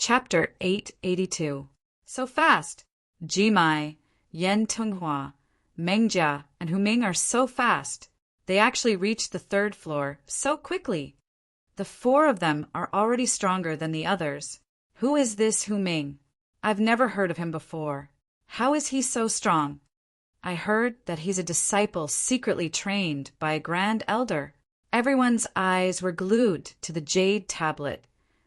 Chapter 882. So fast! Jimai, Yen Tunghua, Mengjia, and Huming are so fast. They actually reached the third floor so quickly. The four of them are already stronger than the others. Who is this Huming? I've never heard of him before. How is he so strong? I heard that he's a disciple secretly trained by a grand elder. Everyone's eyes were glued to the jade tablet,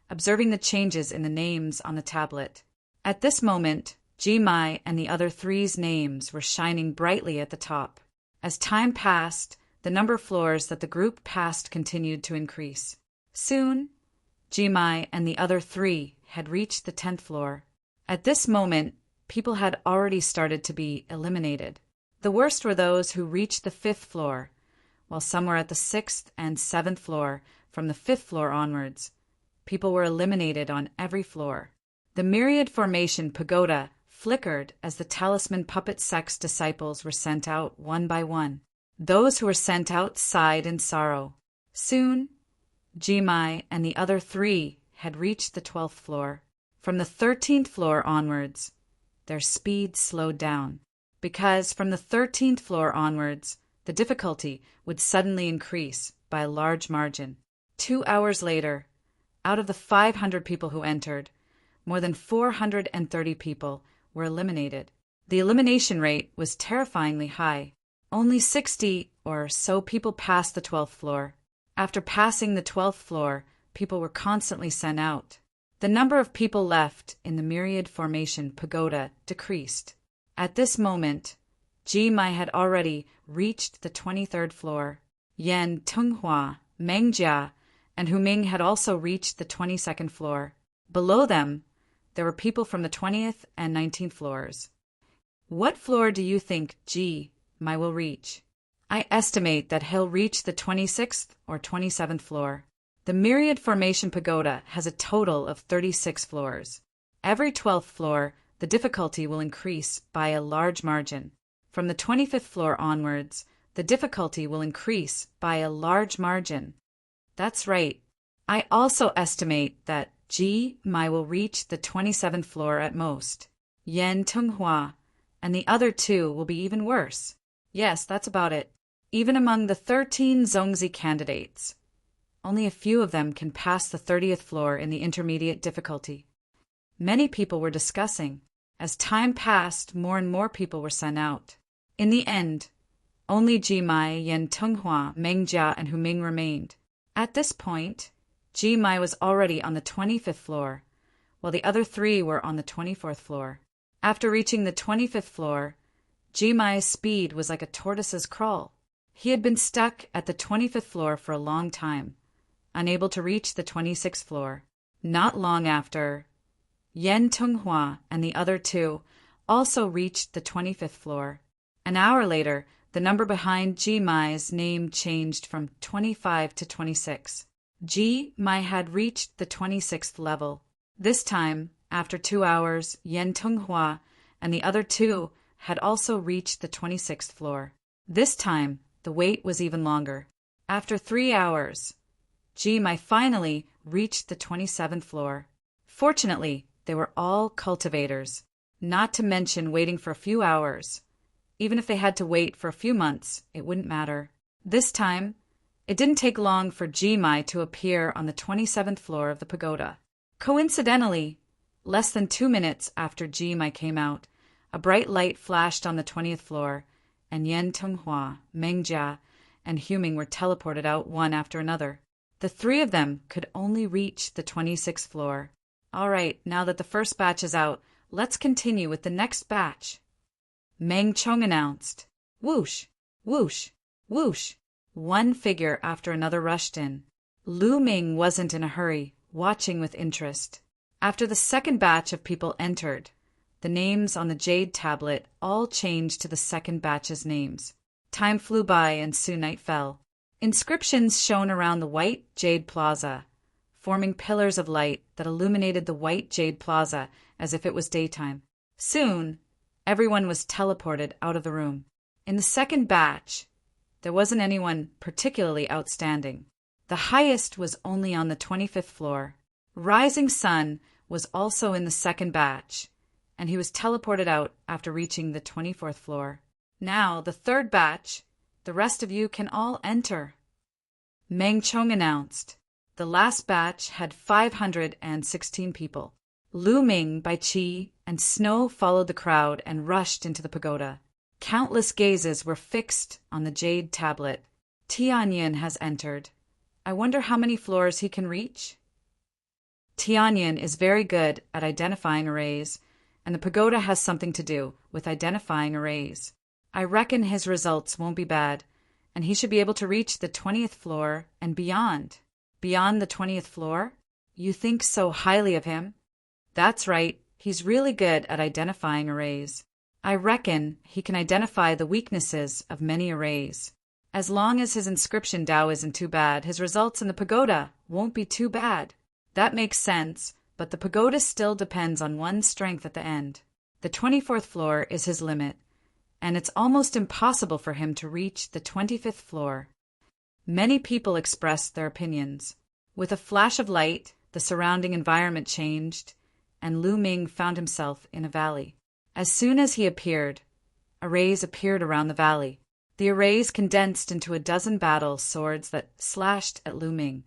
observing the changes in the names on the tablet. At this moment, Jimai and the other three's names were shining brightly at the top. As time passed, the number of floors that the group passed continued to increase. Soon, Jimai and the other three had reached the 10th floor. At this moment, people had already started to be eliminated. The worst were those who reached the 5th floor, while some were at the 6th and 7th floor. From the 5th floor onwards, people were eliminated on every floor. The myriad formation pagoda flickered as the talisman puppet sex disciples were sent out one by one. Those who were sent out sighed in sorrow. Soon, Jimai and the other three had reached the 12th floor. From the 13th floor onwards, their speed slowed down, because from the 13th floor onwards, the difficulty would suddenly increase by a large margin. 2 hours later, out of the 500 people who entered, more than 430 people were eliminated. The elimination rate was terrifyingly high. Only 60 or so people passed the 12th floor. After passing the 12th floor, people were constantly sent out. The number of people left in the myriad formation pagoda decreased. At this moment, Jimai had already reached the 23rd floor. Yen Tunghua, Mengjia, and Huming had also reached the 22nd floor. Below them, there were people from the 20th and 19th floors. What floor do you think Jimai will reach? I estimate that he'll reach the 26th or 27th floor. The myriad formation pagoda has a total of 36 floors. Every 12th floor, the difficulty will increase by a large margin. From the 25th floor onwards, the difficulty will increase by a large margin. That's right. I also estimate that Jimai will reach the 27th floor at most. Yen Tunghua and the other two will be even worse. Yes, that's about it. Even among the 13 Zongzi candidates, only a few of them can pass the 30th floor in the intermediate difficulty. Many people were discussing. As time passed, more and more people were sent out. In the end, only Jimai, Yen Tunghua, Mengjia, and Huming remained. At this point, Jimai was already on the 25th floor, while the other three were on the 24th floor. After reaching the 25th floor, Jimai's speed was like a tortoise's crawl. He had been stuck at the 25th floor for a long time, unable to reach the 26th floor. Not long after, Yen Tunghua and the other two also reached the 25th floor. An hour later, the number behind Jimai's name changed from 25 to 26. Jimai had reached the 26th level. This time, after 2 hours, Yen Tunghua and the other two had also reached the 26th floor. This time, the wait was even longer. After 3 hours, Jimai finally reached the 27th floor. Fortunately, they were all cultivators, not to mention waiting for a few hours. Even if they had to wait for a few months, it wouldn't matter. This time, it didn't take long for Jimai to appear on the 27th floor of the pagoda. Coincidentally, less than 2 minutes after Jimai came out, a bright light flashed on the 20th floor, and Yen Tunghua, Mengjia, and Huming were teleported out one after another. The three of them could only reach the 26th floor. All right, now that the first batch is out, let's continue with the next batch. Meng Chong announced. Whoosh, whoosh, whoosh. One figure after another rushed in. Lu Ming wasn't in a hurry, watching with interest. After the second batch of people entered, the names on the jade tablet all changed to the second batch's names. Time flew by and soon night fell. Inscriptions shone around the white jade plaza, forming pillars of light that illuminated the white jade plaza as if it was daytime. Soon, everyone was teleported out of the room. In the second batch, there wasn't anyone particularly outstanding. The highest was only on the 25th floor. Rising sun was also in the second batch, and he was teleported out after reaching the 24th floor. Now, the third batch, the rest of you can all enter. Meng Chong announced. The last batch had 516 people. Lu Ming, Bai Qi, and Snow followed the crowd and rushed into the pagoda. Countless gazes were fixed on the jade tablet. Tianyin has entered. I wonder how many floors he can reach? Tianyin is very good at identifying arrays, and the pagoda has something to do with identifying arrays. I reckon his results won't be bad, and he should be able to reach the 20th floor and beyond. Beyond the 20th floor? You think so highly of him? That's right, he's really good at identifying arrays. I reckon he can identify the weaknesses of many arrays. As long as his inscription Dao isn't too bad, his results in the pagoda won't be too bad. That makes sense, but the pagoda still depends on one's strength at the end. The 24th floor is his limit, and it's almost impossible for him to reach the 25th floor. Many people expressed their opinions. With a flash of light, the surrounding environment changed, and Lu Ming found himself in a valley. As soon as he appeared, arrays appeared around the valley. The arrays condensed into a dozen battle swords that slashed at Lu Ming.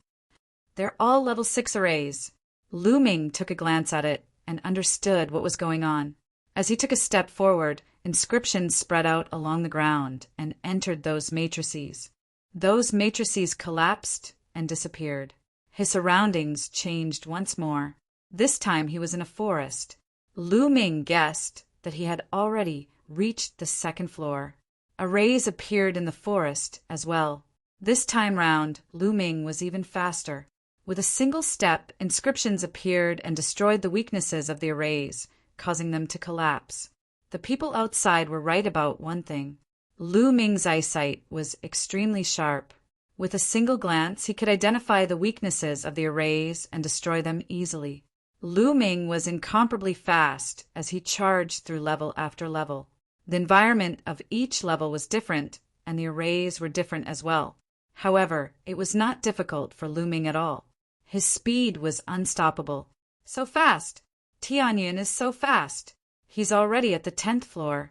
They're all level 6 arrays. Lu Ming took a glance at it and understood what was going on. As he took a step forward, inscriptions spread out along the ground and entered those matrices. Those matrices collapsed and disappeared. His surroundings changed once more. This time he was in a forest. Lu Ming guessed that he had already reached the 2nd floor. Arrays appeared in the forest as well. This time round, Lu Ming was even faster. With a single step, inscriptions appeared and destroyed the weaknesses of the arrays, causing them to collapse. The people outside were right about one thing. Lu Ming's eyesight was extremely sharp. With a single glance, he could identify the weaknesses of the arrays and destroy them easily. Lu Ming was incomparably fast as he charged through level after level. The environment of each level was different, and the arrays were different as well. However, it was not difficult for Lu Ming at all. His speed was unstoppable. So fast! Tianyin is so fast! He's already at the 10th floor.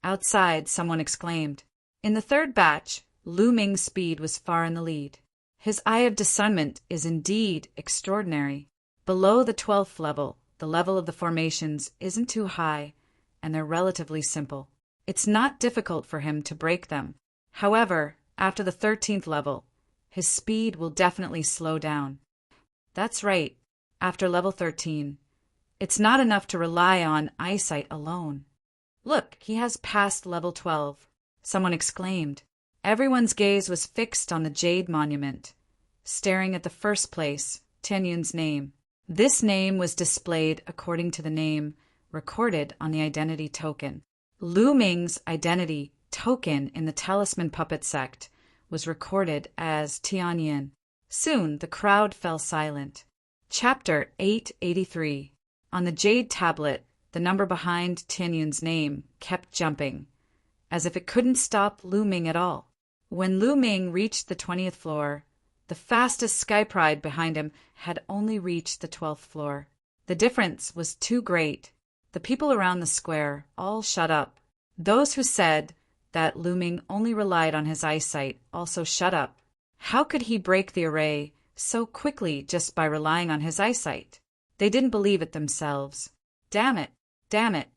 Outside, someone exclaimed. In the third batch, Lu Ming's speed was far in the lead. His eye of discernment is indeed extraordinary. Below the 12th level, the level of the formations isn't too high, and they're relatively simple. It's not difficult for him to break them. However, after the 13th level, his speed will definitely slow down. That's right, after level 13. It's not enough to rely on eyesight alone. Look, he has passed level 12, someone exclaimed. Everyone's gaze was fixed on the jade monument, staring at the first place, Tianyin's name. This name was displayed according to the name recorded on the identity token. Lu Ming's identity token in the Talisman Puppet sect was recorded as Tianyin. Soon the crowd fell silent. Chapter 883. On the jade tablet, the number behind Tianyin's name kept jumping, as if it couldn't stop Lu Ming at all. When Lu Ming reached the 20th floor, the fastest Sky Pride behind him had only reached the 12th floor. The difference was too great. The people around the square all shut up. Those who said that Lu Ming only relied on his eyesight also shut up. How could he break the array so quickly just by relying on his eyesight? They didn't believe it themselves. Damn it! Damn it!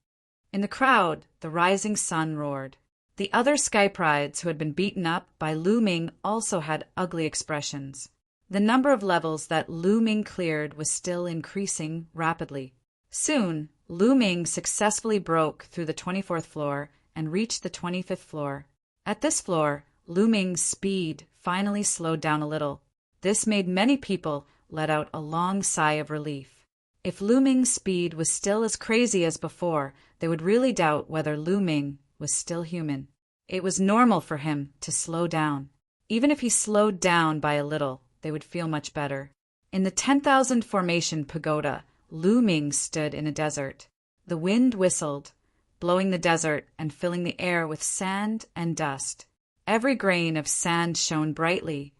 In the crowd, the rising sun roared. The other Sky Prides who had been beaten up by Lu Ming also had ugly expressions. The number of levels that Lu Ming cleared was still increasing rapidly. Soon, Lu Ming successfully broke through the 24th floor and reached the 25th floor. At this floor, Lu Ming's speed finally slowed down a little. This made many people let out a long sigh of relief. If Lu Ming's speed was still as crazy as before, they would really doubt whether Lu Ming was still human. It was normal for him to slow down. Even if he slowed down by a little, they would feel much better. In the 10,000 formation pagoda, Lu Ming stood in a desert. The wind whistled, blowing the desert and filling the air with sand and dust. Every grain of sand shone brightly,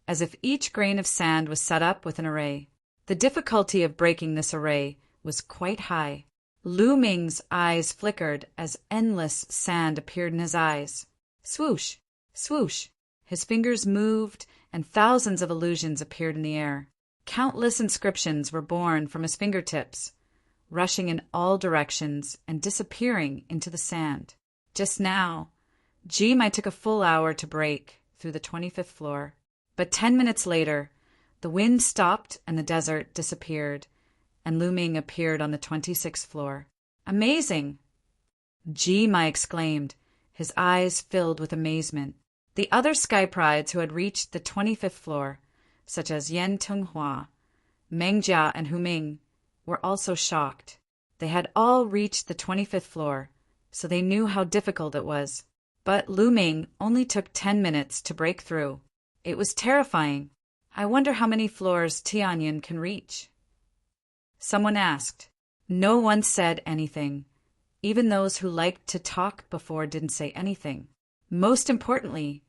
as if each grain of sand was set up with an array. The difficulty of breaking this array was quite high. Lu Ming's eyes flickered as endless sand appeared in his eyes. Swoosh, swoosh. His fingers moved, and thousands of illusions appeared in the air. Countless inscriptions were born from his fingertips, rushing in all directions and disappearing into the sand. Just now, Jimai took a full hour to break through the 25th floor. But 10 minutes later, the wind stopped and the desert disappeared, and Lu Ming appeared on the 26th floor. Amazing! Jimai exclaimed, his eyes filled with amazement. The other sky prides who had reached the 25th floor, such as Yan Tenghua, Meng Jia, and Hu Ming, were also shocked. They had all reached the 25th floor, so they knew how difficult it was. But Lu Ming only took 10 minutes to break through. It was terrifying. I wonder how many floors Tianyin can reach. Someone asked. No one said anything. Even those who liked to talk before didn't say anything. Most importantly,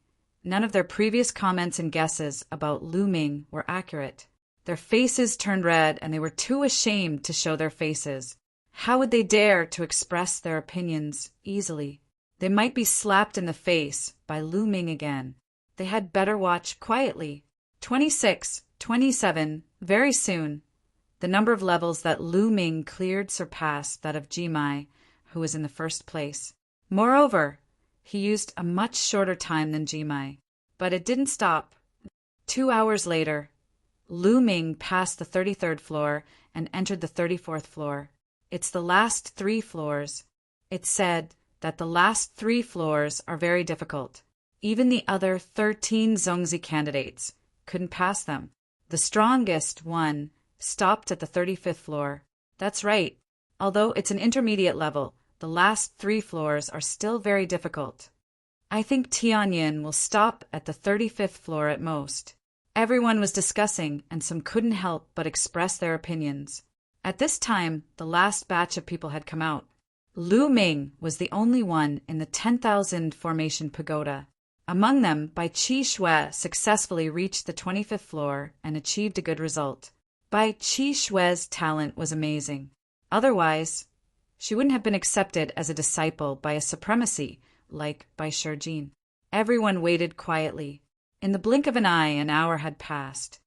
none of their previous comments and guesses about Lu Ming were accurate. Their faces turned red and they were too ashamed to show their faces. How would they dare to express their opinions easily? They might be slapped in the face by Lu Ming again. They had better watch quietly. 26, 27, very soon. The number of levels that Lu Ming cleared surpassed that of Jimai, who was in the first place. Moreover, he used a much shorter time than Jimai. But it didn't stop. 2 hours later, Lu Ming passed the 33rd floor and entered the 34th floor. It's the last 3 floors. It said that the last 3 floors are very difficult. Even the other 13 Zongzi candidates couldn't pass them. The strongest one stopped at the 35th floor. That's right. Although it's an intermediate level, the last 3 floors are still very difficult. I think Tianyin will stop at the 35th floor at most. Everyone was discussing, and some couldn't help but express their opinions. At this time, the last batch of people had come out. Lu Ming was the only one in the 10,000 formation pagoda. Among them, Bai Qi Shui successfully reached the 25th floor and achieved a good result. Bai Qi Shui's talent was amazing. Otherwise, she wouldn't have been accepted as a disciple by a supremacy like Bai Shijin. Everyone waited quietly. In the blink of an eye, an hour had passed.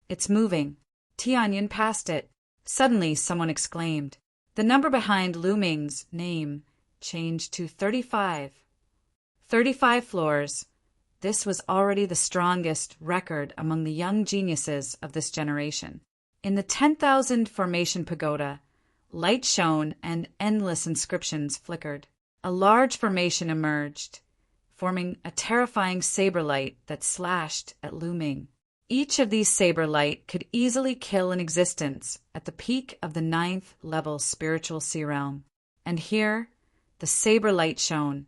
It's moving. Tianyin passed it. Suddenly, someone exclaimed. The number behind Lu Ming's name changed to 35. 35 floors. This was already the strongest record among the young geniuses of this generation. In the 10,000 formation pagoda, light shone and endless inscriptions flickered. A large formation emerged, forming a terrifying saber light that slashed at Lu Ming. Each of these saber light could easily kill an existence at the peak of the 9th level spiritual sea realm. And here, the saber light shone,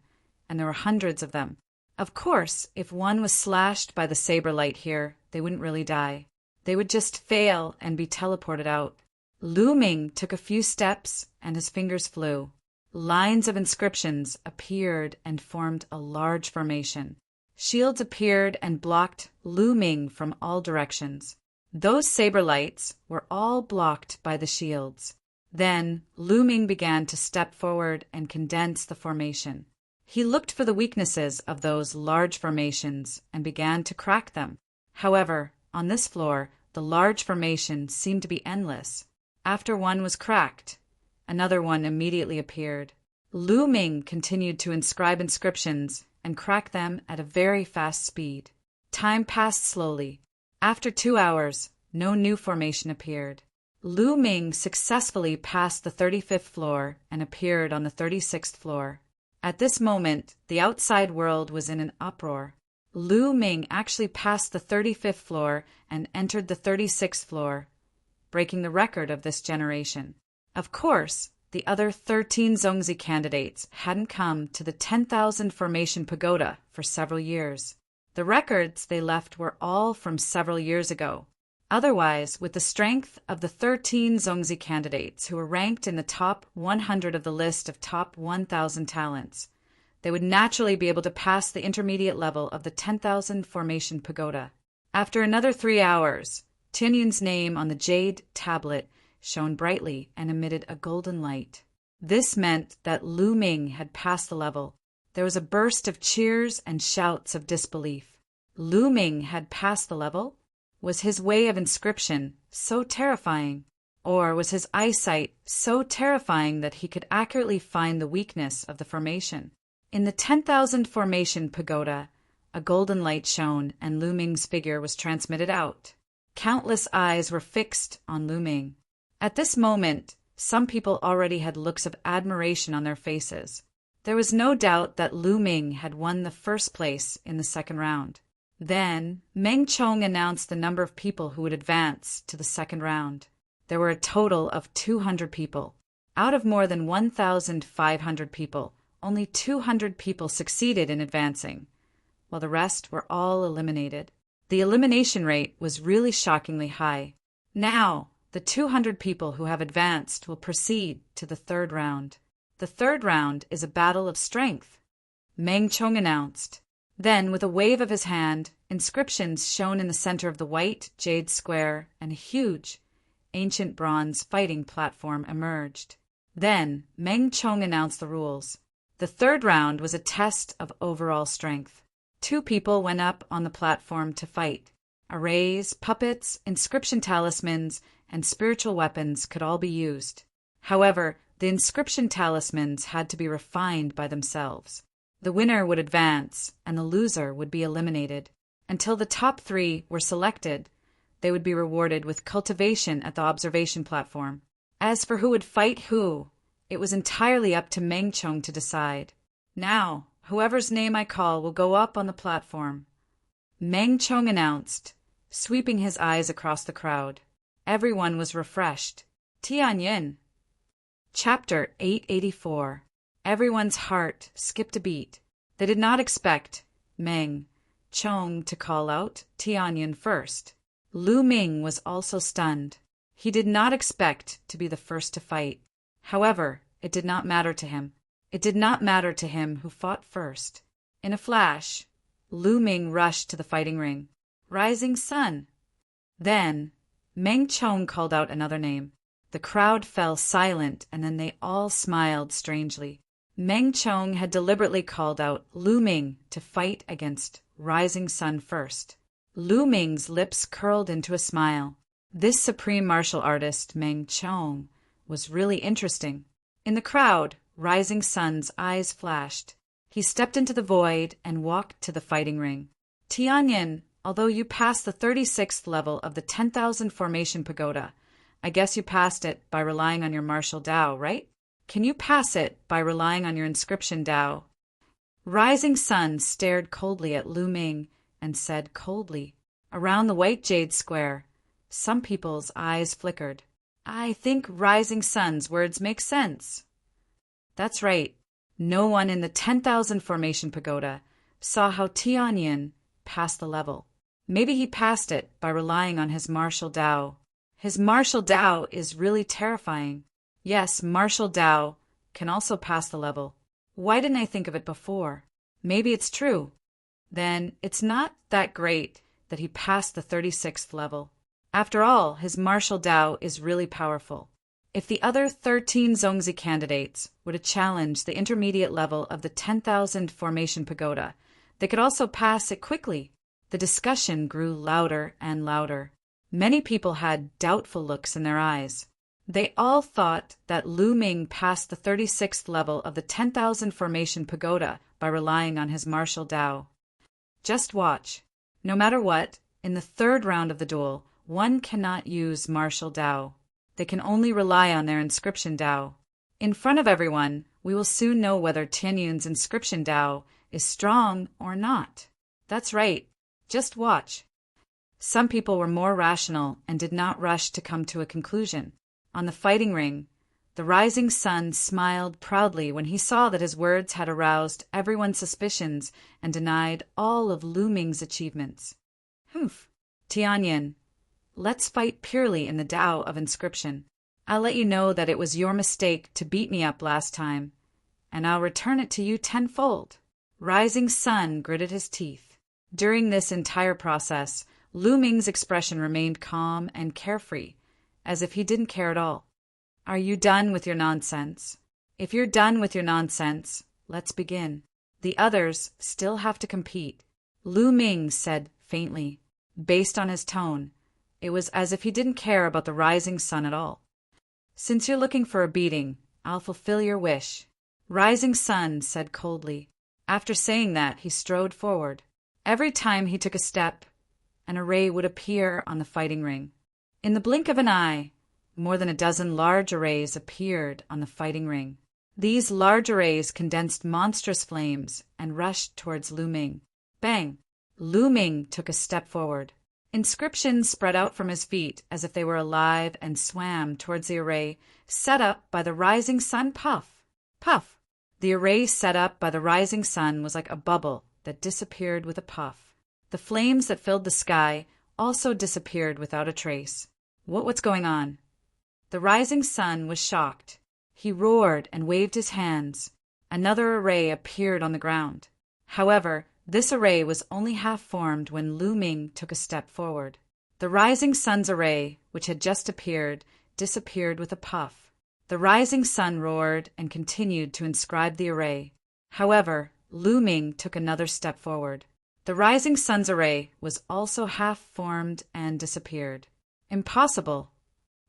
and there were hundreds of them. Of course, if one was slashed by the saber light here, they wouldn't really die. They would just fail and be teleported out. Lu Ming took a few steps, and his fingers flew. Lines of inscriptions appeared and formed a large formation. Shields appeared and blocked Lu Ming from all directions. Those saber lights were all blocked by the shields. Then Lu Ming began to step forward and condense the formation. He looked for the weaknesses of those large formations and began to crack them. However, on this floor, the large formation seemed to be endless. After one was cracked, another one immediately appeared. Lu Ming continued to inscribe inscriptions and crack them at a very fast speed. Time passed slowly. After 2 hours, no new formation appeared. Lu Ming successfully passed the 35th floor and appeared on the 36th floor. At this moment, the outside world was in an uproar. Lu Ming actually passed the 35th floor and entered the 36th floor, breaking the record of this generation. Of course, the other 13 Zongzi candidates hadn't come to the 10,000 formation pagoda for several years. The records they left were all from several years ago. Otherwise, with the strength of the 13 Zongzi candidates who were ranked in the top 100 of the list of top 1,000 talents, they would naturally be able to pass the intermediate level of the 10,000 formation pagoda. After another 3 hours, Tianyin's name on the jade tablet shone brightly and emitted a golden light. This meant that Lu Ming had passed the level. There was a burst of cheers and shouts of disbelief. Lu Ming had passed the level? Was his way of inscription so terrifying? Or was his eyesight so terrifying that he could accurately find the weakness of the formation? In the 10,000 formation pagoda, a golden light shone and Lu Ming's figure was transmitted out. Countless eyes were fixed on Lu Ming. At this moment, some people already had looks of admiration on their faces. There was no doubt that Lu Ming had won the first place in the second round. Then, Meng Chong announced the number of people who would advance to the second round. There were a total of 200 people. Out of more than 1,500 people, only 200 people succeeded in advancing, while the rest were all eliminated. The elimination rate was really shockingly high. Now, the 200 people who have advanced will proceed to the third round. The third round is a battle of strength, Meng Chong announced. Then, with a wave of his hand, inscriptions shone in the center of the white jade square, and a huge, ancient bronze fighting platform emerged. Then, Meng Chong announced the rules. The third round was a test of overall strength. 2 people went up on the platform to fight. Arrays, puppets, inscription talismans, and spiritual weapons could all be used. However, the inscription talismans had to be refined by themselves. The winner would advance, and the loser would be eliminated. Until the top 3 were selected, they would be rewarded with cultivation at the observation platform. As for who would fight who, it was entirely up to Meng Chong to decide. Now, whoever's name I call will go up on the platform, Meng Chong announced, sweeping his eyes across the crowd. Everyone was refreshed. Tianyin. Chapter 884. Everyone's heart skipped a beat. They did not expect Meng Chong to call out Tianyin first. Lu Ming was also stunned. He did not expect to be the first to fight. However, it did not matter to him. It did not matter to him who fought first. In a flash, Lu Ming rushed to the fighting ring. Rising Sun. Then, Meng Chong called out another name. The crowd fell silent, and then they all smiled strangely. Meng Chong had deliberately called out Lu Ming to fight against Rising Sun first. Lu Ming's lips curled into a smile. This supreme martial artist, Meng Chong, was really interesting. In the crowd, Rising Sun's eyes flashed. He stepped into the void and walked to the fighting ring. Tianyin, although you passed the 36th level of the 10,000 formation pagoda, I guess you passed it by relying on your martial Tao, right? Can you pass it by relying on your inscription Tao? Rising Sun stared coldly at Lu Ming and said coldly, around the white jade square, some people's eyes flickered. I think Rising Sun's words make sense. That's right. No one in the 10,000 formation pagoda saw how Tianyin passed the level. Maybe he passed it by relying on his martial Tao. His martial Tao is really terrifying. Yes, martial Tao can also pass the level. Why didn't I think of it before? Maybe it's true. Then it's not that great that he passed the 36th level. After all, his martial Tao is really powerful. If the other 13 Zongzi candidates were to challenge the intermediate level of the 10,000 formation pagoda, they could also pass it quickly. The discussion grew louder and louder. Many people had doubtful looks in their eyes. They all thought that Lu Ming passed the 36th level of the 10,000 formation pagoda by relying on his martial Tao. Just watch. No matter what, in the third round of the duel, one cannot use martial Tao. They can only rely on their inscription Tao. In front of everyone, we will soon know whether Tianyun's inscription Tao is strong or not. That's right. Just watch. Some people were more rational and did not rush to come to a conclusion. On the fighting ring, the Rising Sun smiled proudly when he saw that his words had aroused everyone's suspicions and denied all of Lu Ming's achievements. Humph. Tianyin, let's fight purely in the Tao of inscription. I'll let you know that it was your mistake to beat me up last time, and I'll return it to you tenfold. Rising Sun gritted his teeth. During this entire process, Lu Ming's expression remained calm and carefree, as if he didn't care at all. Are you done with your nonsense? If you're done with your nonsense, let's begin. The others still have to compete. Lu Ming said faintly. Based on his tone, it was as if he didn't care about the rising sun at all. Since you're looking for a beating, I'll fulfill your wish. Rising Sun said coldly. After saying that, he strode forward. Every time he took a step, an array would appear on the fighting ring. In the blink of an eye, more than a dozen large arrays appeared on the fighting ring. These large arrays condensed monstrous flames and rushed towards Lu Ming. Bang! Lu Ming took a step forward. Inscriptions spread out from his feet as if they were alive and swam towards the array set up by the rising sun. Puff! Puff! The array set up by the rising sun was like a bubble that disappeared with a puff. The flames that filled the sky also disappeared without a trace. What's going on? The rising sun was shocked. He roared and waved his hands. Another array appeared on the ground. However, this array was only half formed when Lu Ming took a step forward. The rising sun's array, which had just appeared, disappeared with a puff. The rising sun roared and continued to inscribe the array. However, Lu Ming took another step forward. The rising sun's array was also half formed and disappeared. Impossible!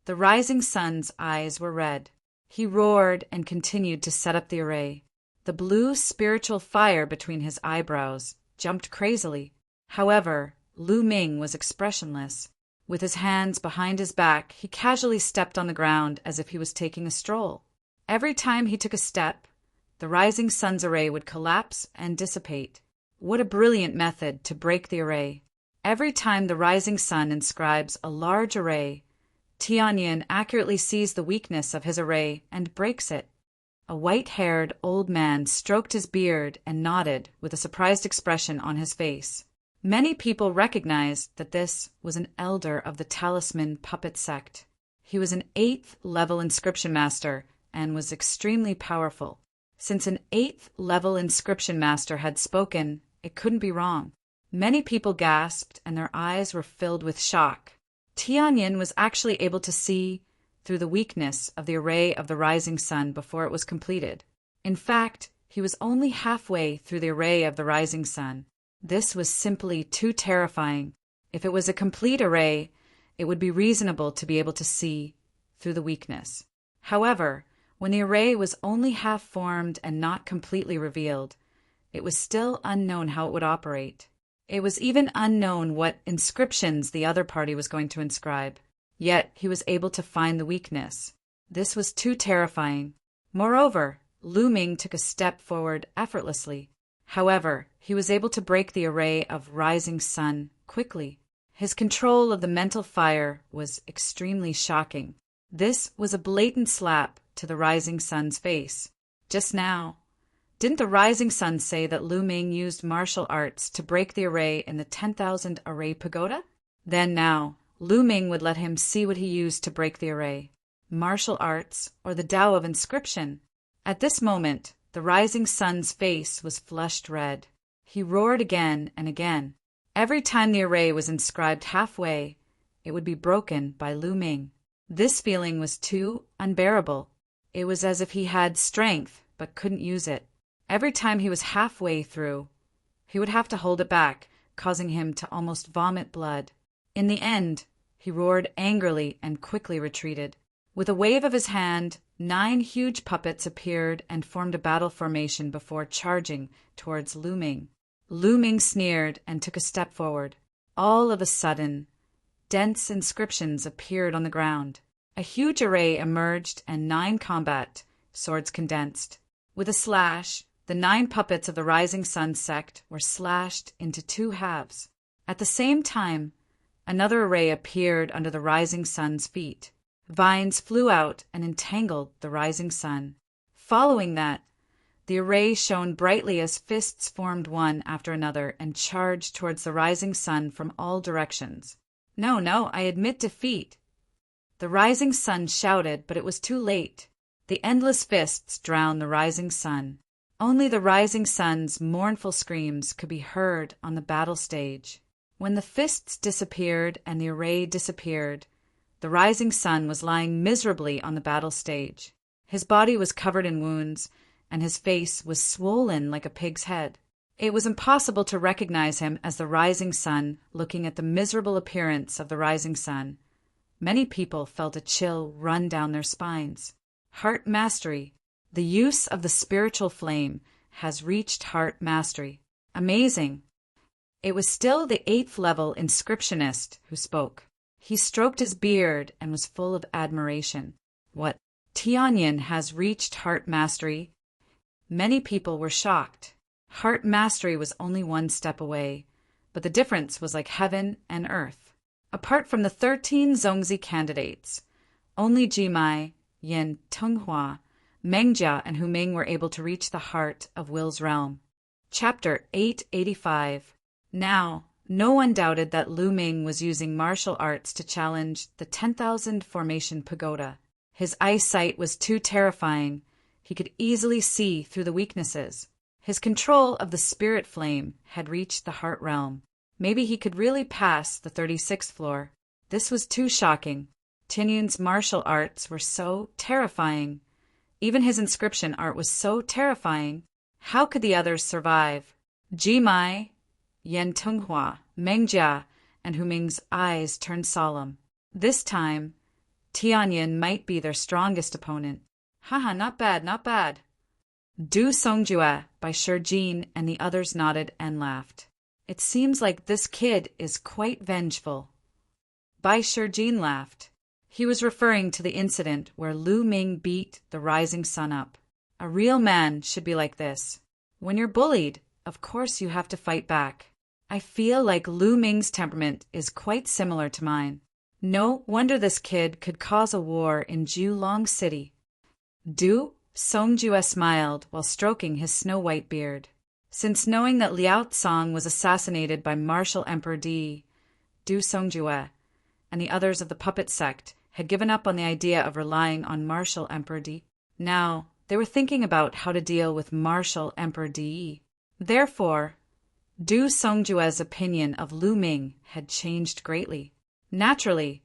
The rising sun's eyes were red. He roared and continued to set up the array. The blue spiritual fire between his eyebrows jumped crazily. However, Lu Ming was expressionless. With his hands behind his back, he casually stepped on the ground as if he was taking a stroll. Every time he took a step, the rising sun's array would collapse and dissipate. What a brilliant method to break the array. Every time the rising sun inscribes a large array, Tianyin accurately sees the weakness of his array and breaks it. A white-haired old man stroked his beard and nodded with a surprised expression on his face. Many people recognized that this was an elder of the Talisman Puppet Sect. He was an 8th-level inscription master and was extremely powerful. Since an 8th-level inscription master had spoken, it couldn't be wrong. Many people gasped and their eyes were filled with shock. Tianyin was actually able to see through the weakness of the array of the rising sun before it was completed. In fact, he was only halfway through the array of the rising sun. This was simply too terrifying. If it was a complete array, it would be reasonable to be able to see through the weakness. However, when the array was only half formed and not completely revealed, it was still unknown how it would operate. It was even unknown what inscriptions the other party was going to inscribe. Yet he was able to find the weakness. This was too terrifying. Moreover, Lu Ming took a step forward effortlessly. However, he was able to break the array of rising sun quickly. His control of the mental fire was extremely shocking. This was a blatant slap to the rising sun's face. Just now, didn't the rising sun say that Lu Ming used martial arts to break the array in the 10,000 array pagoda? Then now, Lu Ming would let him see what he used to break the array. Martial arts, or the Tao of inscription. At this moment, the rising sun's face was flushed red. He roared again and again. Every time the array was inscribed halfway, it would be broken by Lu Ming. This feeling was too unbearable. It was as if he had strength but couldn't use it. Every time he was halfway through, he would have to hold it back, causing him to almost vomit blood. In the end, he roared angrily and quickly retreated. With a wave of his hand, 9 huge puppets appeared and formed a battle formation before charging towards Lu Ming. Lu Ming sneered and took a step forward. All of a sudden, dense inscriptions appeared on the ground. A huge array emerged and 9 combat swords condensed. With a slash, the 9 puppets of the Rising Sun sect were slashed into 2 halves. At the same time, another array appeared under the Rising Sun's feet. Vines flew out and entangled the Rising Sun. Following that, the array shone brightly as fists formed one after another and charged towards the Rising Sun from all directions. No, I admit defeat. The Rising Sun shouted, but it was too late. The endless fists drowned the Rising Sun. Only the Rising Sun's mournful screams could be heard on the battle stage. When the fists disappeared and the array disappeared, the the rising sun was lying miserably on the battle stage. His body was covered in wounds, and his face was swollen like a pig's head. It was impossible to recognize him as the rising sun looking at the miserable appearance of the rising sun. Many people felt a chill run down their spines. Heart mastery. The use of the spiritual flame has reached heart mastery. Amazing. It was still the 8th level inscriptionist who spoke. He stroked his beard and was full of admiration. What? Tianyin has reached heart mastery? Many people were shocked. Heart mastery was only one step away, but the difference was like heaven and earth. Apart from the 13 Zongzi candidates, only Jimai, Yin Tenghua, Mengjia, and Huming were able to reach the heart of Will's realm. Chapter 885. Now, no one doubted that Lu Ming was using martial arts to challenge the 10,000 formation pagoda. His eyesight was too terrifying. He could easily see through the weaknesses. His control of the spirit flame had reached the heart realm. Maybe he could really pass the 36th floor. This was too shocking. Tianyun's martial arts were so terrifying. Even his inscription art was so terrifying. How could the others survive? Jimai, Yen Tenghua, Mengjia, and Huming's eyes turned solemn. This time, Tianyin might be their strongest opponent. Haha, not bad, not bad. Du Songjue by Shijin and the others nodded and laughed. It seems like this kid is quite vengeful. Bai Shijin laughed. He was referring to the incident where Lu Ming beat the rising sun up. A real man should be like this. When you're bullied, of course you have to fight back. I feel like Lu Ming's temperament is quite similar to mine. No wonder this kid could cause a war in Julong City. Du Songjue smiled while stroking his snow-white beard. Since knowing that Liao Tsang was assassinated by Martial Emperor Du Songjue and the others of the puppet sect had given up on the idea of relying on Martial Emperor Di, now they were thinking about how to deal with Martial Emperor Di. Therefore, Du Songjue's opinion of Lu Ming had changed greatly. Naturally,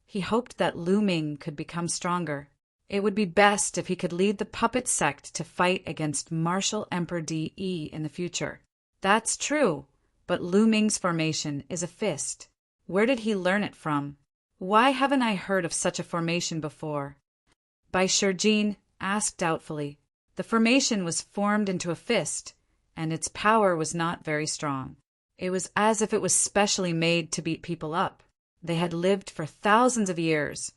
he hoped that Lu Ming could become stronger. It would be best if he could lead the puppet sect to fight against Martial Emperor Di in the future. That's true, but Lu Ming's formation is a fist. Where did he learn it from? Why haven't I heard of such a formation before? Bai Shijin asked doubtfully. The formation was formed into a fist, and its power was not very strong. It was as if it was specially made to beat people up. They had lived for thousands of years,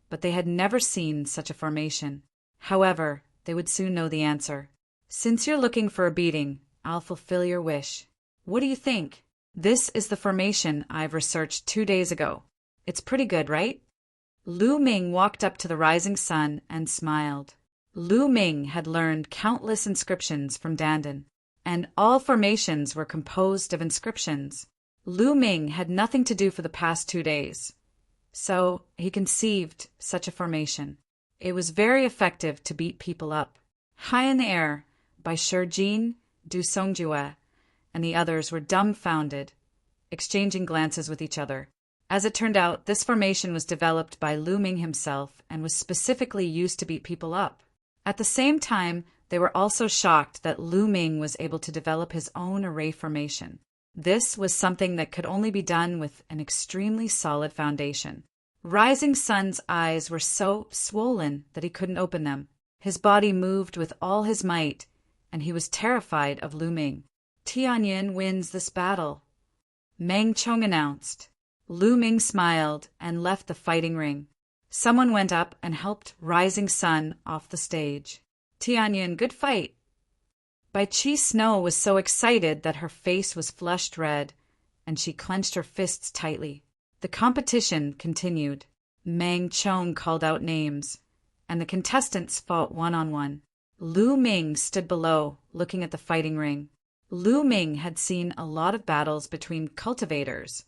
but they had never seen such a formation. However, they would soon know the answer. Since you're looking for a beating, I'll fulfill your wish. What do you think? This is the formation I've researched 2 days ago. It's pretty good, right? Lu Ming walked up to the rising sun and smiled. Lu Ming had learned countless inscriptions from Dandan, and all formations were composed of inscriptions. Lu Ming had nothing to do for the past 2 days, so he conceived such a formation. It was very effective to beat people up. High in the air, Bai Shijin, Du Songjue, and the others were dumbfounded, exchanging glances with each other. As it turned out, this formation was developed by Lu Ming himself and was specifically used to beat people up. At the same time, they were also shocked that Lu Ming was able to develop his own array formation. This was something that could only be done with an extremely solid foundation. Rising Sun's eyes were so swollen that he couldn't open them. His body moved with all his might, and he was terrified of Lu Ming. Tianyin wins this battle, Meng Chong announced. Lu Ming smiled and left the fighting ring. Someone went up and helped Rising Sun off the stage. Tianyin, good fight. Bai Chi Snow was so excited that her face was flushed red, and she clenched her fists tightly. The competition continued. Meng Chong called out names, and the contestants fought one-on-one. Lu Ming stood below, looking at the fighting ring. Lu Ming had seen a lot of battles between cultivators,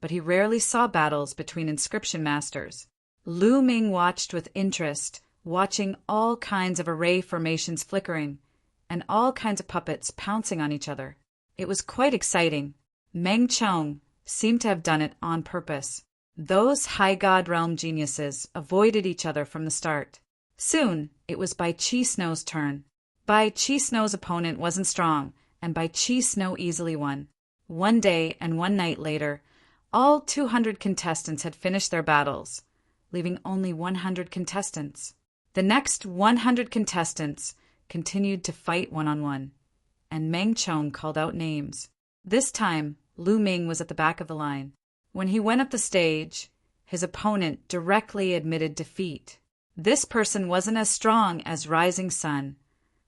but he rarely saw battles between inscription masters. Lu Ming watched with interest, watching all kinds of array formations flickering, and all kinds of puppets pouncing on each other. It was quite exciting. Meng Chong seemed to have done it on purpose. Those high god realm geniuses avoided each other from the start. Soon, it was Bai Qi Snow's turn. Bai Qi Snow's opponent wasn't strong, and Bai Qi Snow easily won. One day and one night later, all 200 contestants had finished their battles, leaving only 100 contestants. The next 100 contestants continued to fight one-on-one, and Meng Chong called out names. This time, Lu Ming was at the back of the line. When he went up the stage, his opponent directly admitted defeat. This person wasn't as strong as Rising Sun,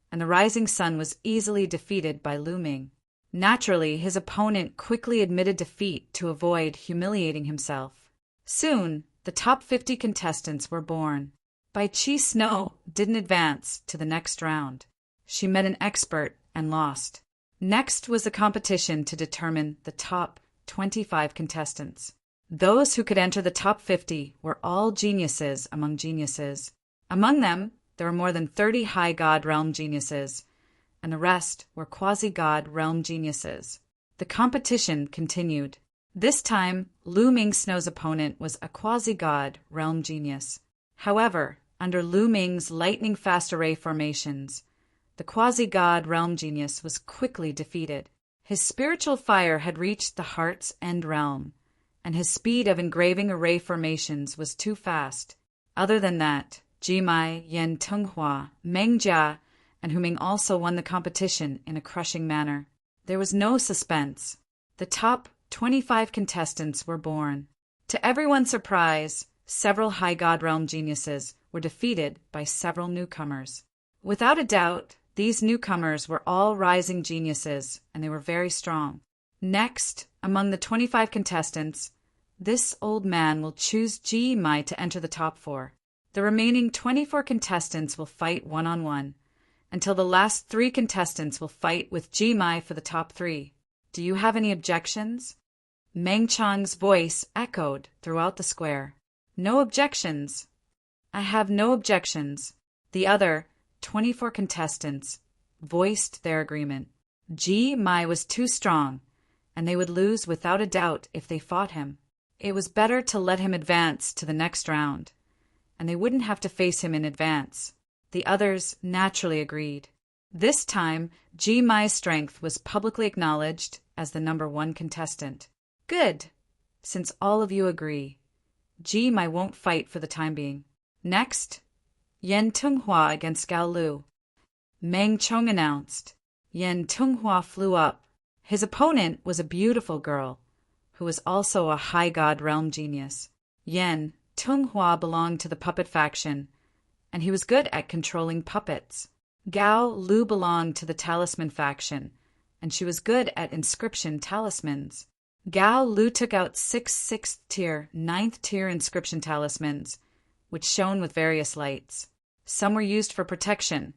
and the Rising Sun was easily defeated by Lu Ming. Naturally, his opponent quickly admitted defeat to avoid humiliating himself. Soon, the top 50 contestants were born. Bai Qi Snow didn't advance to the next round. She met an expert and lost. Next was the competition to determine the top 25 contestants. Those who could enter the top 50 were all geniuses among geniuses. Among them, there were more than 30 high god realm geniuses, and the rest were quasi-god realm geniuses. The competition continued. This time, Lu Ming Snow's opponent was a quasi-god realm genius. However, under Lu Ming's lightning-fast array formations, the quasi-god realm genius was quickly defeated. His spiritual fire had reached the heart's end realm, and his speed of engraving array formations was too fast. Other than that, Jimai, Yen Tenghua, Meng Jia, and Hu Ming also won the competition in a crushing manner. There was no suspense. The top 25 contestants were born. To everyone's surprise, several high god realm geniuses were defeated by several newcomers. Without a doubt, these newcomers were all rising geniuses, and they were very strong. Next, among the 25 contestants, this old man will choose Ji Mai to enter the top 4. The remaining 24 contestants will fight one-on-one, until the last 3 contestants will fight with Ji Mai for the top 3. Do you have any objections? Meng Chang's voice echoed throughout the square. No objections. I have no objections. The other 24 contestants voiced their agreement. Ji Mai was too strong, and they would lose without a doubt if they fought him. It was better to let him advance to the next round, and they wouldn't have to face him in advance. The others naturally agreed. This time, Ji Mai's strength was publicly acknowledged as the number 1 contestant. Good, since all of you agree. Ji Mai won't fight for the time being. Next, Yen Tenghua against Gao Lu. Meng Chong announced. Yen Tenghua flew up. His opponent was a beautiful girl, who was also a high god realm genius. Yen Tenghua belonged to the puppet faction, and he was good at controlling puppets. Gao Lu belonged to the talisman faction, and she was good at inscription talismans. Gao Lu took out 6 6th-tier, 9th-tier inscription talismans, which shone with various lights. Some were used for protection,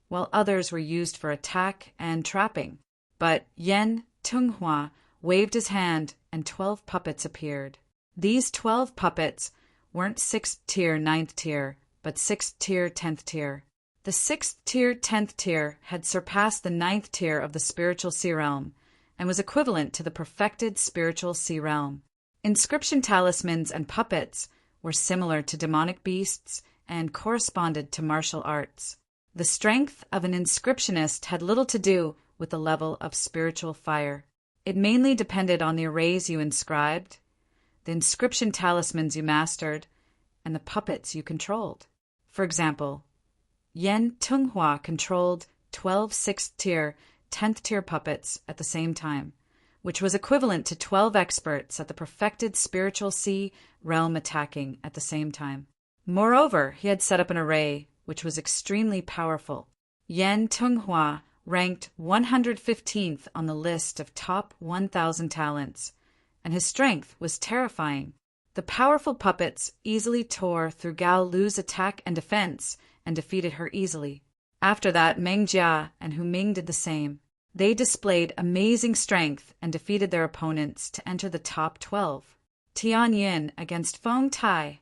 while others were used for attack and trapping. But Yen Tenghua waved his hand, and 12 puppets appeared. These 12 puppets weren't 6th tier, 9th tier, but 6th tier, 10th tier. The 6th tier, 10th tier had surpassed the 9th tier of the spiritual sea realm, and was equivalent to the perfected spiritual sea realm. Inscription talismans and puppets were similar to demonic beasts and corresponded to martial arts. The strength of an inscriptionist had little to do with the level of spiritual fire. It mainly depended on the arrays you inscribed, the inscription talismans you mastered, and the puppets you controlled. For example, Yen Tenghua controlled 12 6th-tier, 10th-tier puppets at the same time, which was equivalent to 12 experts at the perfected spiritual sea realm attacking at the same time. Moreover, he had set up an array which was extremely powerful. Yen Tenghua ranked 115th on the list of top 1,000 talents, and his strength was terrifying. The powerful puppets easily tore through Gao Lu's attack and defense and defeated her easily. After that, Meng Jia and Hu Ming did the same. They displayed amazing strength and defeated their opponents to enter the top 12. Tian Yin against Feng Tai.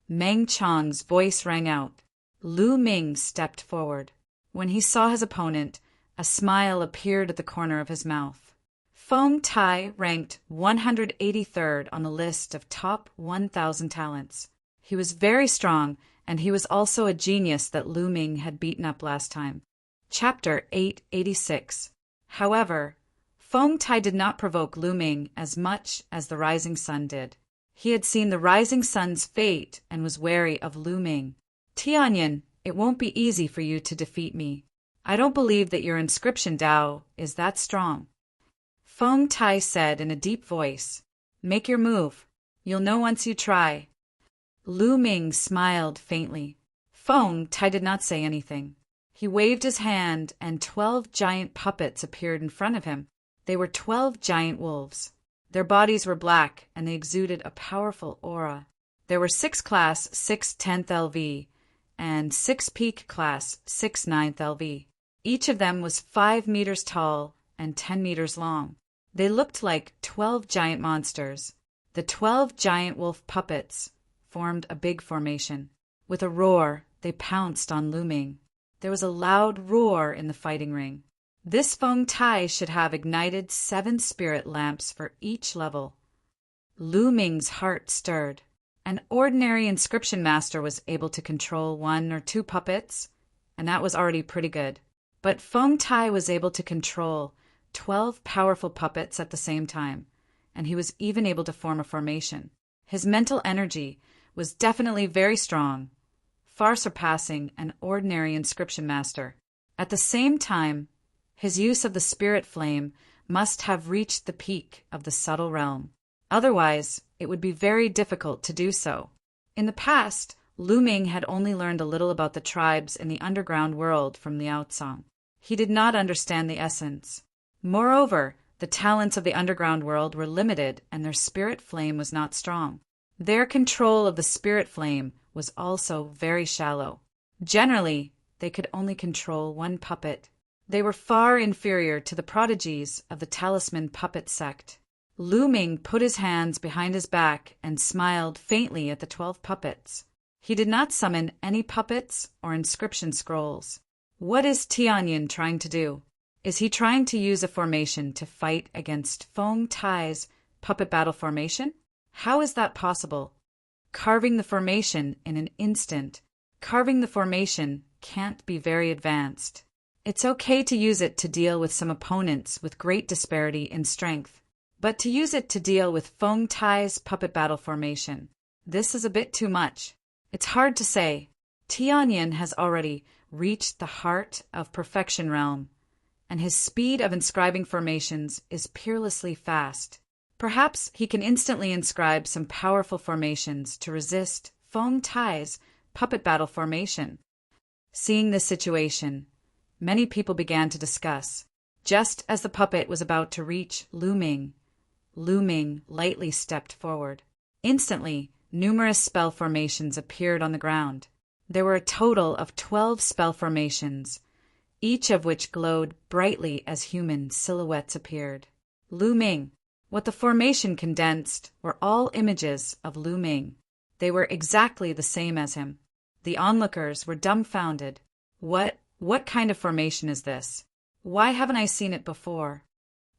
Meng Chang's voice rang out. Lu Ming stepped forward. When he saw his opponent, a smile appeared at the corner of his mouth. Feng Tai ranked 183rd on the list of top 1,000 talents. He was very strong, and he was also a genius that Lu Ming had beaten up last time. Chapter 886. However, Feng Tai did not provoke Lu Ming as much as the rising sun did. He had seen the rising sun's fate and was wary of Lu Ming. Tianyin, it won't be easy for you to defeat me. I don't believe that your inscription Dao is that strong. Feng Tai said in a deep voice. Make your move. You'll know once you try. Lu Ming smiled faintly. Feng Tai did not say anything. He waved his hand and 12 giant puppets appeared in front of him. They were 12 giant wolves. Their bodies were black and they exuded a powerful aura. There were 6 class 6 10th LV and 6 peak class 6 9th LV. Each of them was 5 meters tall and 10 meters long. They looked like 12 giant monsters. The 12 giant wolf puppets formed a big formation. With a roar, they pounced on Lu Ming. There was a loud roar in the fighting ring. This Feng Tai should have ignited 7 spirit lamps for each level. Lu Ming's heart stirred. An ordinary inscription master was able to control 1 or 2 puppets, and that was already pretty good. But Feng Tai was able to control 12 powerful puppets at the same time, and he was even able to form a formation. His mental energy was definitely very strong, far surpassing an ordinary inscription master. At the same time, his use of the spirit flame must have reached the peak of the subtle realm. Otherwise, it would be very difficult to do so. In the past, Lu Ming had only learned a little about the tribes in the underground world from the Outsong. He did not understand the essence. Moreover, the talents of the underground world were limited and their spirit flame was not strong. Their control of the spirit flame was also very shallow. Generally, they could only control 1 puppet. They were far inferior to the prodigies of the talisman puppet sect. Lu Ming put his hands behind his back and smiled faintly at the 12 puppets. He did not summon any puppets or inscription scrolls. What is Tianyin trying to do? Is he trying to use a formation to fight against Feng Tai's puppet battle formation? How is that possible? Carving the formation in an instant. Carving the formation can't be very advanced. It's okay to use it to deal with some opponents with great disparity in strength, but to use it to deal with Feng Tai's puppet battle formation, this is a bit too much. It's hard to say. Tianyin has already reached the heart of perfection realm, and his speed of inscribing formations is peerlessly fast. Perhaps he can instantly inscribe some powerful formations to resist Feng Tai's puppet battle formation. Seeing this situation, many people began to discuss. Just as the puppet was about to reach Lu Ming lightly stepped forward. Instantly, numerous spell formations appeared on the ground. There were a total of 12 spell formations, each of which glowed brightly as human silhouettes appeared. Lu Ming. What the formation condensed were all images of Lu Ming. They were exactly the same as him. The onlookers were dumbfounded. What kind of formation is this? Why haven't I seen it before?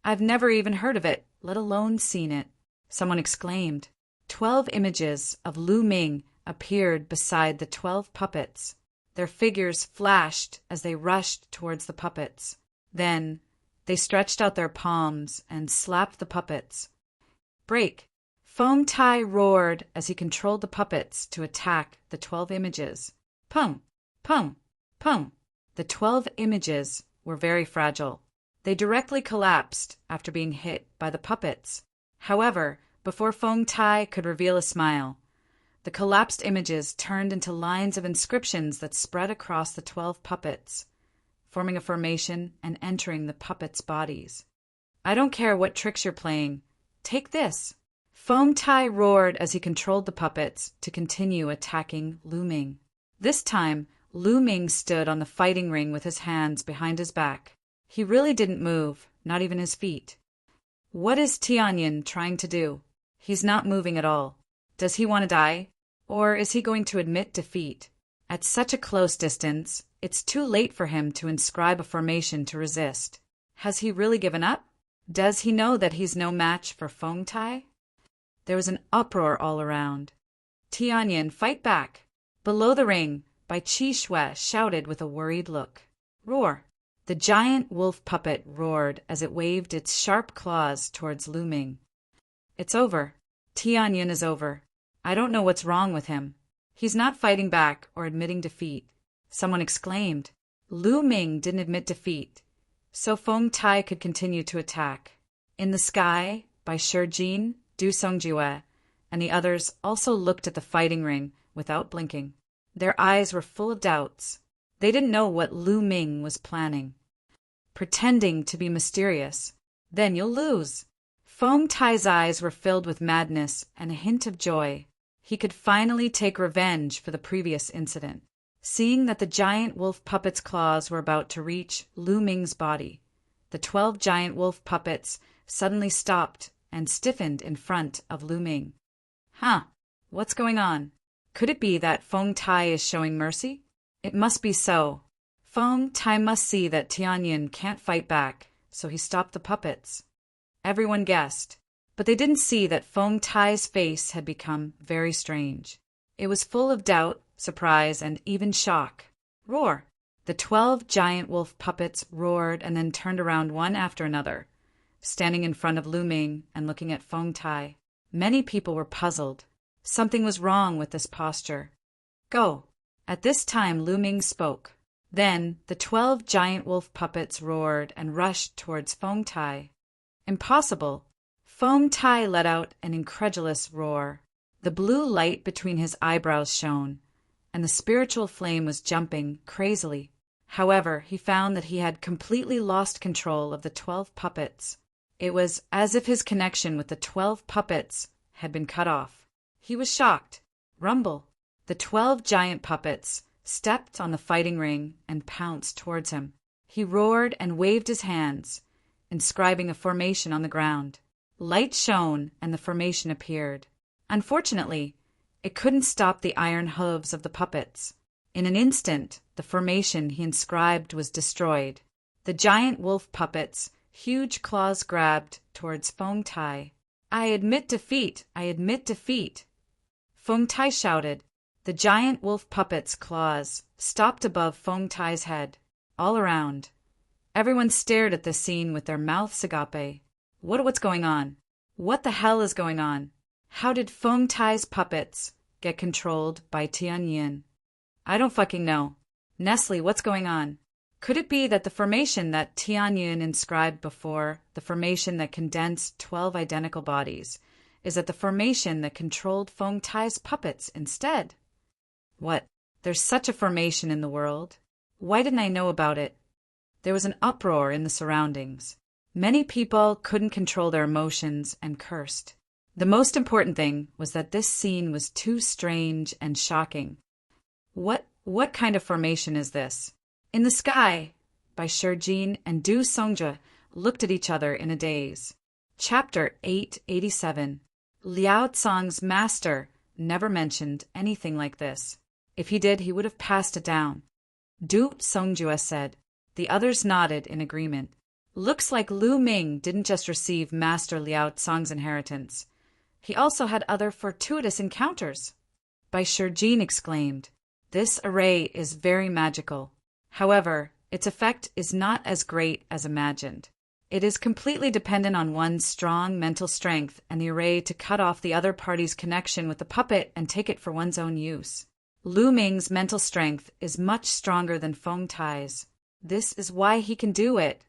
I've never even heard of it, let alone seen it. Someone exclaimed. 12 images of Lu Ming appeared beside the 12 puppets. Their figures flashed as they rushed towards the puppets. Then, they stretched out their palms and slapped the puppets. Break! Feng Tai roared as he controlled the puppets to attack the 12 images. Pum! Pum! Pum! The 12 images were very fragile. They directly collapsed after being hit by the puppets. However, before Feng Tai could reveal a smile, the collapsed images turned into lines of inscriptions that spread across the 12 puppets, forming a formation and entering the puppets' bodies. I don't care what tricks you're playing. Take this! Feng Tai roared as he controlled the puppets to continue attacking Lu Ming. This time, Lu Ming stood on the fighting ring with his hands behind his back. He really didn't move, not even his feet. What is Tianyin trying to do? He's not moving at all. Does he want to die? Or is he going to admit defeat? At such a close distance, it's too late for him to inscribe a formation to resist. Has he really given up? Does he know that he's no match for Feng Tai? There was an uproar all around. Tianyin, fight back! Below the ring, Bai Qi Shui shouted with a worried look. Roar! The giant wolf puppet roared as it waved its sharp claws towards Lu Ming. It's over. Tianyin is over. I don't know what's wrong with him. He's not fighting back or admitting defeat. Someone exclaimed. Lu Ming didn't admit defeat, so Feng Tai could continue to attack. In the sky, Bai Shijin, Du Songjue, and the others also looked at the fighting ring without blinking. Their eyes were full of doubts. They didn't know what Lu Ming was planning. Pretending to be mysterious. Then you'll lose. Feng Tai's eyes were filled with madness and a hint of joy. He could finally take revenge for the previous incident. Seeing that the giant wolf puppet's claws were about to reach Lu Ming's body, the 12 giant wolf puppets suddenly stopped and stiffened in front of Lu Ming. Huh, what's going on? Could it be that Feng Tai is showing mercy? It must be so. Feng Tai must see that Tianyin can't fight back, so he stopped the puppets. Everyone guessed, but they didn't see that Feng Tai's face had become very strange. It was full of doubt, surprise, and even shock. Roar! The 12 giant wolf puppets roared and then turned around one after another, standing in front of Lu Ming and looking at Feng Tai. Many people were puzzled. Something was wrong with this posture. Go! At this time Lu Ming spoke. Then the 12 giant wolf puppets roared and rushed towards Feng Tai. Impossible! Feng Tai let out an incredulous roar. The blue light between his eyebrows shone, and the spiritual flame was jumping crazily. However, he found that he had completely lost control of the 12 puppets. It was as if his connection with the 12 puppets had been cut off. He was shocked. Rumble! The 12 giant puppets stepped on the fighting ring and pounced towards him. He roared and waved his hands, inscribing a formation on the ground. Light shone and the formation appeared. Unfortunately, it couldn't stop the iron hooves of the puppets. In an instant, the formation he inscribed was destroyed. The giant wolf puppets' huge claws grabbed towards Feng Tai. I admit defeat! I admit defeat! Feng Tai shouted. The giant wolf puppets' claws stopped above Feng Tai's head. All around, everyone stared at this scene with their mouths agape. What's going on? What the hell is going on? How did Feng Tai's puppets get controlled by Tianyin? I don't fucking know. Nestle, what's going on? Could it be that the formation that Tianyin inscribed before, the formation that condensed 12 identical bodies, is that the formation that controlled Feng Tai's puppets instead? What? There's such a formation in the world? Why didn't I know about it? There was an uproar in the surroundings. Many people couldn't control their emotions and cursed. The most important thing was that this scene was too strange and shocking. What kind of formation is this? In the sky, Bai Shijin and Du Songjue looked at each other in a daze. Chapter 887. Liao Tsang's master never mentioned anything like this. If he did, he would have passed it down. Du Songjue said. The others nodded in agreement. Looks like Lu Ming didn't just receive Master Liao Tsang's inheritance. He also had other fortuitous encounters. Bai Shijin exclaimed. This array is very magical. However, its effect is not as great as imagined. It is completely dependent on one's strong mental strength and the array to cut off the other party's connection with the puppet and take it for one's own use. Lu Ming's mental strength is much stronger than Feng Tai's. This is why he can do it.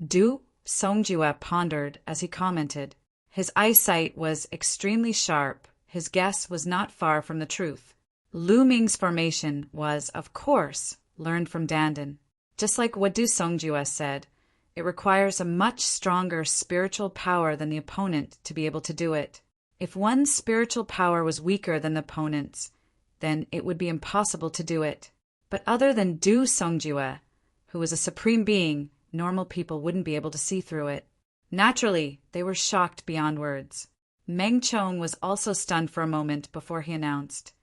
Du Songjue pondered as he commented. His eyesight was extremely sharp. His guess was not far from the truth. Lu Ming's formation was, of course, learned from Dandan. Just like what Du Songjue said, it requires a much stronger spiritual power than the opponent to be able to do it. If one's spiritual power was weaker than the opponent's, then it would be impossible to do it. But other than Du Songjue, who was a supreme being, normal people wouldn't be able to see through it. Naturally, they were shocked beyond words. Meng Chong was also stunned for a moment before he announced,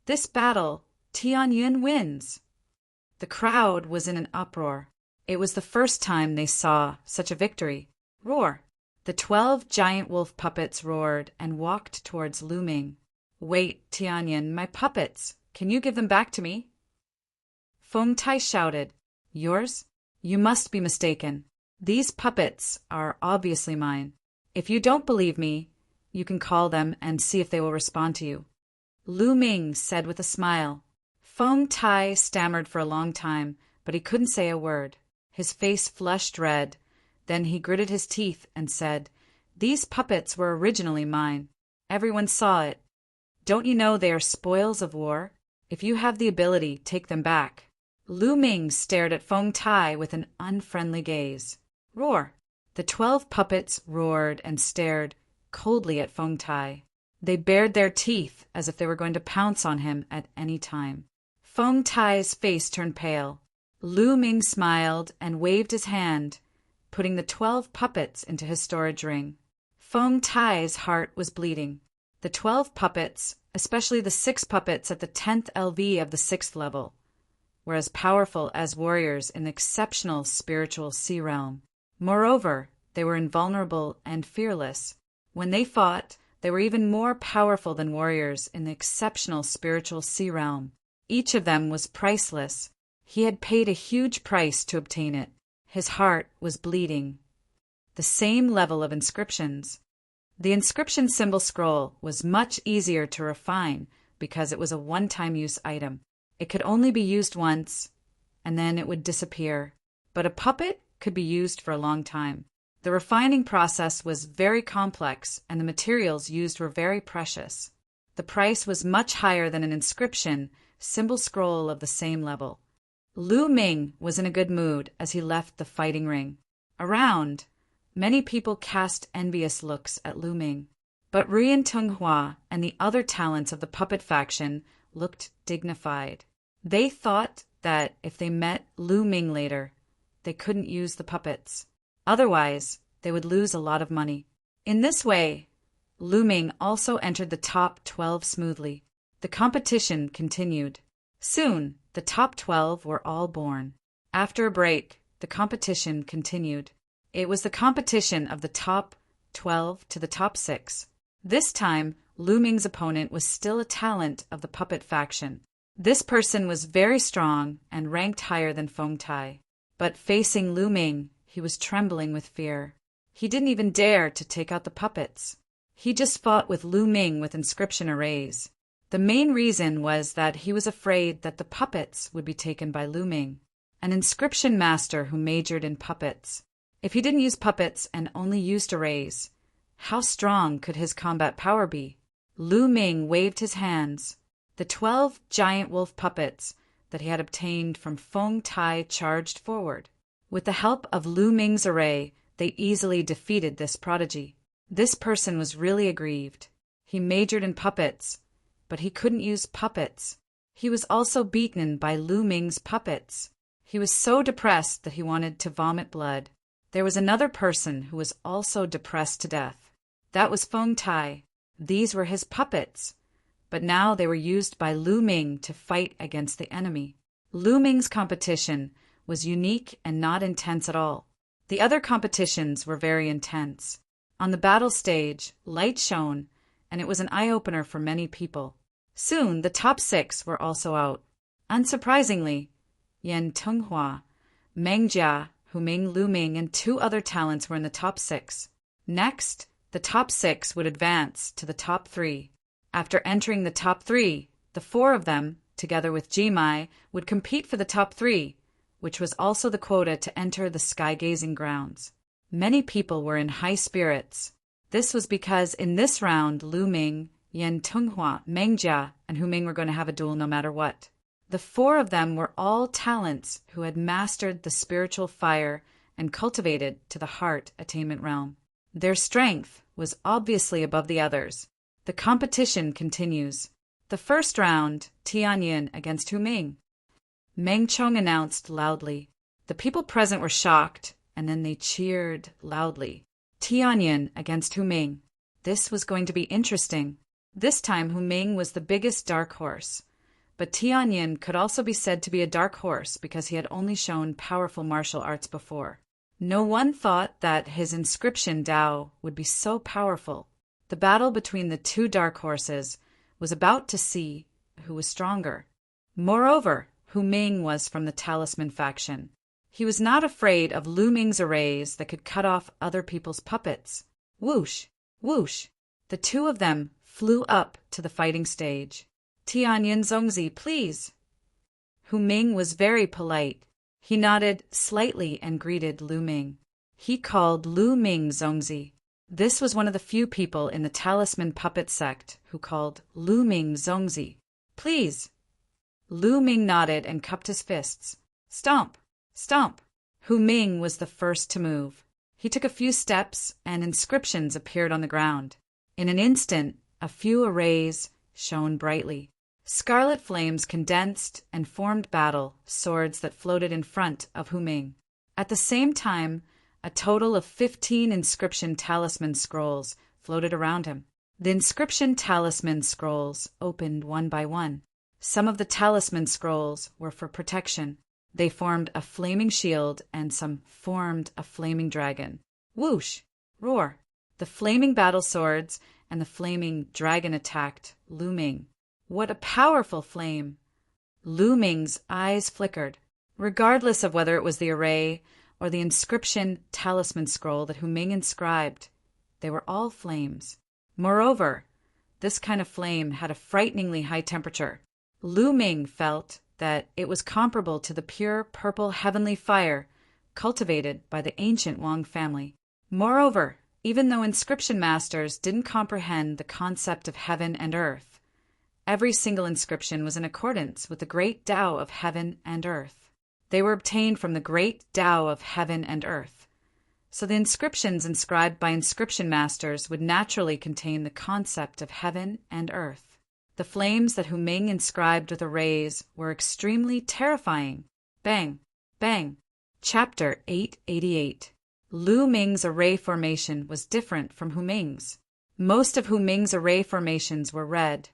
"This battle, Tianyin wins." The crowd was in an uproar. It was the first time they saw such a victory. Roar! The 12 giant wolf puppets roared and walked towards Lu Ming. Wait, Tianyan, my puppets! Can you give them back to me? Feng Tai shouted. Yours? You must be mistaken. These puppets are obviously mine. If you don't believe me, you can call them and see if they will respond to you. Lu Ming said with a smile. Feng Tai stammered for a long time, but he couldn't say a word. His face flushed red. Then he gritted his teeth and said, These puppets were originally mine. Everyone saw it. Don't you know they are spoils of war? If you have the ability, take them back. Lu Ming stared at Feng Tai with an unfriendly gaze. Roar! The 12 puppets roared and stared coldly at Feng Tai. They bared their teeth as if they were going to pounce on him at any time. Feng Tai's face turned pale. Lu Ming smiled and waved his hand, putting the 12 puppets into his storage ring. Feng Tai's heart was bleeding. The 12 puppets, especially the 6 puppets at the 10th LV of the 6th level, were as powerful as warriors in the exceptional spiritual sea realm. Moreover, they were invulnerable and fearless. When they fought, they were even more powerful than warriors in the exceptional spiritual sea realm. Each of them was priceless. He had paid a huge price to obtain it. His heart was bleeding. The same level of inscriptions. The inscription symbol scroll was much easier to refine because it was a one-time use item. It could only be used once, and then it would disappear. But a puppet could be used for a long time. The refining process was very complex, and the materials used were very precious. The price was much higher than an inscription symbol scroll of the same level. Lu Ming was in a good mood as he left the fighting ring. Around, many people cast envious looks at Lu Ming. But Rian Tunghua and the other talents of the puppet faction looked dignified. They thought that if they met Lu Ming later, they couldn't use the puppets. Otherwise, they would lose a lot of money. In this way, Lu Ming also entered the top 12 smoothly. The competition continued. Soon, the top 12 were all born. After a break, the competition continued. It was the competition of the top 12 to the top 6. This time, Lu Ming's opponent was still a talent of the puppet faction. This person was very strong and ranked higher than Feng Tai. But facing Lu Ming, he was trembling with fear. He didn't even dare to take out the puppets. He just fought with Lu Ming with inscription arrays. The main reason was that he was afraid that the puppets would be taken by Lu Ming, an inscription master who majored in puppets. If he didn't use puppets and only used arrays, how strong could his combat power be? Lu Ming waved his hands. The 12 giant wolf puppets that he had obtained from Feng Tai charged forward. With the help of Lu Ming's array, they easily defeated this prodigy. This person was really aggrieved. He majored in puppets, but he couldn't use puppets. He was also beaten by Lu Ming's puppets. He was so depressed that he wanted to vomit blood. There was another person who was also depressed to death. That was Feng Tai. These were his puppets, but now they were used by Lu Ming to fight against the enemy. Lu Ming's competition was unique and not intense at all. The other competitions were very intense. On the battle stage, light shone, and it was an eye-opener for many people. Soon, the top 6 were also out. Unsurprisingly, Yan Tunghua, Meng Jia, Hu Ming, Lu Ming, and 2 other talents were in the top 6. Next, the top 6 would advance to the top 3. After entering the top 3, the 4 of them, together with Jimai, would compete for the top 3, which was also the quota to enter the sky-gazing grounds. Many people were in high spirits. This was because in this round, Lu Ming, Yan Tunghua, Meng Jia, and Hu Ming were going to have a duel no matter what. The 4 of them were all talents who had mastered the spiritual fire and cultivated to the heart attainment realm. Their strength was obviously above the others. The competition continues. The first round, Tianyan against Hu Ming. Meng Chong announced loudly. The people present were shocked, and then they cheered loudly. Tianyan against Hu Ming. This was going to be interesting. This time Hu Ming was the biggest dark horse. But Tianyan could also be said to be a dark horse because he had only shown powerful martial arts before. No one thought that his inscription Tao would be so powerful. The battle between the two dark horses was about to see who was stronger. Moreover, Hu Ming was from the Talisman faction. He was not afraid of Lu Ming's arrays that could cut off other people's puppets. Whoosh, whoosh. The two of them flew up to the fighting stage. Tianyin Zongzi, please. Hu Ming was very polite. He nodded slightly and greeted Lu Ming. He called Lu Ming Zongzi. This was one of the few people in the Talisman puppet sect who called Lu Ming Zongzi. Please. Lu Ming nodded and cupped his fists. Stomp, stomp. Hu Ming was the first to move. He took a few steps and inscriptions appeared on the ground. In an instant, a few arrays shone brightly. Scarlet flames condensed and formed battle swords that floated in front of Hu Ming. At the same time, a total of 15 inscription talisman scrolls floated around him. The inscription talisman scrolls opened one by one. Some of the talisman scrolls were for protection. They formed a flaming shield and some formed a flaming dragon. Whoosh! Roar! The flaming battle swords and the flaming dragon attacked Lu Ming. What a powerful flame! Lu Ming's eyes flickered. Regardless of whether it was the array or the inscription talisman scroll that Hu Ming inscribed, they were all flames. Moreover, this kind of flame had a frighteningly high temperature. Lu Ming felt that it was comparable to the pure purple heavenly fire cultivated by the ancient Wang family. Moreover, even though inscription masters didn't comprehend the concept of heaven and earth, every single inscription was in accordance with the great Tao of heaven and earth. They were obtained from the great Tao of heaven and earth. So the inscriptions inscribed by inscription masters would naturally contain the concept of heaven and earth. The flames that Hu Ming inscribed with arrays were extremely terrifying. Bang! Bang! Chapter 888. Lu Ming's array formation was different from Hu Ming's. Most of Hu Ming's array formations were red,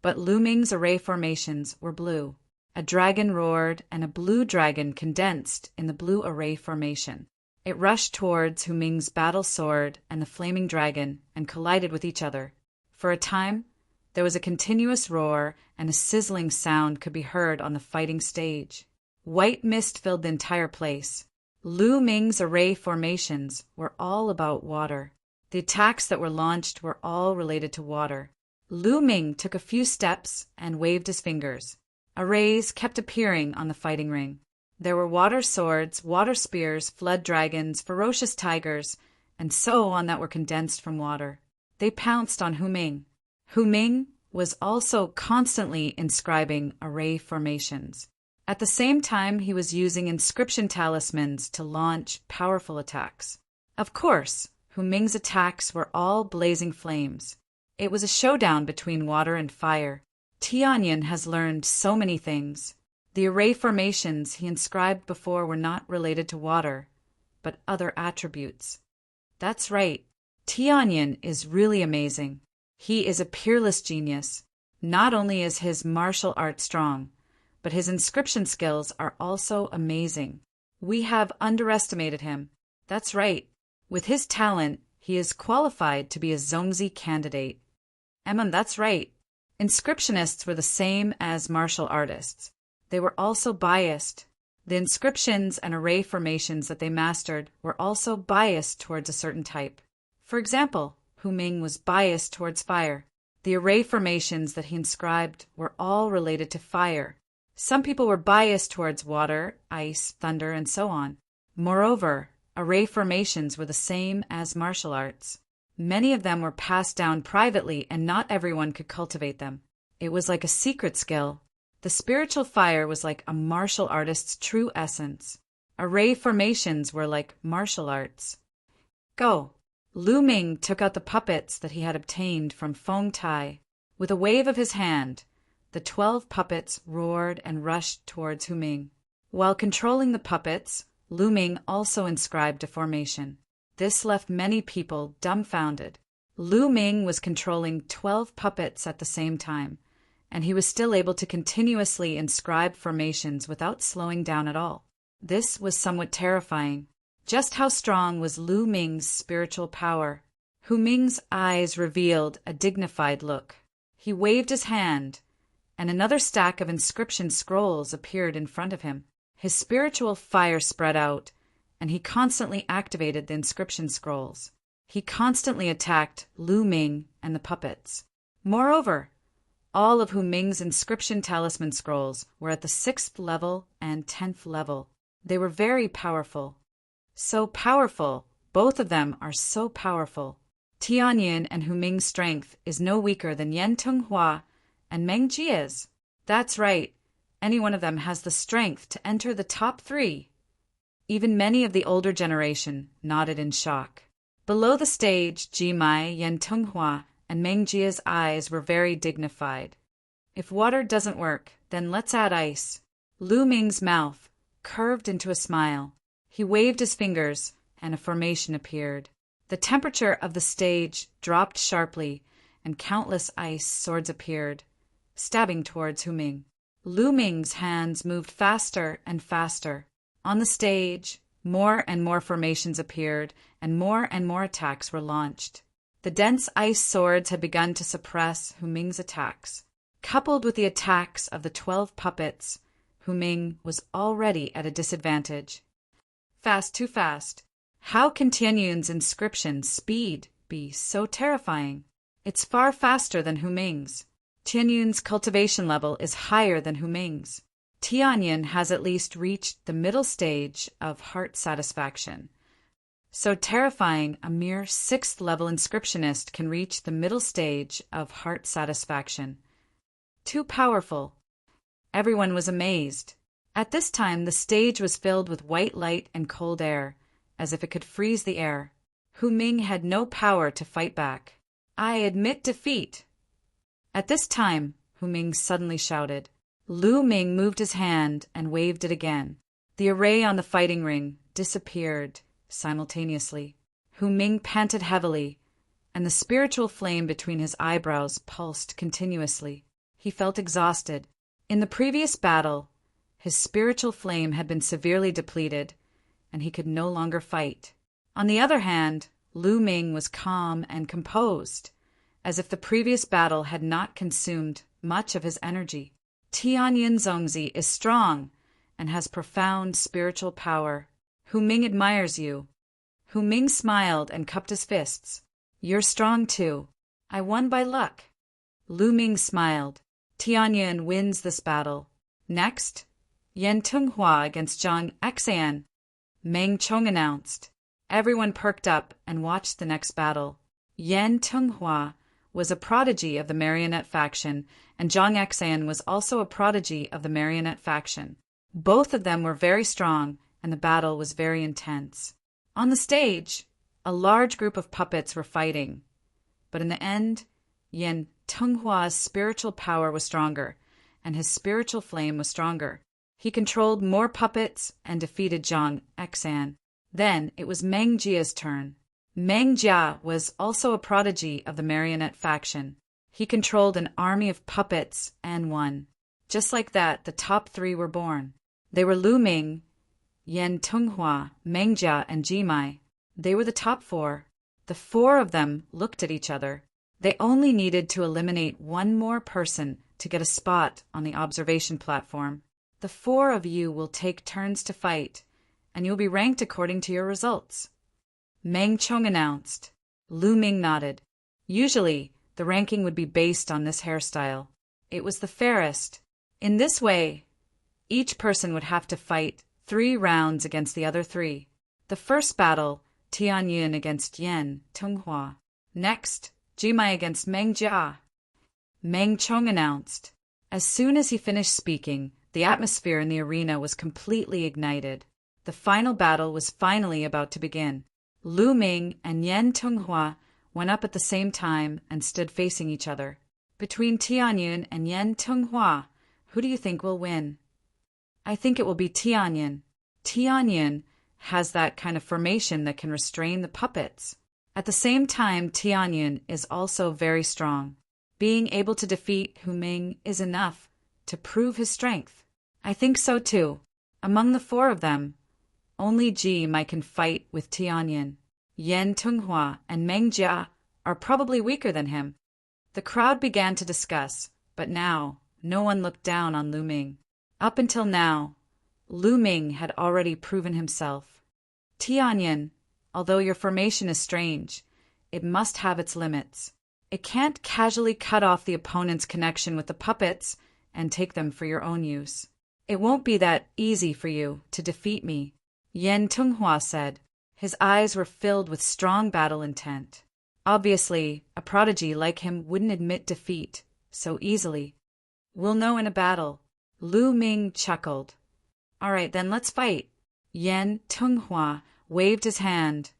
but Lu Ming's array formations were blue. A dragon roared, and a blue dragon condensed in the blue array formation. It rushed towards Hu Ming's battle sword and the flaming dragon and collided with each other. For a time, there was a continuous roar, and a sizzling sound could be heard on the fighting stage. White mist filled the entire place. Lu Ming's array formations were all about water. The attacks that were launched were all related to water. Lu Ming took a few steps and waved his fingers. Arrays kept appearing on the fighting ring. There were water swords, water spears, flood dragons, ferocious tigers, and so on that were condensed from water. They pounced on Hu Ming. Hu Ming was also constantly inscribing array formations. At the same time, he was using inscription talismans to launch powerful attacks. Of course, Hu Ming's attacks were all blazing flames. It was a showdown between water and fire. Tianyin has learned so many things. The array formations he inscribed before were not related to water, but other attributes. That's right. Tianyin is really amazing. He is a peerless genius. Not only is his martial art strong, but his inscription skills are also amazing. We have underestimated him. That's right. With his talent, he is qualified to be a Zongzi candidate. That's right. Inscriptionists were the same as martial artists. They were also biased. The inscriptions and array formations that they mastered were also biased towards a certain type. For example, Hu Ming was biased towards fire. The array formations that he inscribed were all related to fire. Some people were biased towards water, ice, thunder, and so on. Moreover, array formations were the same as martial arts. Many of them were passed down privately, and not everyone could cultivate them. It was like a secret skill. The spiritual fire was like a martial artist's true essence. Array formations were like martial arts. Go! Lu Ming took out the puppets that he had obtained from Feng Tai. With a wave of his hand, the 12 puppets roared and rushed towards Hu Ming. While controlling the puppets, Lu Ming also inscribed a formation. This left many people dumbfounded. Lu Ming was controlling 12 puppets at the same time, and he was still able to continuously inscribe formations without slowing down at all. This was somewhat terrifying. Just how strong was Lu Ming's spiritual power? Hu Ming's eyes revealed a dignified look. He waved his hand, and another stack of inscription scrolls appeared in front of him. His spiritual fire spread out, and he constantly activated the inscription scrolls. He constantly attacked Lu Ming and the puppets. Moreover, all of Hu Ming's inscription talisman scrolls were at the 6th level and 10th level. They were very powerful. So powerful, both of them are so powerful. Tianyin and Hu Ming's strength is no weaker than Yan Tenghua and Meng Jia's. That's right, any one of them has the strength to enter the top 3. Even many of the older generation nodded in shock. Below the stage, Jimai, Yan Tenghua, and Meng Jia's eyes were very dignified. If water doesn't work, then let's add ice. Lu Ming's mouth curved into a smile. He waved his fingers, and a formation appeared. The temperature of the stage dropped sharply, and countless ice swords appeared, stabbing towards Hu Ming. Lu Ming's hands moved faster and faster. On the stage, more and more formations appeared, and more attacks were launched. The dense ice swords had begun to suppress Hu Ming's attacks. Coupled with the attacks of the 12 puppets, Hu Ming was already at a disadvantage. Fast, too fast. How can Tianyun's inscription speed be so terrifying? It's far faster than Hu Ming's. Tianyun's cultivation level is higher than Hu Ming's. Tianyun has at least reached the middle stage of heart satisfaction. So terrifying, a mere 6th level inscriptionist can reach the middle stage of heart satisfaction. Too powerful. Everyone was amazed. At this time, the stage was filled with white light and cold air, as if it could freeze the air. Hu Ming had no power to fight back. I admit defeat. At this time, Hu Ming suddenly shouted. Lu Ming moved his hand and waved it again. The array on the fighting ring disappeared simultaneously. Hu Ming panted heavily, and the spiritual flame between his eyebrows pulsed continuously. He felt exhausted. In the previous battle, his spiritual flame had been severely depleted, and he could no longer fight. On the other hand, Lu Ming was calm and composed, as if the previous battle had not consumed much of his energy. Tianyun Zongzi is strong and has profound spiritual power. Hu Ming admires you. Hu Ming smiled and cupped his fists. You're strong too. I won by luck. Lu Ming smiled. Tianyun wins this battle. Next, Yan Tenghua against Zhang Exan. Meng Chong announced. Everyone perked up and watched the next battle. Yan Tenghua was a prodigy of the marionette faction, and Zhang Exan was also a prodigy of the marionette faction. Both of them were very strong, and the battle was very intense. On the stage, a large group of puppets were fighting, but in the end, Yan Tenghua's spiritual power was stronger, and his spiritual flame was stronger. He controlled more puppets and defeated Zhang Exan. Then it was Meng Jia's turn. Meng Jia was also a prodigy of the marionette faction. He controlled an army of puppets and won. Just like that, the top 3 were born. They were Lu Ming, Yan Tenghua, Meng Jia, and Jimai. They were the top 4. The 4 of them looked at each other. They only needed to eliminate one more person to get a spot on the observation platform. The 4 of you will take turns to fight, and you'll be ranked according to your results. Meng Chong announced. Lu Ming nodded. Usually, the ranking would be based on this hairstyle. It was the fairest. In this way, each person would have to fight 3 rounds against the other 3. The first battle, Tianyun against Yan Tenghua. Next, Jimai against Meng Jia. Meng Chong announced. As soon as he finished speaking, the atmosphere in the arena was completely ignited. The final battle was finally about to begin. Lu Ming and Yan Tenghua went up at the same time and stood facing each other. Between Tianyun and Yan Tenghua, who do you think will win? I think it will be Tianyun. Tianyun has that kind of formation that can restrain the puppets. At the same time, Tianyun is also very strong. Being able to defeat Hu Ming is enough to prove his strength. I think so too. Among the 4 of them, Only Ji-mai can fight with Tianyin. Yan Tenghua and Meng Jia are probably weaker than him. The crowd began to discuss, but now no one looked down on Lu Ming. Up until now, Lu Ming had already proven himself. Tianyin, although your formation is strange, it must have its limits. It can't casually cut off the opponent's connection with the puppets and take them for your own use. It won't be that easy for you to defeat me, Yan Tenghua said. His eyes were filled with strong battle intent. Obviously, a prodigy like him wouldn't admit defeat so easily. We'll know in a battle. Lu Ming chuckled. All right, then let's fight. Yan Tenghua waved his hand,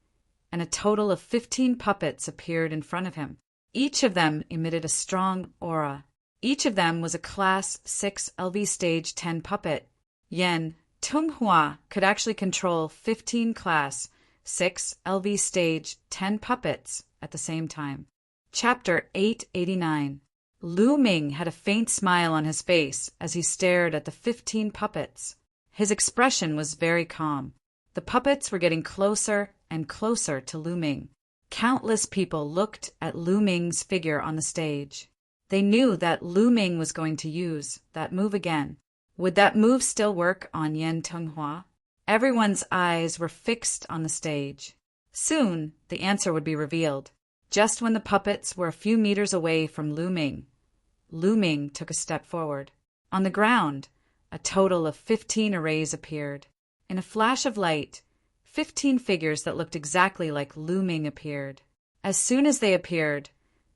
and a total of 15 puppets appeared in front of him. Each of them emitted a strong aura. Each of them was a Class 6 LV Stage 10 puppet. Yan Tenghua could actually control 15 Class 6 LV Stage 10 puppets at the same time. Chapter 889. Lu Ming had a faint smile on his face as he stared at the 15 puppets. His expression was very calm. The puppets were getting closer and closer to Lu Ming. Countless people looked at Lu Ming's figure on the stage. They knew that Lu Ming was going to use that move again. Would that move still work on Yan Tenghua? Everyone's eyes were fixed on the stage. Soon, the answer would be revealed. Just when the puppets were a few meters away from Lu Ming took a step forward. On the ground, a total of 15 arrays appeared. In a flash of light, 15 figures that looked exactly like Lu Ming appeared. As soon as they appeared,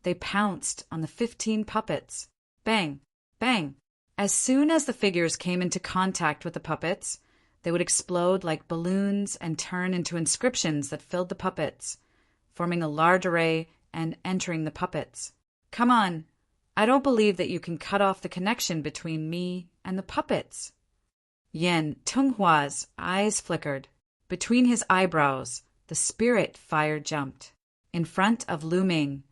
they pounced on the 15 puppets. Bang! Bang! As soon as the figures came into contact with the puppets, they would explode like balloons and turn into inscriptions that filled the puppets, forming a large array and entering the puppets. Come on! I don't believe that you can cut off the connection between me and the puppets. Yan Tenghua's eyes flickered. Between his eyebrows, the spirit fire jumped. In front of Lu Ming,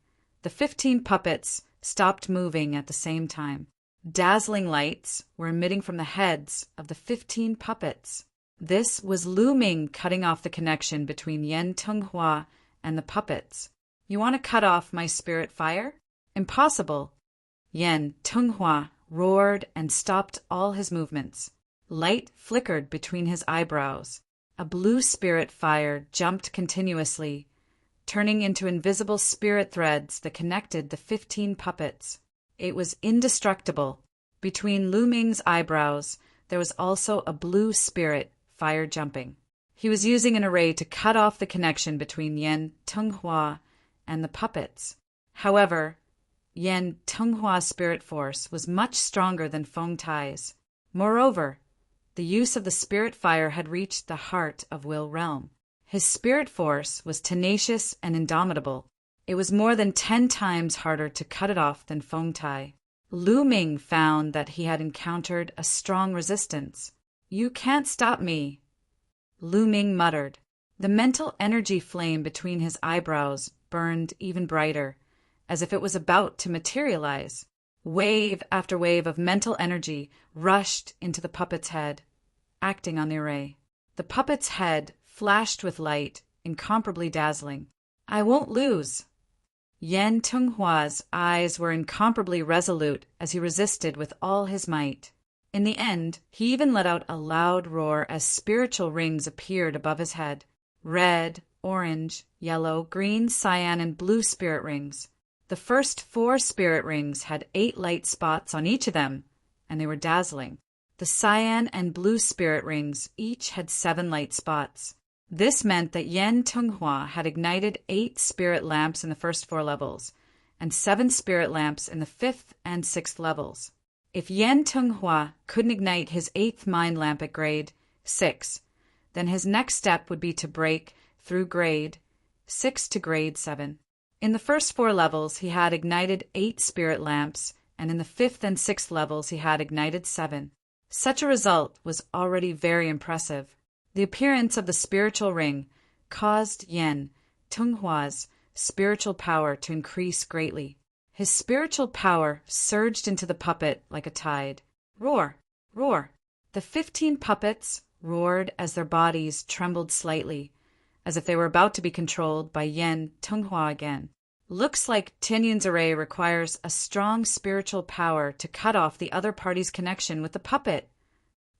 the 15 puppets stopped moving at the same time. Dazzling lights were emitting from the heads of the 15 puppets. This was Lu Ming cutting off the connection between Yan Tenghua and the puppets. You want to cut off my spirit fire? Impossible. Yan Tenghua roared and stopped all his movements. Light flickered between his eyebrows. A blue spirit fire jumped continuously, turning into invisible spirit threads that connected the 15 puppets. It was indestructible. Between Lu Ming's eyebrows, there was also a blue spirit fire jumping. He was using an array to cut off the connection between Yan Tenghua and the puppets. However, Yan Tenghua's spirit force was much stronger than Feng Tai's. Moreover, the use of the spirit fire had reached the heart of Will Realm. His spirit force was tenacious and indomitable. It was more than 10 times harder to cut it off than Feng Tai. Lu Ming found that he had encountered a strong resistance. You can't stop me, Lu Ming muttered. The mental energy flame between his eyebrows burned even brighter, as if it was about to materialize. Wave after wave of mental energy rushed into the puppet's head, acting on the array. The puppet's head flashed with light, incomparably dazzling. I won't lose. Yan Tenghua's eyes were incomparably resolute as he resisted with all his might. In the end, he even let out a loud roar as spiritual rings appeared above his head. Red, orange, yellow, green, cyan, and blue spirit rings. The first 4 spirit rings had 8 light spots on each of them, and they were dazzling. The cyan and blue spirit rings each had 7 light spots. This meant that Yan Tenghua had ignited 8 spirit lamps in the first 4 levels, and 7 spirit lamps in the 5th and 6th levels. If Yan Tenghua couldn't ignite his 8th mind lamp at grade 6, then his next step would be to break through grade 6 to grade 7. In the first 4 levels, he had ignited 8 spirit lamps, and in the 5th and 6th levels, he had ignited 7. Such a result was already very impressive. The appearance of the spiritual ring caused Yan Tenghua's spiritual power to increase greatly. His spiritual power surged into the puppet like a tide. Roar! Roar! The 15 puppets roared as their bodies trembled slightly, as if they were about to be controlled by Yen Tenghua again. Looks like Tianyun's array requires a strong spiritual power to cut off the other party's connection with the puppet.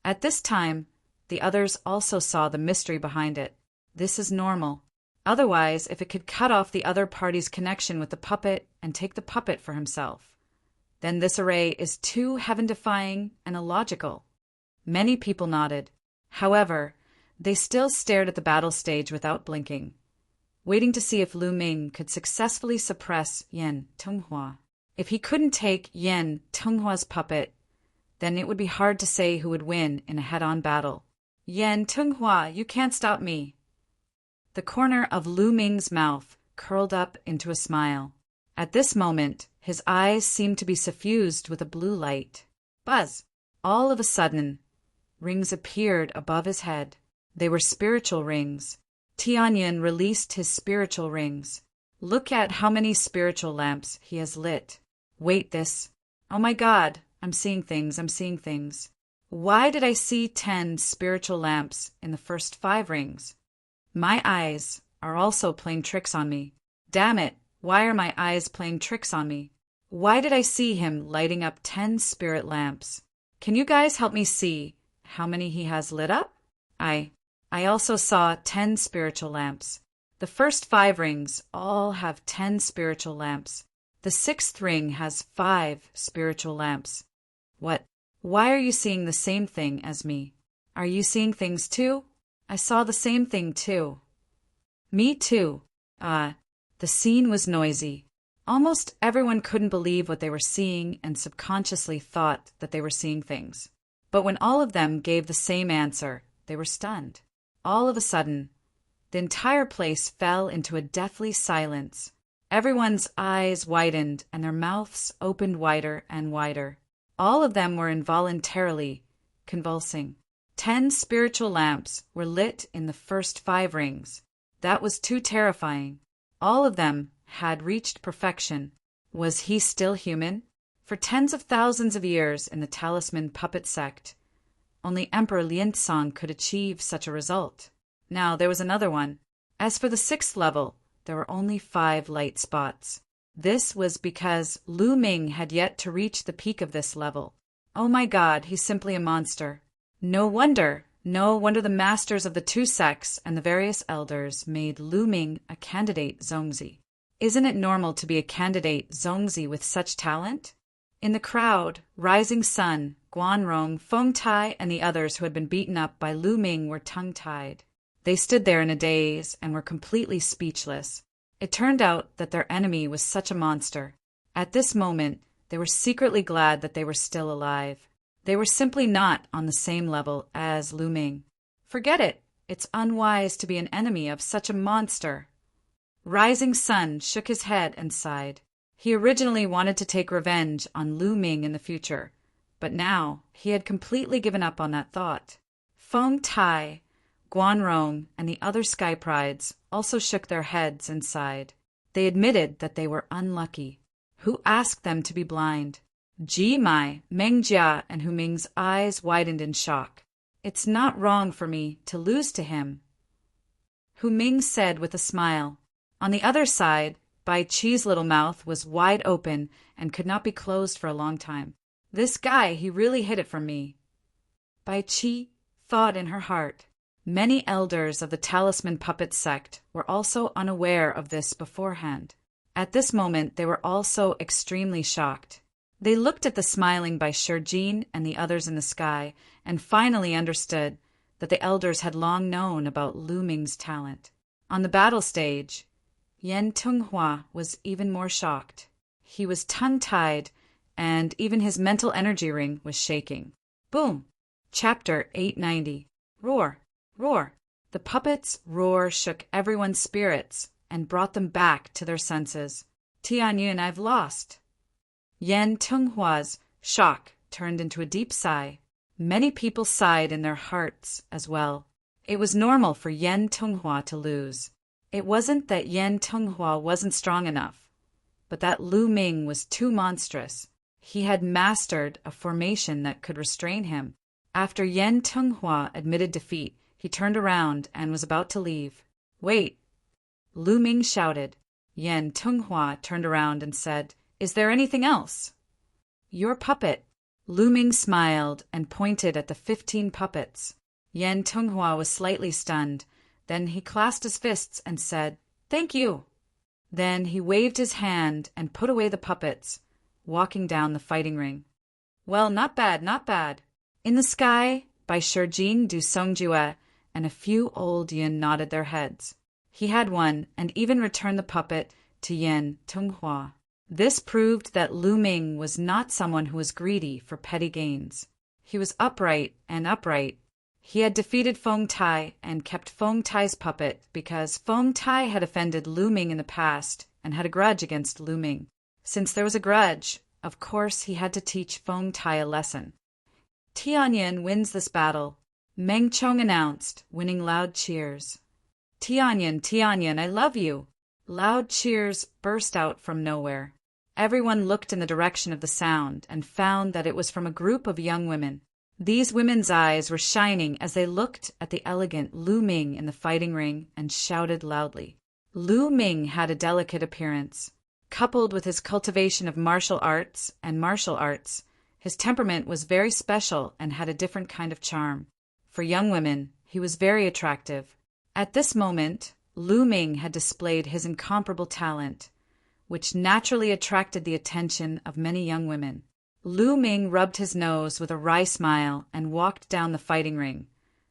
At this time, the others also saw the mystery behind it. This is normal. Otherwise, if it could cut off the other party's connection with the puppet and take the puppet for himself, then this array is too heaven-defying and illogical. Many people nodded. However, they still stared at the battle stage without blinking, waiting to see if Lu Ming could successfully suppress Yen Tenghua. If he couldn't take Yen Tenghua's puppet, then it would be hard to say who would win in a head-on battle. Yen Tenghua, you can't stop me. The corner of Lu Ming's mouth curled up into a smile. At this moment, his eyes seemed to be suffused with a blue light. Buzz! All of a sudden, rings appeared above his head. They were spiritual rings. Tianyun released his spiritual rings. Look at how many spiritual lamps he has lit. Wait, this. Oh my God, I'm seeing things. Why did I see 10 spiritual lamps in the first 5 rings? My eyes are also playing tricks on me. Damn it, why are my eyes playing tricks on me? Why did I see him lighting up 10 spirit lamps? Can you guys help me see how many he has lit up? I also saw 10 spiritual lamps. The first 5 rings all have 10 spiritual lamps. The 6th ring has 5 spiritual lamps. What? Why are you seeing the same thing as me? Are you seeing things too? I saw the same thing too. Me too. The scene was noisy. Almost everyone couldn't believe what they were seeing and subconsciously thought that they were seeing things. But when all of them gave the same answer, they were stunned. All of a sudden, the entire place fell into a deathly silence. Everyone's eyes widened and their mouths opened wider and wider. All of them were involuntarily convulsing. 10 spiritual lamps were lit in the first 5 rings. That was too terrifying. All of them had reached perfection. Was he still human? For tens of thousands of years in the Talisman Puppet Sect, only Emperor Lianzong could achieve such a result. Now there was another one. As for the 6th level, there were only 5 light spots. This was because Lu Ming had yet to reach the peak of this level. Oh my God, he's simply a monster. No wonder the masters of the 2 sects and the various elders made Lu Ming a candidate Zongzi. Isn't it normal to be a candidate Zongzi with such talent? In the crowd, Rising Sun, Guanrong, Feng Tai, and the others who had been beaten up by Lu Ming were tongue-tied. They stood there in a daze and were completely speechless. It turned out that their enemy was such a monster. At this moment, they were secretly glad that they were still alive. They were simply not on the same level as Lu Ming. Forget it. It's unwise to be an enemy of such a monster. Rising Sun shook his head and sighed. He originally wanted to take revenge on Lu Ming in the future, but now he had completely given up on that thought. Feng Tai, Guanrong, and the other Sky Prides also shook their heads and sighed. They admitted that they were unlucky. Who asked them to be blind? Ji Mai, Meng Jia, and Hu Ming's eyes widened in shock. It's not wrong for me to lose to him, Hu Ming said with a smile. On the other side, Bai Chi's little mouth was wide open and could not be closed for a long time. This guy, he really hid it from me. Bai Chi thought in her heart. Many elders of the Talisman Puppet Sect were also unaware of this beforehand. At this moment, they were also extremely shocked. They looked at the smiling Bai Shijin and the others in the sky and finally understood that the elders had long known about Lu Ming's talent. On the battle stage, Yen Tenghua was even more shocked. He was tongue-tied, and even his mental energy ring was shaking. Boom! Chapter 890. Roar! Roar! The puppet's roar shook everyone's spirits and brought them back to their senses. Tianyun, I've lost. Yen Tenghua's shock turned into a deep sigh. Many people sighed in their hearts as well. It was normal for Yen Tenghua to lose. It wasn't that Yen Tenghua wasn't strong enough, but that Lu Ming was too monstrous. He had mastered a formation that could restrain him. After Yen Tenghua admitted defeat, he turned around and was about to leave. Wait! Lu Ming shouted. Yen Tenghua turned around and said, Is there anything else? Your puppet. Lu Ming smiled and pointed at the 15 puppets. Yen Tenghua was slightly stunned. Then he clasped his fists and said, Thank you. Then he waved his hand and put away the puppets, walking down the fighting ring. Well, not bad, not bad. In the Sky, by Shijing Du Songjue, and a few old yin nodded their heads. He had won and even returned the puppet to Yen Tenghua. This proved that Lu Ming was not someone who was greedy for petty gains. He was upright and upright. He had defeated Feng Tai and kept Feng Tai's puppet because Feng Tai had offended Lu Ming in the past and had a grudge against Lu Ming. Since there was a grudge, of course he had to teach Feng Tai a lesson. Tianyin wins this battle, Meng Chong announced, winning loud cheers. Tianyin, Tianyin, I love you! Loud cheers burst out from nowhere. Everyone looked in the direction of the sound and found that it was from a group of young women. These women's eyes were shining as they looked at the elegant Lu Ming in the fighting ring and shouted loudly. Lu Ming had a delicate appearance. Coupled with his cultivation of martial arts, his temperament was very special and had a different kind of charm. For young women, he was very attractive. At this moment, Lu Ming had displayed his incomparable talent, which naturally attracted the attention of many young women. Lu Ming rubbed his nose with a wry smile and walked down the fighting ring,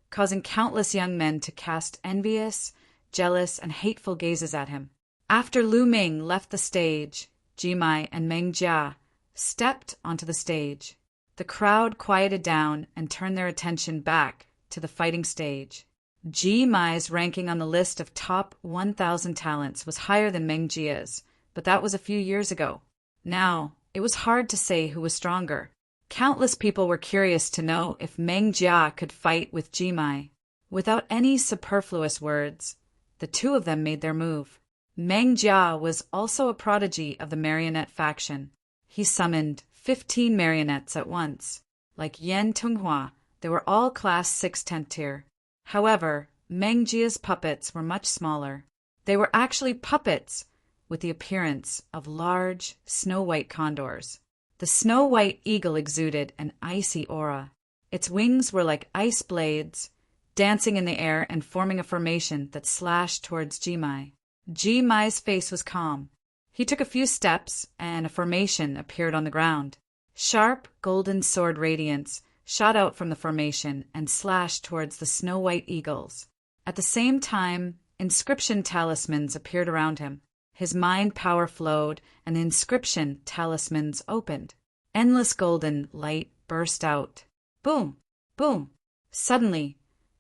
causing countless young men to cast envious, jealous, and hateful gazes at him. After Lu Ming left the stage, Jimai and Meng Jia stepped onto the stage. The crowd quieted down and turned their attention back to the fighting stage. Jimai's ranking on the list of top 1,000 talents was higher than Meng Jia's, but that was a few years ago. Now, it was hard to say who was stronger. Countless people were curious to know if Meng Jia could fight with Jimai. Without any superfluous words, the two of them made their move. Meng Jia was also a prodigy of the marionette faction. He summoned 15 marionettes at once. Like Yen Tenghua, they were all class 6 10th tier. However, Meng Jia's puppets were much smaller. They were actually puppets with the appearance of large, snow-white condors. The snow-white eagle exuded an icy aura. Its wings were like ice blades, dancing in the air and forming a formation that slashed towards Jimai. Jimai's face was calm. He took a few steps, and a formation appeared on the ground. Sharp, golden sword radiance shot out from the formation and slashed towards the snow-white eagles. At the same time, inscription talismans appeared around him. His mind power flowed, and the inscription talismans opened. Endless golden light burst out. Boom! Boom! Suddenly,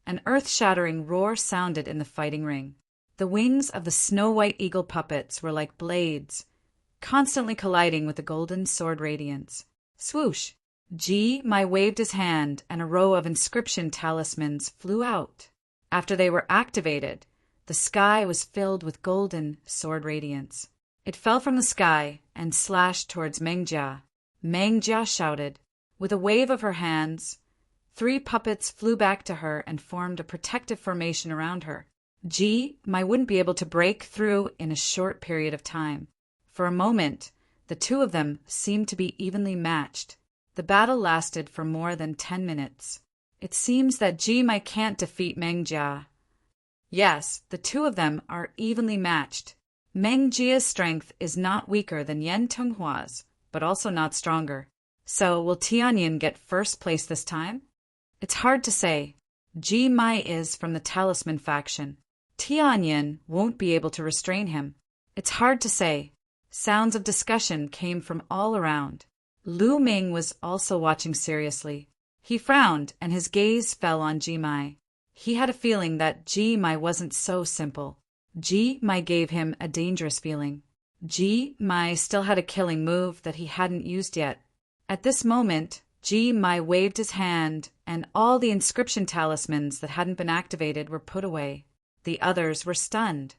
an earth-shattering roar sounded in the fighting ring. The wings of the snow-white eagle puppets were like blades, constantly colliding with the golden sword radiance. Swoosh! Mai waved his hand, and a row of inscription talismans flew out. After they were activated, the sky was filled with golden sword radiance. It fell from the sky and slashed towards Meng Jia. Meng Jia shouted. With a wave of her hands, 3 puppets flew back to her and formed a protective formation around her. Mai wouldn't be able to break through in a short period of time. For a moment, the two of them seemed to be evenly matched. The battle lasted for more than 10 minutes. It seems that Mai can't defeat Meng Jia. Yes, the two of them are evenly matched. Meng Jia's strength is not weaker than Yen Tenghua's, but also not stronger. So will Tianyin get first place this time? It's hard to say. Mai is from the Talisman faction. Tianyin won't be able to restrain him. It's hard to say. Sounds of discussion came from all around. Lu Ming was also watching seriously. He frowned, and his gaze fell on Mai. He had a feeling that Mai wasn't so simple. Mai gave him a dangerous feeling. Mai still had a killing move that he hadn't used yet. At this moment, Mai waved his hand, and all the inscription talismans that hadn't been activated were put away. The others were stunned.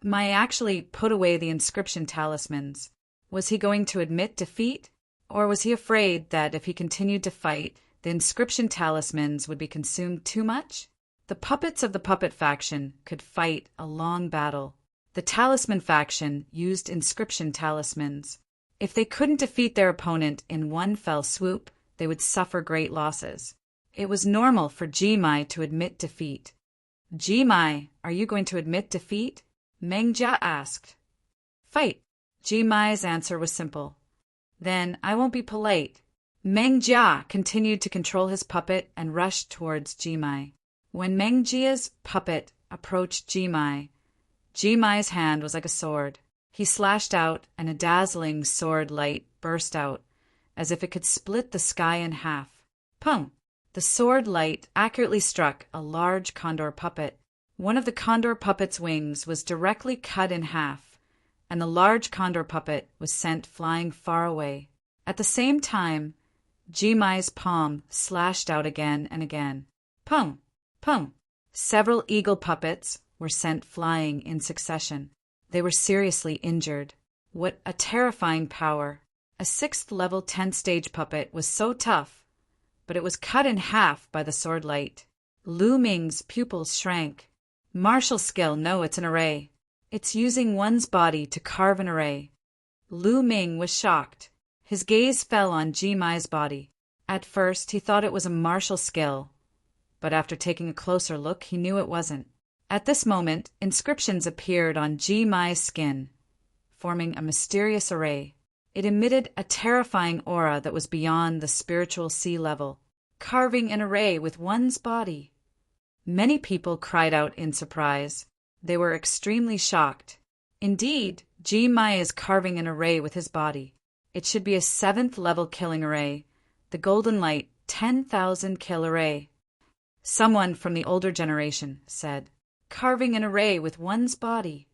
Mai actually put away the inscription talismans. Was he going to admit defeat? Or was he afraid that if he continued to fight, the inscription talismans would be consumed too much? The puppets of the puppet faction could fight a long battle. The talisman faction used inscription talismans. If they couldn't defeat their opponent in one fell swoop, they would suffer great losses. It was normal for Jimai to admit defeat. Jimai, are you going to admit defeat? Meng Jia asked. Fight. Jimai's answer was simple. Then I won't be polite. Meng Jia continued to control his puppet and rushed towards Jimai. When Meng Jia's puppet approached Jimai, Jimai's hand was like a sword. He slashed out, and a dazzling sword light burst out, as if it could split the sky in half. Pum! The sword light accurately struck a large condor puppet. One of the condor puppet's wings was directly cut in half, and the large condor puppet was sent flying far away. At the same time, Jimai's palm slashed out again and again. Pum! Pum! Several eagle puppets were sent flying in succession. They were seriously injured. What a terrifying power! A 6th-level 10th-stage puppet was so tough, but it was cut in half by the sword light. Lu Ming's pupils shrank. Martial skill, no, it's an array. It's using one's body to carve an array. Lu Ming was shocked. His gaze fell on Jimai's body. At first, he thought it was a martial skill, but after taking a closer look, he knew it wasn't. At this moment, inscriptions appeared on Jimai's skin, forming a mysterious array. It emitted a terrifying aura that was beyond the spiritual sea level, carving an array with one's body. Many people cried out in surprise. They were extremely shocked. Indeed, Jimai is carving an array with his body. It should be a 7th-level killing array, the Golden Light 10,000 kill array. Someone from the older generation said, "Carving an array with one's body."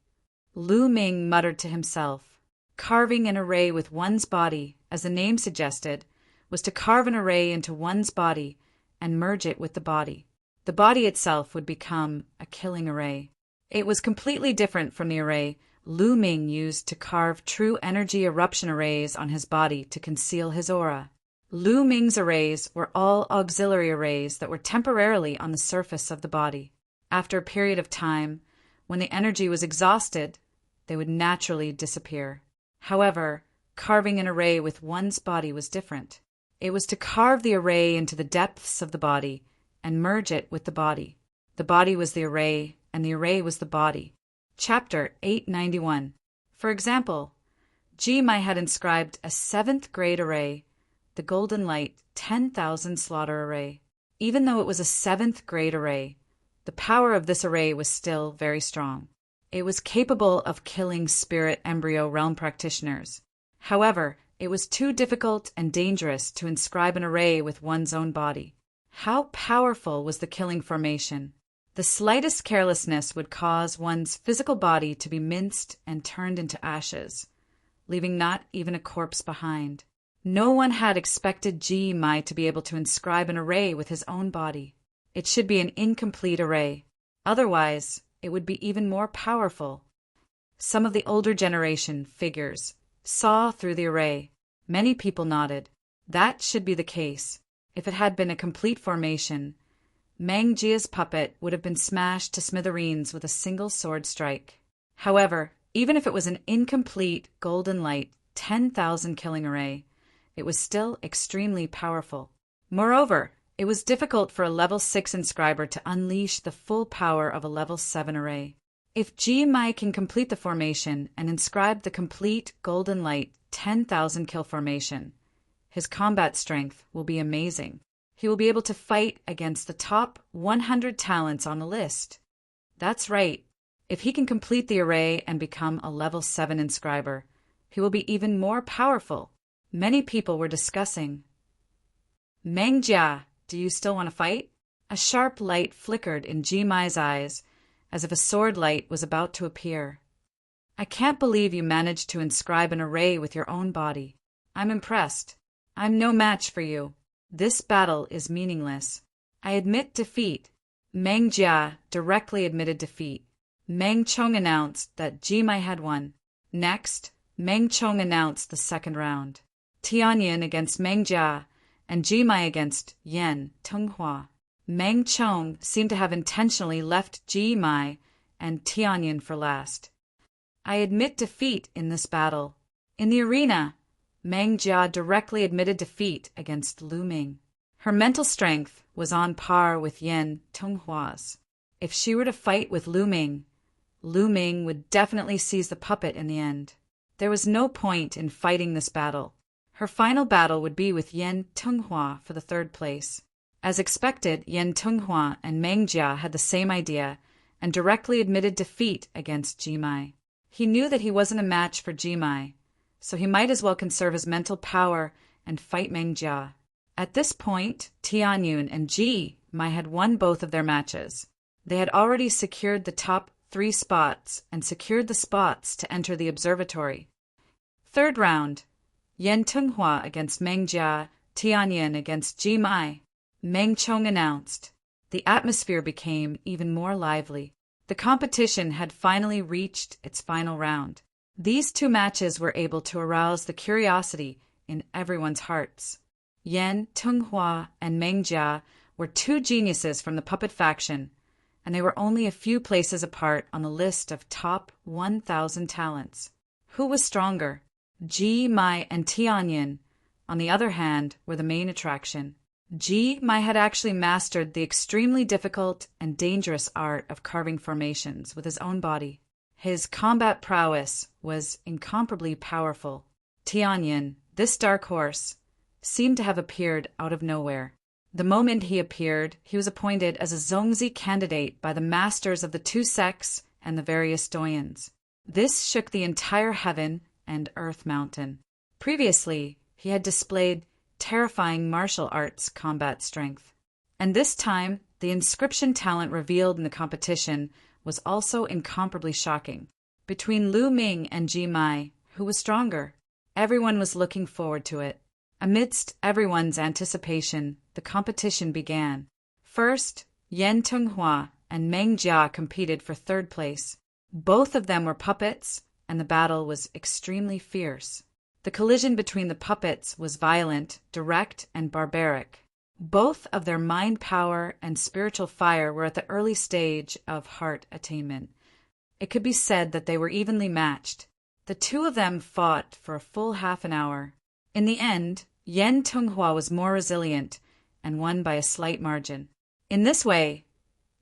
Lu Ming muttered to himself. Carving an array with one's body, as the name suggested, was to carve an array into one's body and merge it with the body. The body itself would become a killing array. It was completely different from the array Lu Ming used to carve true energy eruption arrays on his body to conceal his aura. Lu Ming's arrays were all auxiliary arrays that were temporarily on the surface of the body. After a period of time, when the energy was exhausted, they would naturally disappear. However, carving an array with one's body was different. It was to carve the array into the depths of the body and merge it with the body. The body was the array, and the array was the body. Chapter 891. For example, Jimai had inscribed a 7th grade array, the Golden Light 10,000 slaughter array. Even though it was a 7th grade array, the power of this array was still very strong. It was capable of killing spirit embryo realm practitioners. However, it was too difficult and dangerous to inscribe an array with one's own body. How powerful was the killing formation? The slightest carelessness would cause one's physical body to be minced and turned into ashes, leaving not even a corpse behind. No one had expected Jimai to be able to inscribe an array with his own body. It should be an incomplete array. Otherwise, it would be even more powerful. Some of the older generation figures saw through the array. Many people nodded. That should be the case. If it had been a complete formation, Meng Jia's puppet would have been smashed to smithereens with a single sword strike. However, even if it was an incomplete Golden Light 10,000 killing array, it was still extremely powerful. Moreover, it was difficult for a level 6 inscriber to unleash the full power of a level 7 array. If Jimai can complete the formation and inscribe the complete Golden Light 10,000 kill formation, his combat strength will be amazing. He will be able to fight against the top 100 talents on the list. That's right. If he can complete the array and become a level 7 inscriber, he will be even more powerful. Many people were discussing. Meng Jia, do you still want to fight? A sharp light flickered in Jimai's eyes, as if a sword light was about to appear. I can't believe you managed to inscribe an array with your own body. I'm impressed. I'm no match for you. This battle is meaningless. I admit defeat. Meng Jia directly admitted defeat. Meng Chong announced that Jimai had won. Next, Meng Chong announced the second round. Tianyin against Meng Jia, and Jimai against Yan Tenghua. Meng Chong seemed to have intentionally left Jimai and Tianyin for last. I admit defeat in this battle. In the arena, Meng Jia directly admitted defeat against Lu Ming. Her mental strength was on par with Yan Tenghua's. If she were to fight with Lu Ming would definitely seize the puppet in the end. There was no point in fighting this battle. Her final battle would be with Yan Tenghua for the third place. As expected, Yan Tenghua and Meng Jia had the same idea and directly admitted defeat against Jimai. He knew that he wasn't a match for Jimai, so he might as well conserve his mental power and fight Meng Jia. At this point, Tianyun and Jimai had won both of their matches. They had already secured the top 3 spots and secured the spots to enter the observatory. Third round, Yan Tenghua against Meng Jia, Tianyun against Jimai. Meng Chong announced. The atmosphere became even more lively. The competition had finally reached its final round. These 2 matches were able to arouse the curiosity in everyone's hearts. Yan Tenghua and Meng Jia were 2 geniuses from the puppet faction, and they were only a few places apart on the list of top 1,000 talents. Who was stronger? Jimai and Tianyin, on the other hand, were the main attraction. Jimai had actually mastered the extremely difficult and dangerous art of carving formations with his own body. His combat prowess was incomparably powerful. Tianyin, this dark horse, seemed to have appeared out of nowhere. The moment he appeared, he was appointed as a Zongzi candidate by the masters of the 2 sects and the various doyens. This shook the entire heaven and earth mountain. Previously, he had displayed terrifying martial arts combat strength. And this time, the inscription talent revealed in the competition was also incomparably shocking. Between Lu Ming and Jimai, who was stronger? Everyone was looking forward to it. Amidst everyone's anticipation, the competition began. First, Yan Tenghua and Meng Jia competed for 3rd place. Both of them were puppets, and the battle was extremely fierce. The collision between the puppets was violent, direct, and barbaric. Both of their mind power and spiritual fire were at the early stage of heart attainment. It could be said that they were evenly matched. The 2 of them fought for a full half an hour. In the end, Yan Tenghua was more resilient and won by a slight margin. In this way,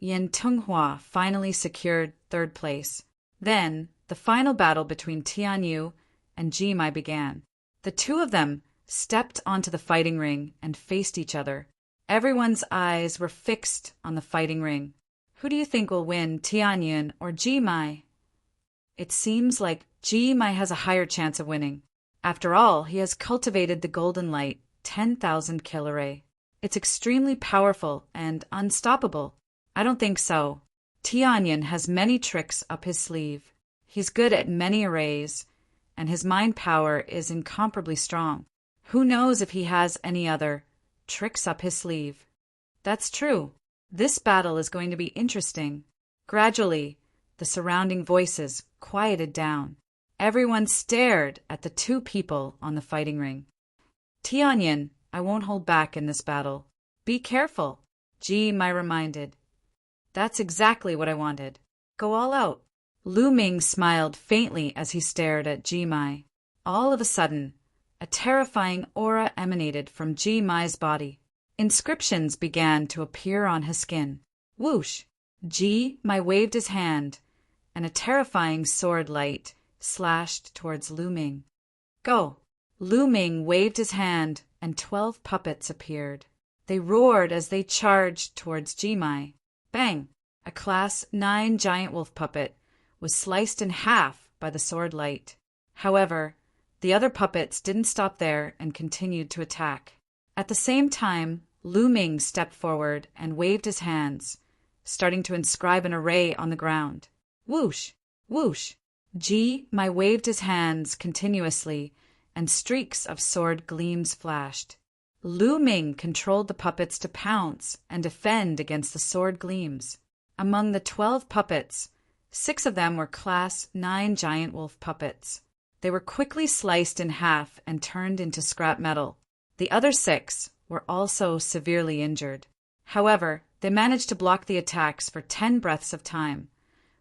Yan Tenghua finally secured 3rd place. Then, the final battle between Tianyu and Jimai began. The 2 of them stepped onto the fighting ring and faced each other. Everyone's eyes were fixed on the fighting ring. Who do you think will win, Tianyin or Jimai? It seems like Jimai has a higher chance of winning. After all, he has cultivated the golden light, 10,000 kiloray. It's extremely powerful and unstoppable. I don't think so. Tianyin has many tricks up his sleeve. He's good at many arrays, and his mind power is incomparably strong. Who knows if he has any other tricks up his sleeve? That's true. This battle is going to be interesting. Gradually, the surrounding voices quieted down. Everyone stared at the 2 people on the fighting ring. Tianyin, I won't hold back in this battle. Be careful, Jimai reminded. That's exactly what I wanted. Go all out. Lu Ming smiled faintly as he stared at Jimai. All of a sudden, a terrifying aura emanated from Jimai's body. Inscriptions began to appear on his skin. Whoosh! Jimai waved his hand, and a terrifying sword light slashed towards Lu Ming. Go! Lu Ming waved his hand, and 12 puppets appeared. They roared as they charged towards Jimai. Bang! A Class 9 giant wolf puppet was sliced in half by the sword light. However, the other puppets didn't stop there and continued to attack. At the same time, Lu Ming stepped forward and waved his hands, starting to inscribe an array on the ground. Whoosh! Whoosh! Jimai waved his hands continuously, and streaks of sword gleams flashed. Lu Ming controlled the puppets to pounce and defend against the sword gleams. Among the 12 puppets, 6 of them were Class 9 giant wolf puppets. They were quickly sliced in half and turned into scrap metal. The other 6 were also severely injured. However, they managed to block the attacks for 10 breaths of time,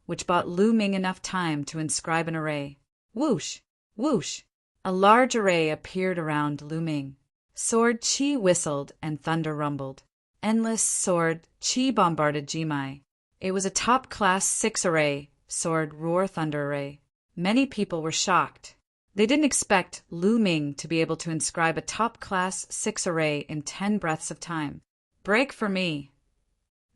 which bought Lu Ming enough time to inscribe an array. Whoosh! Whoosh! A large array appeared around Lu Ming. Sword Qi whistled and thunder rumbled. Endless sword Qi bombarded Jimai. It was a top-class 6 array, sword roar thunder array. Many people were shocked. They didn't expect Lu Ming to be able to inscribe a top-class 6 array in 10 breaths of time. Break for me!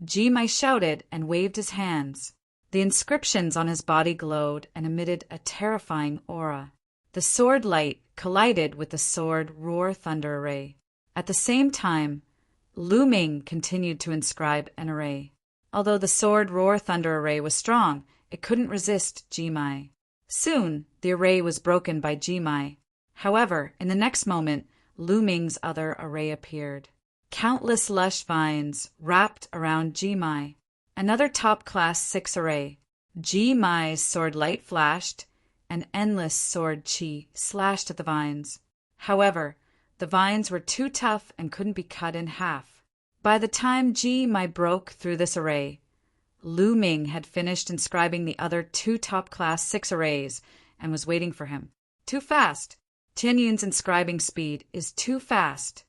Jimai shouted and waved his hands. The inscriptions on his body glowed and emitted a terrifying aura. The sword light collided with the sword roar thunder array. At the same time, Lu Ming continued to inscribe an array. Although the sword roar thunder array was strong, it couldn't resist Jimai. Soon, the array was broken by Jimai. However, in the next moment, Lu Ming's other array appeared. Countless lush vines wrapped around Jimai. Another top-class 6 array. Jimai's sword light flashed, and endless sword Qi slashed at the vines. However, the vines were too tough and couldn't be cut in half. By the time Jimai broke through this array, Lu Ming had finished inscribing the other 2 top-class 6 arrays and was waiting for him. Too fast. Tianyun's inscribing speed is too fast.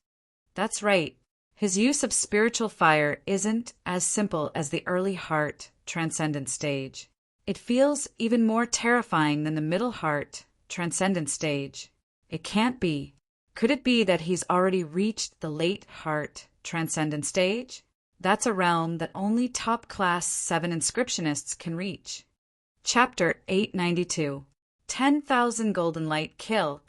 That's right. His use of spiritual fire isn't as simple as the early heart transcendent stage. It feels even more terrifying than the middle heart transcendent stage. It can't be. Could it be that he's already reached the late heart transcendent stage? That's a realm that only top-class 7 inscriptionists can reach. Chapter 892. 10,000 Golden Light Kill.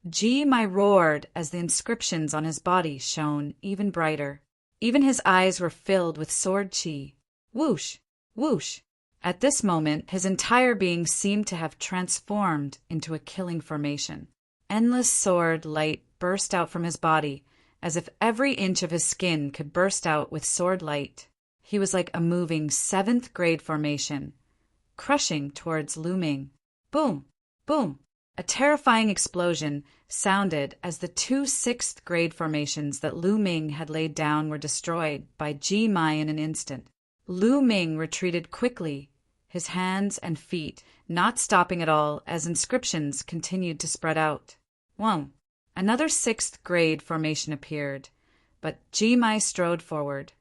Jimai roared as the inscriptions on his body shone even brighter. Even his eyes were filled with sword Qi. Whoosh! Whoosh! At this moment, his entire being seemed to have transformed into a killing formation. Endless sword light burst out from his body, as if every inch of his skin could burst out with sword light. He was like a moving 7th grade formation, crushing towards Lu Ming. Boom! Boom! A terrifying explosion sounded as the 2 6th grade formations that Lu Ming had laid down were destroyed by Jimai in an instant. Lu Ming retreated quickly, his hands and feet not stopping at all as inscriptions continued to spread out. Whoa! Another 6th grade formation appeared, but Jimai strode forward,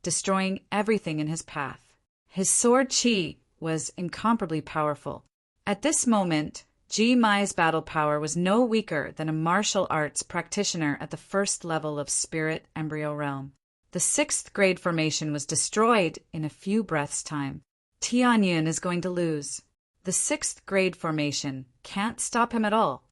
destroying everything in his path. His sword Qi was incomparably powerful. At this moment, Jimai's battle power was no weaker than a martial arts practitioner at the 1st level of Spirit Embryo Realm. The 6th grade formation was destroyed in a few breaths' time. Tianyun is going to lose. The 6th grade formation can't stop him at all.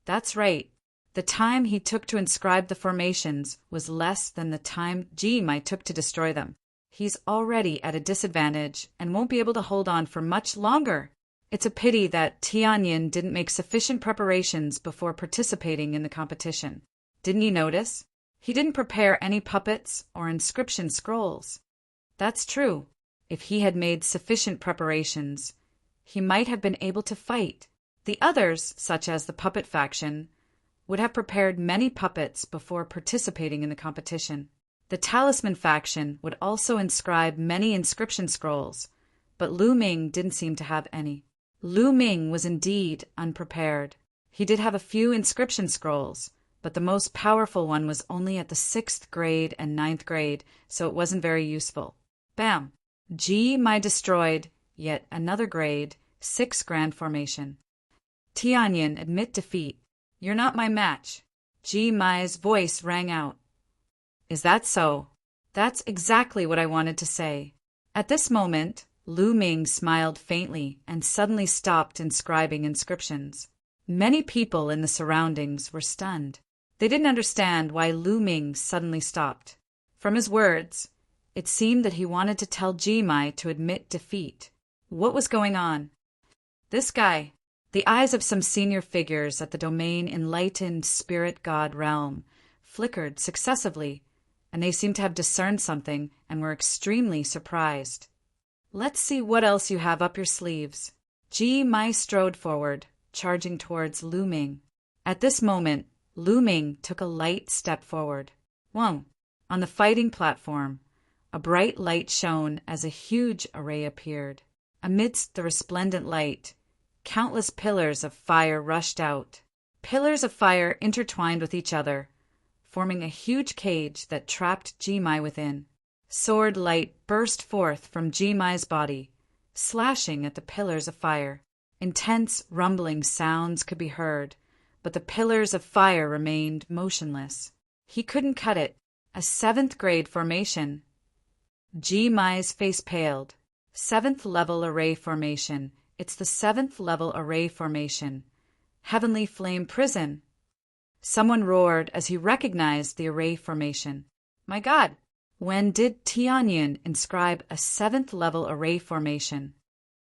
That's right. The time he took to inscribe the formations was less than the time Jimai took to destroy them. He's already at a disadvantage and won't be able to hold on for much longer. It's a pity that Tianyun didn't make sufficient preparations before participating in the competition. Didn't you notice? He didn't prepare any puppets or inscription scrolls. That's true. If he had made sufficient preparations, he might have been able to fight. The others, such as the puppet faction, would have prepared many puppets before participating in the competition. The talisman faction would also inscribe many inscription scrolls, but Lu Ming didn't seem to have any. Lu Ming was indeed unprepared. He did have a few inscription scrolls, but the most powerful one was only at the 6th grade and 9th grade, so it wasn't very useful. Bam! Jimai destroyed yet another grade 6 grand formation. Tianyun, admit defeat. You're not my match. Jimai's voice rang out. Is that so? That's exactly what I wanted to say. At this moment, Lu Ming smiled faintly and suddenly stopped inscribing inscriptions. Many people in the surroundings were stunned. They didn't understand why Lu Ming suddenly stopped. From his words, it seemed that he wanted to tell Jimai to admit defeat. What was going on? This guy. The eyes of some senior figures at the domain enlightened spirit god realm flickered successively, and they seemed to have discerned something and were extremely surprised. Let's see what else you have up your sleeves. Jimai strode forward, charging towards Lu Ming. At this moment, Lu Ming took a light step forward. Whoa! On the fighting platform, a bright light shone as a huge array appeared. Amidst the resplendent light, countless pillars of fire rushed out. Pillars of fire intertwined with each other, forming a huge cage that trapped Jimai within. Sword light burst forth from Jimai's body, slashing at the pillars of fire. Intense rumbling sounds could be heard, but the pillars of fire remained motionless. He couldn't cut it. A 7th grade formation. Jimai's face paled. 7th level array formation. It's the 7th level array formation. Heavenly Flame Prison. Someone roared as he recognized the array formation. My God! When did Tianyin inscribe a 7th level array formation?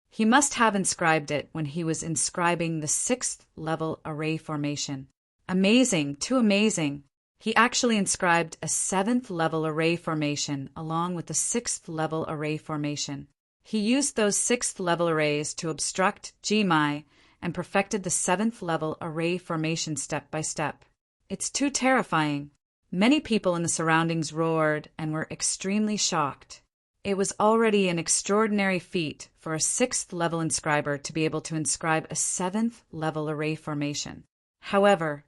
He must have inscribed it when he was inscribing the 6th level array formation. Amazing, too amazing. He actually inscribed a 7th level array formation along with the 6th level array formation. He used those 6th level arrays to obstruct Jimai and perfected the 7th level array formation step by step. It's too terrifying. Many people in the surroundings roared and were extremely shocked. It was already an extraordinary feat for a 6th level inscriber to be able to inscribe a 7th level array formation. However,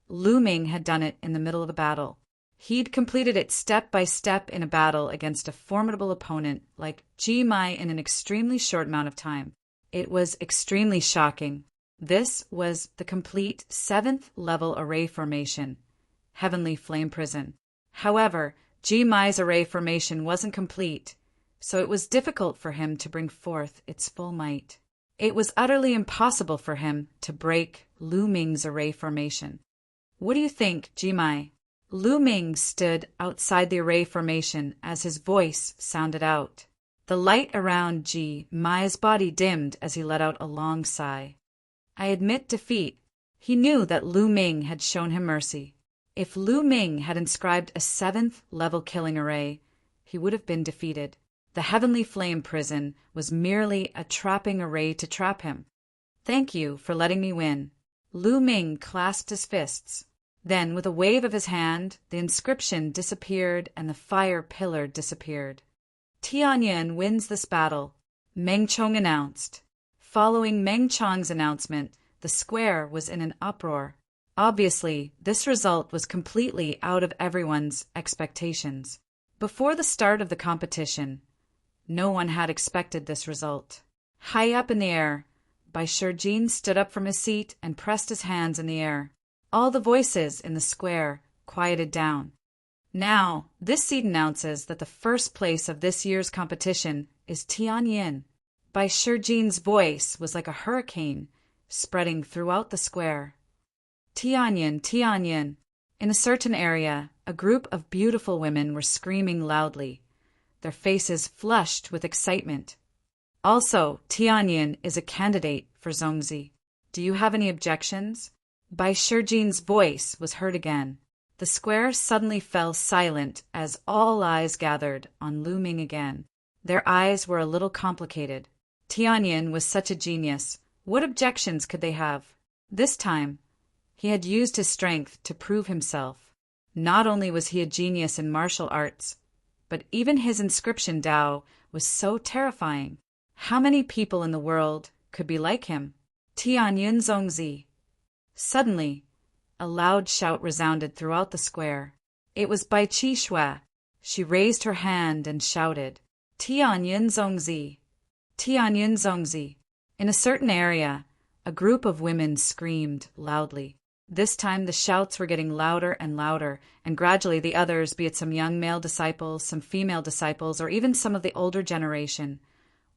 Lu Ming had done it in the middle of a battle. He'd completed it step by step in a battle against a formidable opponent like Jimai in an extremely short amount of time. It was extremely shocking. This was the complete 7th level array formation, Heavenly Flame Prison. However, Jimai's array formation wasn't complete, so it was difficult for him to bring forth its full might. It was utterly impossible for him to break Lu Ming's array formation. What do you think, Jimai? Lu Ming stood outside the array formation as his voice sounded out. The light around Jimai's body dimmed as he let out a long sigh. I admit defeat. He knew that Lu Ming had shown him mercy. If Lu Ming had inscribed a 7th level killing array, he would have been defeated. The Heavenly Flame Prison was merely a trapping array to trap him. Thank you for letting me win. Lu Ming clasped his fists. Then, with a wave of his hand, the inscription disappeared and the fire pillar disappeared. Tianyin wins this battle, Meng Chong announced. Following Meng Chong's announcement, the square was in an uproar. Obviously, this result was completely out of everyone's expectations. Before the start of the competition, no one had expected this result. High up in the air, Bai Shijin stood up from his seat and pressed his hands in the air. All the voices in the square quieted down. Now, this seed announces that the first place of this year's competition is Tianyin. Bai Shijin's voice was like a hurricane, spreading throughout the square. Tianyin, Tianyin. In a certain area, a group of beautiful women were screaming loudly, their faces flushed with excitement. Also, Tianyin is a candidate for Zongzi. Do you have any objections? Bai Shijin's voice was heard again. The square suddenly fell silent as all eyes gathered on Lu Ming again. Their eyes were a little complicated. Tianyin was such a genius. What objections could they have? This time, he had used his strength to prove himself. Not only was he a genius in martial arts, but even his inscription Dao was so terrifying. How many people in the world could be like him? Tianyin Zongzi. Suddenly, a loud shout resounded throughout the square. It was Bai Qishui. She raised her hand and shouted, Tianyin Zongzi. Tianyin Zongzi. In a certain area, a group of women screamed loudly. This time the shouts were getting louder and louder, and gradually the others, be it some young male disciples, some female disciples, or even some of the older generation,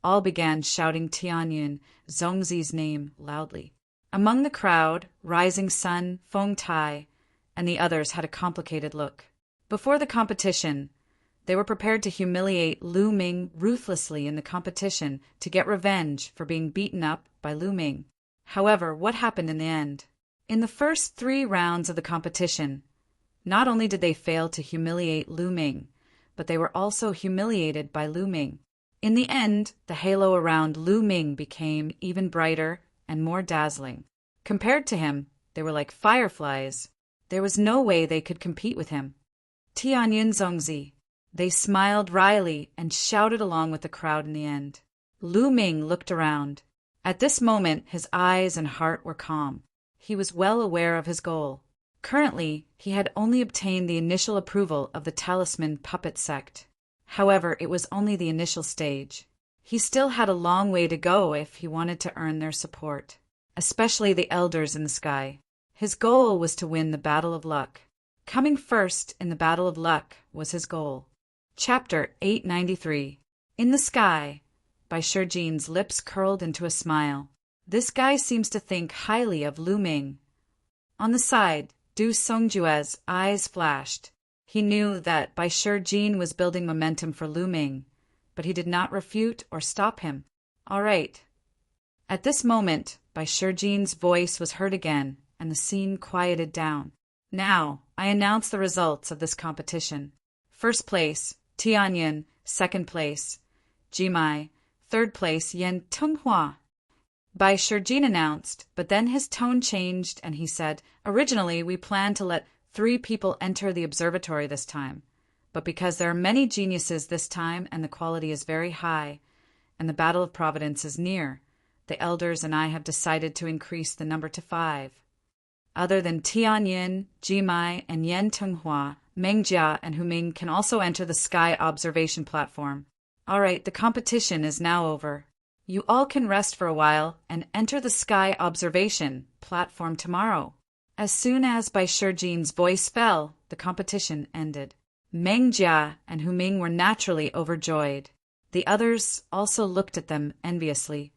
all began shouting Tianyin Zongzi's name loudly. Among the crowd, Rising Sun, Feng Tai, and the others had a complicated look. Before the competition, they were prepared to humiliate Lu Ming ruthlessly in the competition to get revenge for being beaten up by Lu Ming. However, what happened in the end? In the first 3 rounds of the competition, not only did they fail to humiliate Lu Ming, but they were also humiliated by Lu Ming. In the end, the halo around Lu Ming became even brighter and more dazzling. Compared to him, they were like fireflies. There was no way they could compete with him. Tianyin Zongzi. They smiled wryly and shouted along with the crowd in the end. Lu Ming looked around. At this moment, his eyes and heart were calm. He was well aware of his goal. Currently, he had only obtained the initial approval of the Talisman Puppet Sect. However, it was only the initial stage. He still had a long way to go if he wanted to earn their support, especially the elders in the sky. His goal was to win the Battle of Luck. Coming first in the Battle of Luck was his goal. Chapter 893. In the Sky. Bai Shijin's lips curled into a smile. This guy seems to think highly of Lu Ming. On the side, Du Songjue's eyes flashed. He knew that Bai Shijin was building momentum for Lu Ming, but he did not refute or stop him. All right. At this moment, Bai Shijin's voice was heard again, and the scene quieted down. Now, I announce the results of this competition. First place, Tianyin. Second place, Jimai. Third place, Yen Tunghua. Bai Shijin announced, but then his tone changed and he said, originally we planned to let 3 people enter the observatory this time, but because there are many geniuses this time and the quality is very high, and the Battle of Providence is near, the elders and I have decided to increase the number to 5. Other than Tianyin, Jimai, and Yen Tunghua, Mengjia and Huming can also enter the sky observation platform. All right, the competition is now over. You all can rest for a while and enter the sky observation platform tomorrow. As soon as Bai Shijin's voice fell, the competition ended. Mengjia and Huming were naturally overjoyed. The others also looked at them enviously.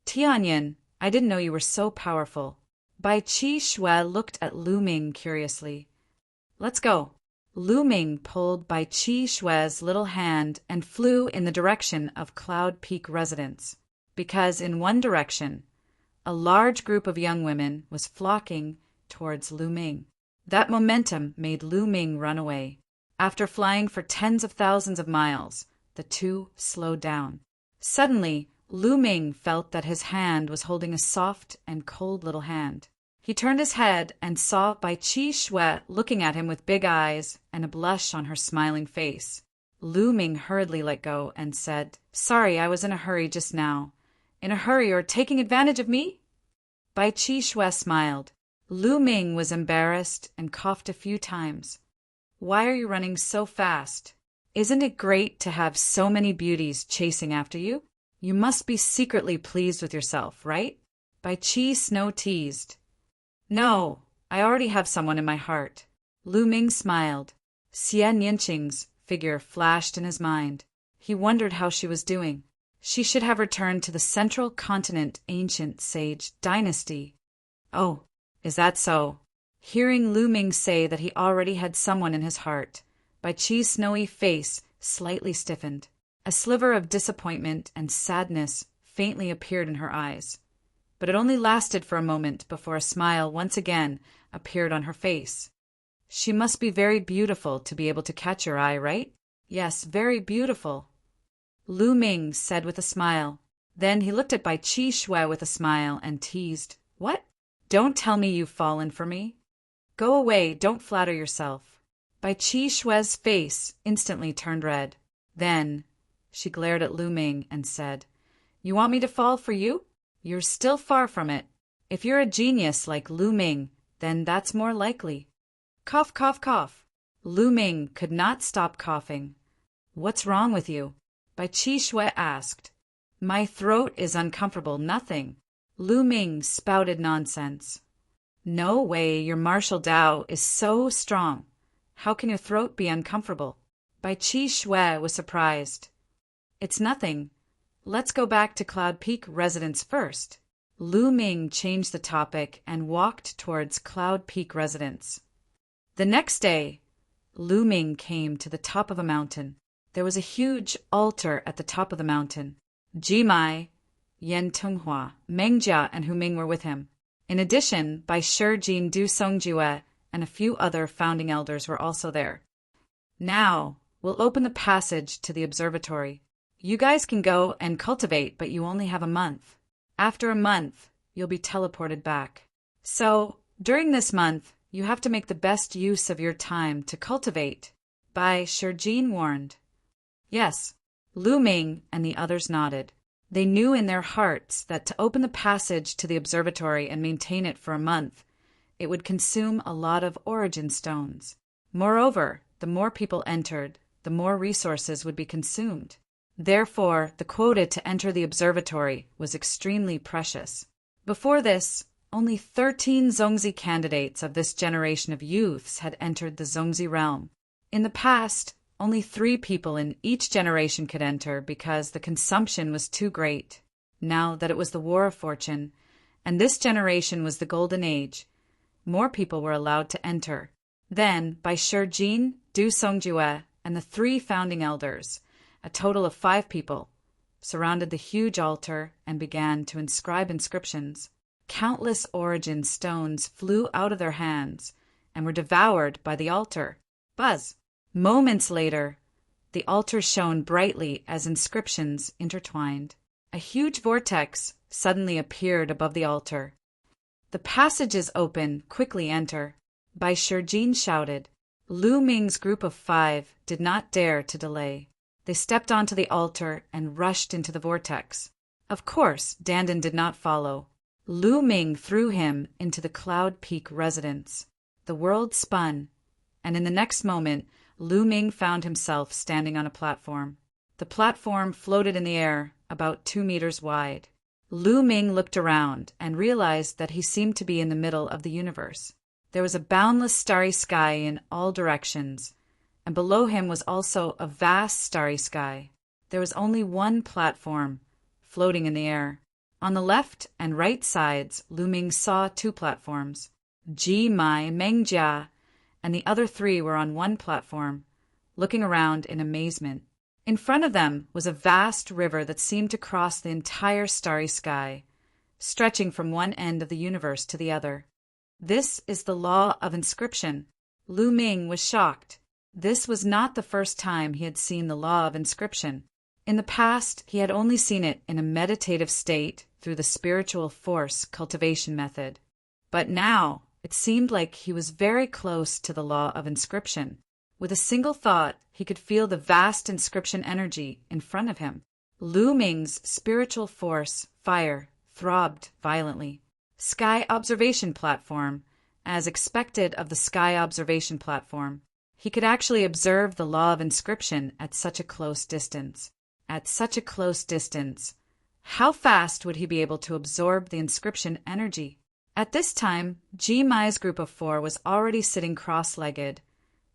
Tianyin, I didn't know you were so powerful. Bai Shui looked at Lu Ming curiously. Let's go. Lu Ming pulled Bai Shui's little hand and flew in the direction of Cloud Peak residence, because in one direction, a large group of young women was flocking towards Lu Ming. That momentum made Lu Ming run away. After flying for tens of thousands of miles, the two slowed down. Suddenly, Lu Ming felt that his hand was holding a soft and cold little hand. He turned his head and saw Bai Shui looking at him with big eyes and a blush on her smiling face. Lu Ming hurriedly let go and said, Sorry, I was in a hurry just now. In a hurry or taking advantage of me? Bai Shui smiled. Lu Ming was embarrassed and coughed a few times. Why are you running so fast? Isn't it great to have so many beauties chasing after you? You must be secretly pleased with yourself, right? Bai Snow teased. No, I already have someone in my heart. Lu Ming smiled. Xian Yinqing's figure flashed in his mind. He wondered how she was doing. She should have returned to the Central Continent Ancient Sage Dynasty. Oh, is that so? Hearing Lu Ming say that he already had someone in his heart, Bai Chi's snowy face slightly stiffened. A sliver of disappointment and sadness faintly appeared in her eyes. But it only lasted for a moment before a smile once again appeared on her face. She must be very beautiful to be able to catch your eye, right? Yes, very beautiful. Lu Ming said with a smile. Then he looked at Bai Shui with a smile and teased. What? Don't tell me you've fallen for me. Go away, don't flatter yourself. Bai Shui's face instantly turned red. Then she glared at Lu Ming and said, You want me to fall for you? You're still far from it. If you're a genius like Lu Ming, then that's more likely. Cough, cough, cough. Lu Ming could not stop coughing. What's wrong with you? Bai Shui asked. My throat is uncomfortable, nothing. Lu Ming spouted nonsense. No way, your martial Dao is so strong. How can your throat be uncomfortable? Bai Shui was surprised. It's nothing. Let's go back to Cloud Peak residence first. Lu Ming changed the topic and walked towards Cloud Peak residence. The next day, Lu Ming came to the top of a mountain. There was a huge altar at the top of the mountain. Jimai, Yen Tunghua, Mengjia, and Huming were with him. In addition, Bai Shijin, Du Songjue, and a few other founding elders were also there. Now, we'll open the passage to the observatory. You guys can go and cultivate, but you only have a month. After a month, you'll be teleported back. So, during this month, You have to make the best use of your time to cultivate. By Shurjin warned. Yes, Lu Ming and the others nodded. They knew in their hearts that to open the passage to the observatory and maintain it for a month, it would consume a lot of origin stones. Moreover, the more people entered, the more resources would be consumed. Therefore, the quota to enter the observatory was extremely precious. Before this, only 13 Zongzi candidates of this generation of youths had entered the Zongzi realm. In the past, only 3 people in each generation could enter because the consumption was too great. Now that it was the War of Fortune, and this generation was the Golden Age, more people were allowed to enter. Then, by Shurjin, Du Songjue, and the 3 founding elders, a total of 5 people, surrounded the huge altar and began to inscribe inscriptions. Countless origin stones flew out of their hands and were devoured by the altar. Buzz! Moments later, the altar shone brightly as inscriptions intertwined. A huge vortex suddenly appeared above the altar. The passage is open, quickly enter. Bai Shurjin shouted. Lu Ming's group of 5 did not dare to delay. They stepped onto the altar and rushed into the vortex. Of course, Dandan did not follow. Lu Ming threw him into the Cloud Peak residence. The world spun, and in the next moment, Lu Ming found himself standing on a platform. The platform floated in the air, about 2 meters wide. Lu Ming looked around and realized that he seemed to be in the middle of the universe. There was a boundless starry sky in all directions, and below him was also a vast starry sky. There was only one platform, floating in the air. On the left and right sides, Lu Ming saw 2 platforms. Ji Mai, Meng Jia, and the other 3 were on one platform, looking around in amazement. In front of them was a vast river that seemed to cross the entire starry sky, stretching from one end of the universe to the other. This is the law of inscription. Lu Ming was shocked. This was not the first time he had seen the law of inscription. In the past, he had only seen it in a meditative state through the spiritual force cultivation method. But now, it seemed like he was very close to the law of inscription. With a single thought, he could feel the vast inscription energy in front of him. Lu Ming's spiritual force, fire, throbbed violently. Sky observation platform. As expected of the sky observation platform, he could actually observe the law of inscription at such a close distance. At such a close distance, how fast would he be able to absorb the inscription energy? At this time, Ji Mai's group of 4 was already sitting cross-legged,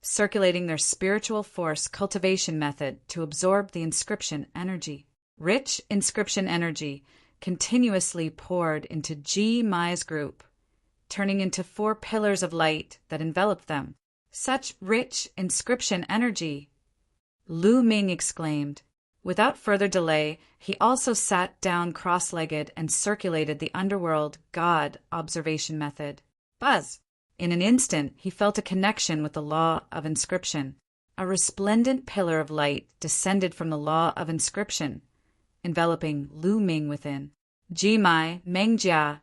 circulating their spiritual force cultivation method to absorb the inscription energy. Rich inscription energy continuously poured into Ji Mai's group, turning into 4 pillars of light that enveloped them. Such rich inscription energy! Lu Ming exclaimed. Without further delay, he also sat down cross-legged and circulated the underworld God observation method. Buzz! In an instant, he felt a connection with the law of inscription. A resplendent pillar of light descended from the law of inscription, enveloping Lu Ming within. Ji Mai, Meng Jia,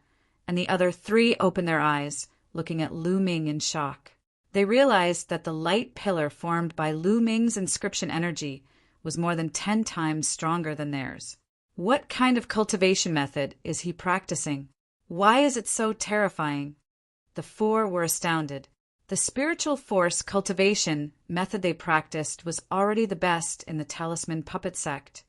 and the other 3 opened their eyes, looking at Lu Ming in shock. They realized that the light pillar formed by Lu Ming's inscription energy was more than 10 times stronger than theirs. What kind of cultivation method is he practicing? Why is it so terrifying? The 4 were astounded. The spiritual force cultivation method they practiced was already the best in the Talisman Puppet sect.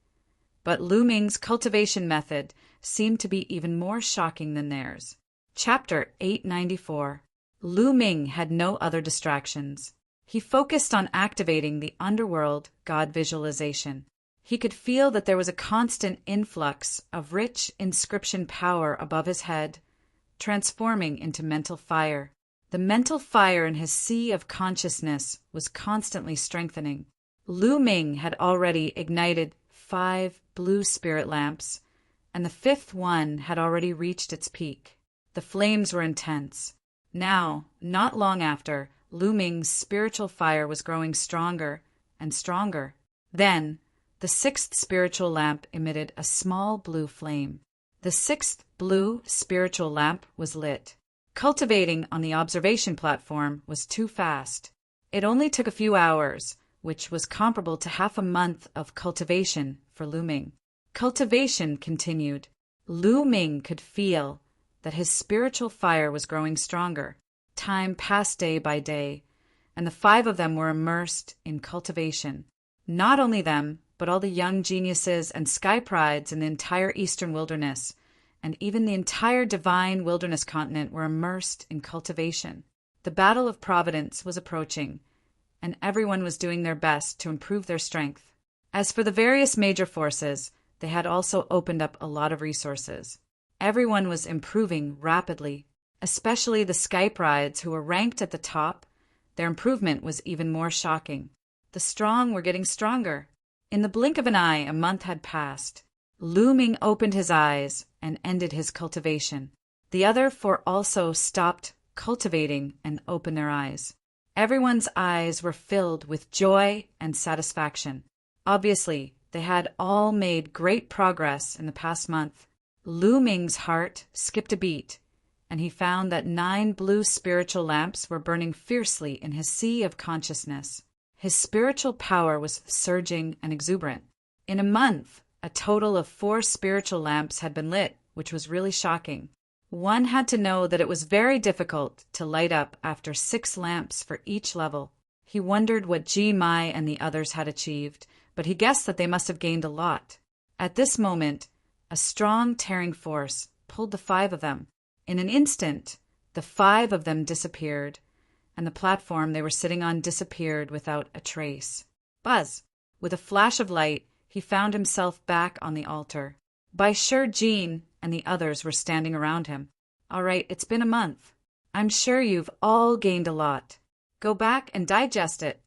But Lu Ming's cultivation method seemed to be even more shocking than theirs. Chapter 894. Lu Ming had no other distractions. He focused on activating the underworld God visualization. He could feel that there was a constant influx of rich inscription power above his head, transforming into mental fire. The mental fire in his sea of consciousness was constantly strengthening. Lu Ming had already ignited 5 blue spirit lamps, and the 5th one had already reached its peak. The flames were intense. Now, not long after, Lu Ming's spiritual fire was growing stronger and stronger. Then, the 6th spiritual lamp emitted a small blue flame. The 6th blue spiritual lamp was lit. Cultivating on the observation platform was too fast. It only took a few hours, which was comparable to half a month of cultivation for Lu Ming. Cultivation continued. Lu Ming could feel that his spiritual fire was growing stronger. Time passed day by day, and the five of them were immersed in cultivation. Not only them, but all the young geniuses and sky prides in the entire eastern wilderness, and even the entire divine wilderness continent were immersed in cultivation. The battle of Providence was approaching, and everyone was doing their best to improve their strength. As for the various major forces, they had also opened up a lot of resources. Everyone was improving rapidly, especially the sky prides who were ranked at the top. Their improvement was even more shocking. The strong were getting stronger. In the blink of an eye, a month had passed. Lu Ming opened his eyes and ended his cultivation. The other four also stopped cultivating and opened their eyes. Everyone's eyes were filled with joy and satisfaction. Obviously, they had all made great progress in the past month. Lu Ming's heart skipped a beat, and he found that 9 blue spiritual lamps were burning fiercely in his sea of consciousness. His spiritual power was surging and exuberant. In a month, a total of 4 spiritual lamps had been lit, which was really shocking. One had to know that it was very difficult to light up after 6 lamps for each level. He wondered what Ji Mai and the others had achieved, but he guessed that they must have gained a lot. At this moment, a strong tearing force pulled the 5 of them. In an instant, the 5 of them disappeared, and the platform they were sitting on disappeared without a trace. Buzz! With a flash of light, he found himself back on the altar. Bai Shi Jin and the others were standing around him. All right, it's been a month. I'm sure you've all gained a lot. Go back and digest it.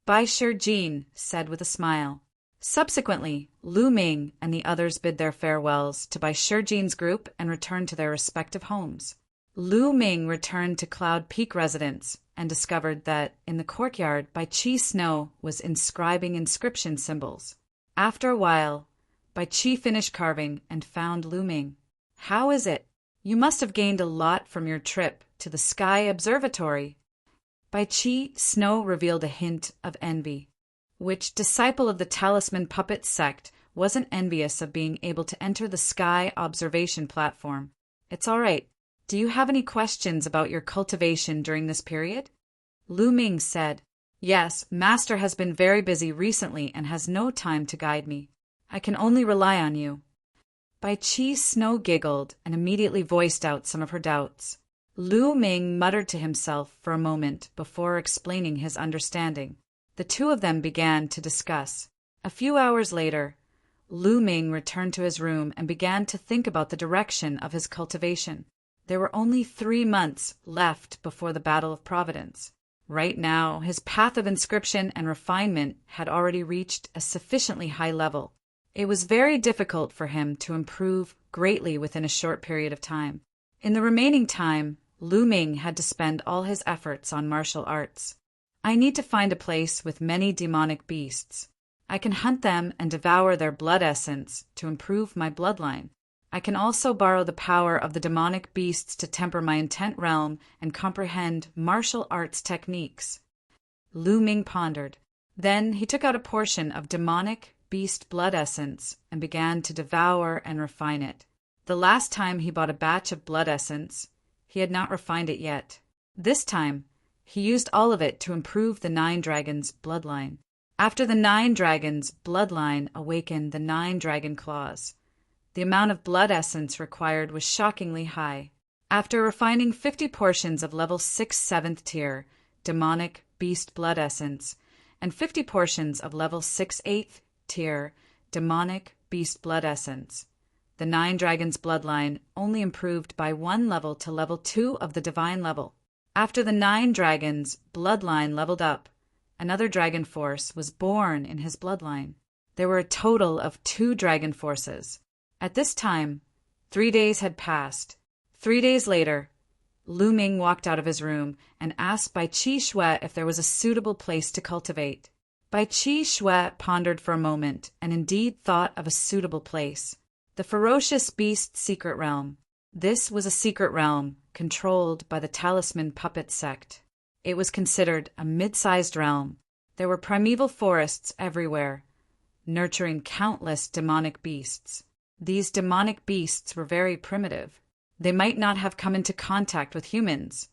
Bai Shi Jin said with a smile. Subsequently, Lu Ming and the others bid their farewells to Bai Shi Jin's group and returned to their respective homes. Lu Ming returned to Cloud Peak residence and discovered that in the courtyard Bai Qi Snow was inscribing inscription symbols. After a while, Bai Qi finished carving and found Lu Ming. How is it? You must have gained a lot from your trip to the Sky Observatory. Bai Qi Snow revealed a hint of envy. Which disciple of the Talisman Puppet sect wasn't envious of being able to enter the Sky Observation platform? It's all right. Do you have any questions about your cultivation during this period? Lu Ming said, Yes, Master has been very busy recently and has no time to guide me. I can only rely on you. Bai Qi Snow giggled and immediately voiced out some of her doubts. Lu Ming muttered to himself for a moment before explaining his understanding. The two of them began to discuss. A few hours later, Lu Ming returned to his room and began to think about the direction of his cultivation. There were only 3 months left before the Battle of Providence. Right now, his path of inscription and refinement had already reached a sufficiently high level. It was very difficult for him to improve greatly within a short period of time. In the remaining time, Lu Ming had to spend all his efforts on martial arts. I need to find a place with many demonic beasts. I can hunt them and devour their blood essence to improve my bloodline. I can also borrow the power of the demonic beasts to temper my intent realm and comprehend martial arts techniques. Lu Ming pondered. Then he took out a portion of demonic beast blood essence and began to devour and refine it. The last time he bought a batch of blood essence, he had not refined it yet. This time, he used all of it to improve the 9 dragons' bloodline. After the 9 dragons' bloodline awakened the 9 dragon claws, the amount of blood essence required was shockingly high. After refining 50 portions of level 6 7th tier demonic beast blood essence and 50 portions of level 6 8th tier demonic beast blood essence, the 9 dragons' bloodline only improved by 1 level to level 2 of the divine level. After the 9 dragons' bloodline leveled up, another dragon force was born in his bloodline. There were a total of 2 dragon forces. At this time, 3 days had passed. 3 days later, Lu Ming walked out of his room and asked Bai Qi Shui if there was a suitable place to cultivate. Bai Qi Shui pondered for a moment and indeed thought of a suitable place. The ferocious beast secret realm. This was a secret realm controlled by the Talisman puppet sect. It was considered a mid-sized realm. There were primeval forests everywhere, nurturing countless demonic beasts. These demonic beasts were very primitive. They might not have come into contact with humans,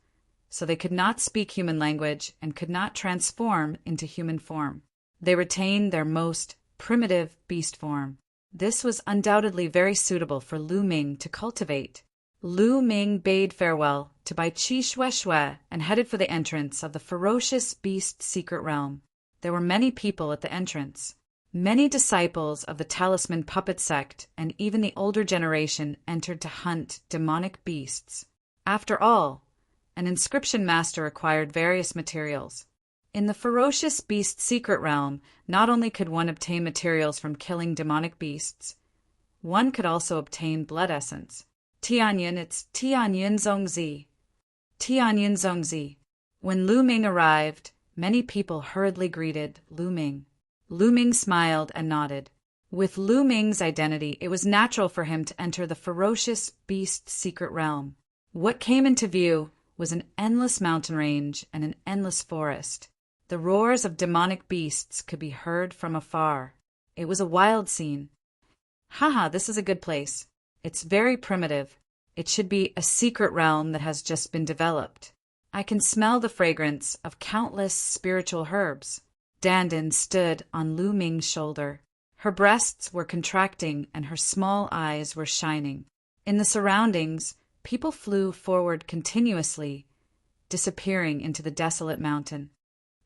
so they could not speak human language and could not transform into human form. They retained their most primitive beast form. This was undoubtedly very suitable for Lu Ming to cultivate. Lu Ming bade farewell to Bai Qi Xue Xue and headed for the entrance of the ferocious beast secret realm. There were many people at the entrance. Many disciples of the Talisman puppet sect and even the older generation entered to hunt demonic beasts. After all, an inscription master acquired various materials. In the ferocious beast secret realm, not only could one obtain materials from killing demonic beasts, one could also obtain blood essence. Tianyin, it's Tianyin Zongzi. Tianyin Zongzi. When Lu Ming arrived, many people hurriedly greeted Lu Ming. Lu Ming smiled and nodded. With Lu Ming's identity, it was natural for him to enter the ferocious beast secret realm. What came into view was an endless mountain range and an endless forest. The roars of demonic beasts could be heard from afar. It was a wild scene. Haha, this is a good place. It's very primitive. It should be a secret realm that has just been developed. I can smell the fragrance of countless spiritual herbs. Dandan stood on Lu Ming's shoulder. Her breasts were contracting and her small eyes were shining. In the surroundings, people flew forward continuously, disappearing into the desolate mountain.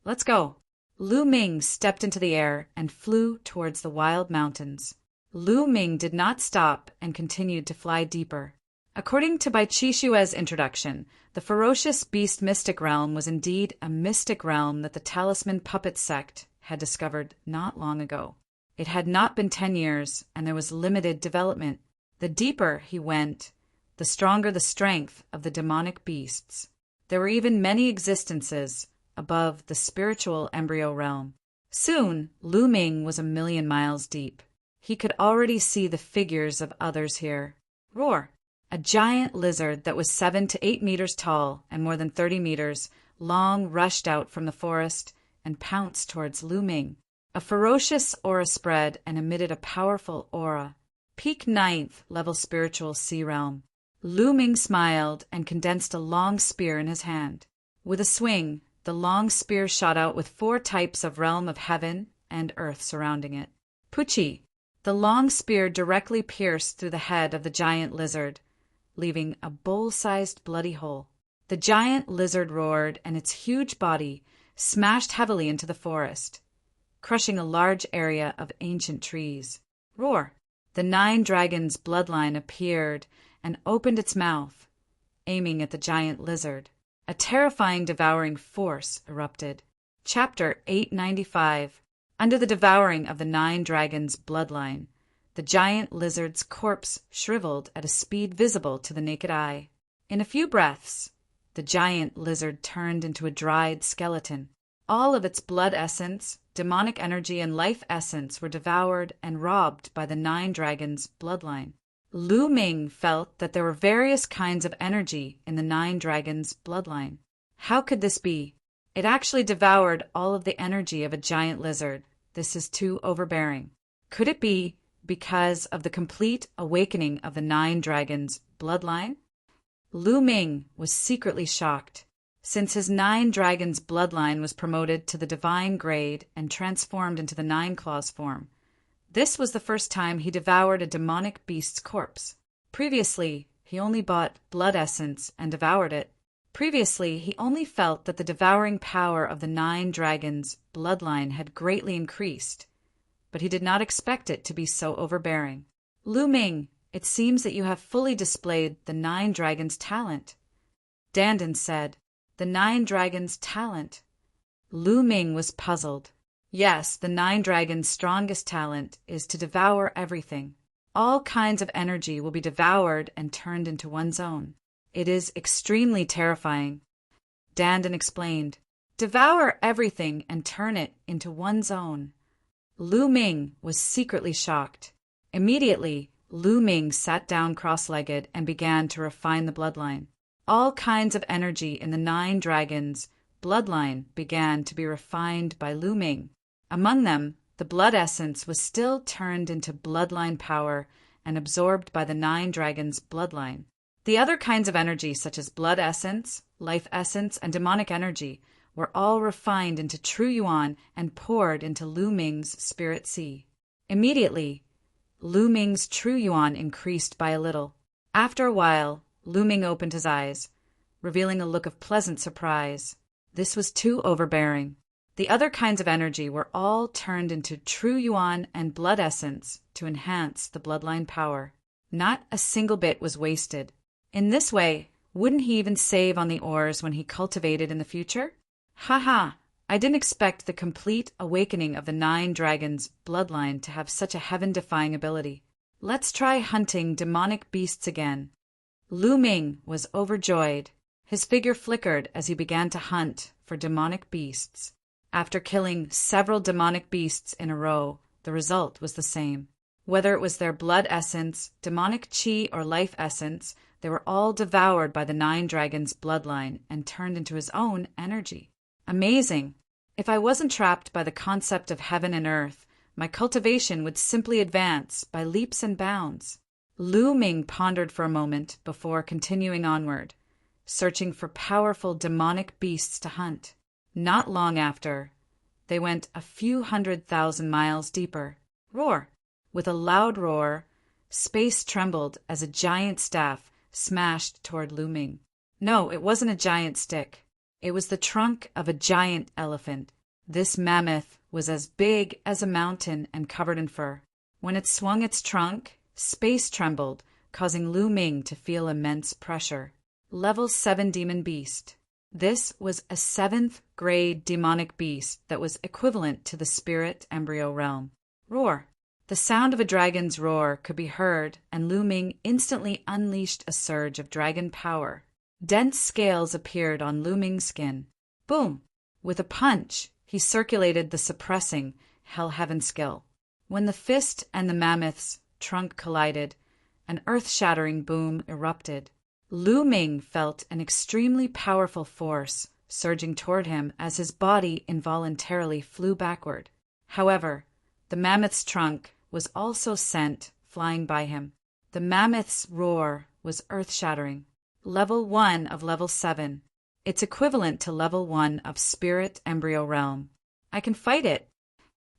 Let's go. Lu Ming stepped into the air and flew towards the wild mountains. Lu Ming did not stop and continued to fly deeper. According to Bai Qi Xue's introduction, the ferocious beast mystic realm was indeed a mystic realm that the Talisman puppet sect had discovered not long ago. It had not been 10 years, and there was limited development. The deeper he went, the stronger the strength of the demonic beasts. There were even many existences above the spiritual embryo realm. Soon, Lu Ming was 1,000,000 miles deep. He could already see the figures of others here. Roar! A giant lizard that was 7 to 8 meters tall and more than 30 meters long rushed out from the forest and pounced towards Lu Ming. A ferocious aura spread and emitted a powerful aura. Peak 9th level spiritual sea realm. Lu Ming smiled and condensed a long spear in his hand. With a swing, the long spear shot out with 4 types of realm of heaven and earth surrounding it. Puchi! The long spear directly pierced through the head of the giant lizard, leaving a bowl-sized bloody hole. The giant lizard roared, and its huge body smashed heavily into the forest, crushing a large area of ancient trees. Roar! The 9 dragons' bloodline appeared and opened its mouth, aiming at the giant lizard. A terrifying devouring force erupted. Chapter 895. Under the devouring of the 9 dragons' bloodline, the giant lizard's corpse shriveled at a speed visible to the naked eye. In a few breaths, the giant lizard turned into a dried skeleton. All of its blood essence, demonic energy, and life essence were devoured and robbed by the 9 dragons' bloodline. Lu Ming felt that there were various kinds of energy in the 9 dragons' bloodline. How could this be? It actually devoured all of the energy of a giant lizard. This is too overbearing. Could it be because of the complete awakening of the 9 dragons' bloodline? Lu Ming was secretly shocked. Since his 9 dragons' bloodline was promoted to the divine grade and transformed into the 9 claws form, this was the first time he devoured a demonic beast's corpse. Previously, he only bought blood essence and devoured it. Previously, he only felt that the devouring power of the 9 dragons' bloodline had greatly increased, but he did not expect it to be so overbearing. Lu Ming, it seems that you have fully displayed the 9 dragons' talent. Dandan said, the 9 dragons' talent. Lu Ming was puzzled. Yes, the 9 dragons' strongest talent is to devour everything. All kinds of energy will be devoured and turned into one's own. It is extremely terrifying. Dandan explained, devour everything and turn it into one's own. Lu Ming was secretly shocked. Immediately, Lu Ming sat down cross-legged and began to refine the bloodline. All kinds of energy in the 9 dragons' bloodline began to be refined by Lu Ming. Among them, the blood essence was still turned into bloodline power and absorbed by the 9 dragons' bloodline. The other kinds of energy, such as blood essence, life essence, and demonic energy, were all refined into true yuan and poured into Lu Ming's spirit sea. Immediately, Lu Ming's true yuan increased by a little. After a while, Lu Ming opened his eyes, revealing a look of pleasant surprise. This was too overbearing. The other kinds of energy were all turned into true yuan and blood essence to enhance the bloodline power. Not a single bit was wasted. In this way, wouldn't he even save on the ores when he cultivated in the future? Ha! I didn't expect the complete awakening of the 9 dragons' bloodline to have such a heaven-defying ability. Let's try hunting demonic beasts again. Lu Ming was overjoyed. His figure flickered as he began to hunt for demonic beasts. After killing several demonic beasts in a row, the result was the same. Whether it was their blood essence, demonic chi, or life essence, they were all devoured by the 9 dragons' bloodline and turned into his own energy. Amazing! If I wasn't trapped by the concept of heaven and earth, my cultivation would simply advance by leaps and bounds. Lu Ming pondered for a moment before continuing onward, searching for powerful demonic beasts to hunt. Not long after, they went a few 100,000 miles deeper. Roar! With a loud roar, space trembled as a giant staff smashed toward Lu Ming. No, it wasn't a giant stick. It was the trunk of a giant elephant. This mammoth was as big as a mountain and covered in fur. When it swung its trunk, space trembled, causing Lu Ming to feel immense pressure. Level 7 Demon Beast. This was a 7th grade demonic beast that was equivalent to the spirit embryo realm. Roar! The sound of a dragon's roar could be heard, and Lu Ming instantly unleashed a surge of dragon power. Dense scales appeared on Lu Ming's skin. Boom! With a punch, he circulated the suppressing Hell Heaven skill. When the fist and the mammoth's trunk collided, an earth-shattering boom erupted. Lu Ming felt an extremely powerful force surging toward him as his body involuntarily flew backward. However, the mammoth's trunk was also sent flying by him. The mammoth's roar was earth-shattering. Level 1 of Level 7. It's equivalent to Level 1 of Spirit Embryo Realm. I can fight it.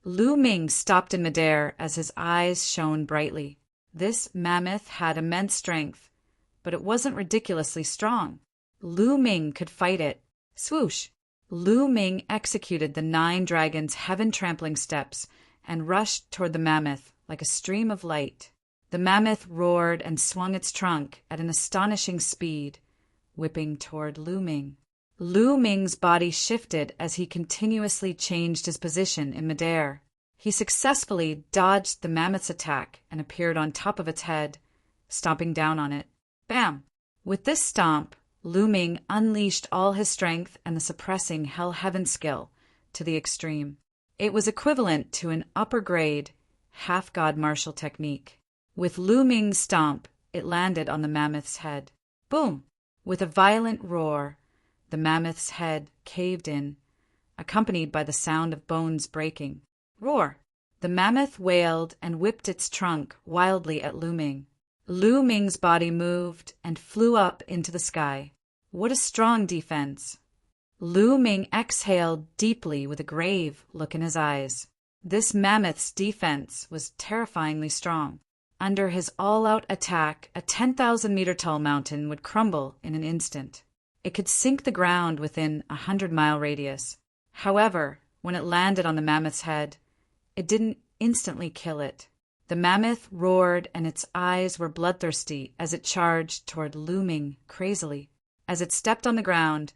Lu Ming stopped in midair as his eyes shone brightly. This mammoth had immense strength, but it wasn't ridiculously strong. Lu Ming could fight it. Swoosh! Lu Ming executed the 9 dragons' heaven-trampling steps and rushed toward the mammoth like a stream of light. The mammoth roared and swung its trunk at an astonishing speed, whipping toward Lu Ming. Lu Ming's body shifted as he continuously changed his position in midair. He successfully dodged the mammoth's attack and appeared on top of its head, stomping down on it. Bam! With this stomp, Lu Ming unleashed all his strength and the suppressing Hell Heaven skill to the extreme. It was equivalent to an upper-grade, half-god martial technique. With Lu Ming's stomp, it landed on the mammoth's head. Boom! With a violent roar, the mammoth's head caved in, accompanied by the sound of bones breaking. Roar! The mammoth wailed and whipped its trunk wildly at Lu Ming. Lu Ming's body moved and flew up into the sky. What a strong defense! Lu Ming exhaled deeply with a grave look in his eyes. This mammoth's defense was terrifyingly strong. Under his all-out attack, a 10,000-meter-tall mountain would crumble in an instant. It could sink the ground within a 100-mile radius. However, when it landed on the mammoth's head, it didn't instantly kill it. The mammoth roared and its eyes were bloodthirsty as it charged toward Lu Ming crazily. As it stepped on the ground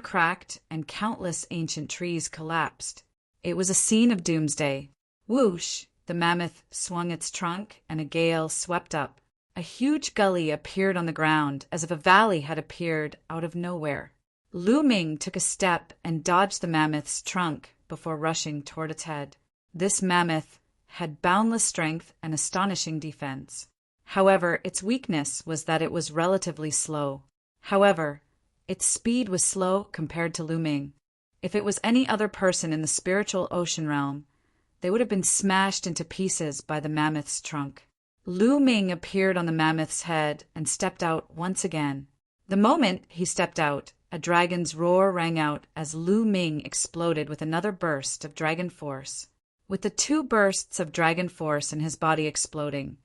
cracked and countless ancient trees collapsed. It was a scene of doomsday. Whoosh! The mammoth swung its trunk and a gale swept up. A huge gully appeared on the ground as if a valley had appeared out of nowhere. Lu Ming took a step and dodged the mammoth's trunk before rushing toward its head. This mammoth had boundless strength and astonishing defense. However, its weakness was that it was relatively slow. However, its speed was slow compared to Lu Ming. If it was any other person in the spiritual ocean realm, they would have been smashed into pieces by the mammoth's trunk. Lu Ming appeared on the mammoth's head and stepped out once again. The moment he stepped out, a dragon's roar rang out as Lu Ming exploded with another burst of dragon force. With the two bursts of dragon force in his body exploding,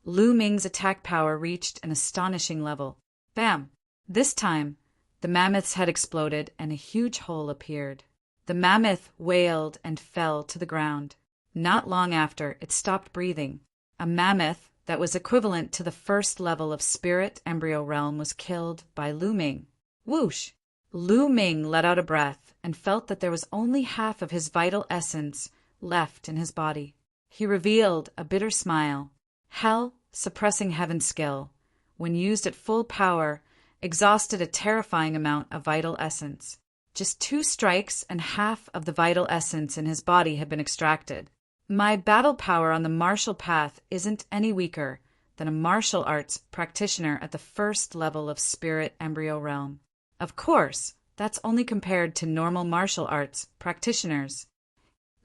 Lu Ming's attack power reached an astonishing level. Bam! This time, the mammoth's head exploded and a huge hole appeared. The mammoth wailed and fell to the ground. Not long after, it stopped breathing. A mammoth that was equivalent to the first level of spirit embryo realm was killed by Lu Ming. Whoosh! Lu Ming let out a breath and felt that there was only half of his vital essence left in his body. He revealed a bitter smile. Hell, suppressing heaven skill, when used at full power, exhausted a terrifying amount of vital essence. Just 2 strikes and half of the vital essence in his body had been extracted. My battle power on the martial path isn't any weaker than a martial arts practitioner at the first level of spirit embryo realm. Of course, that's only compared to normal martial arts practitioners.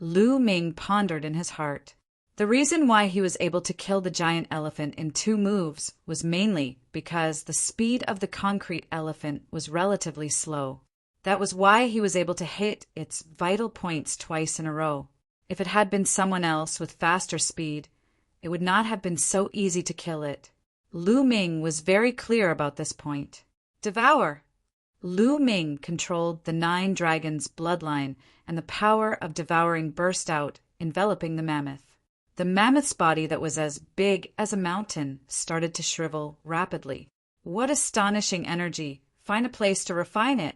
Lu Ming pondered in his heart. The reason why he was able to kill the giant elephant in 2 moves was mainly because the speed of the concrete elephant was relatively slow. That was why he was able to hit its vital points twice in a row. If it had been someone else with faster speed, it would not have been so easy to kill it. Lu Ming was very clear about this point. Devour! Lu Ming controlled the 9 dragons' bloodline, and the power of devouring burst out, enveloping the mammoth. The mammoth's body that was as big as a mountain started to shrivel rapidly. What astonishing energy! Find a place to refine it.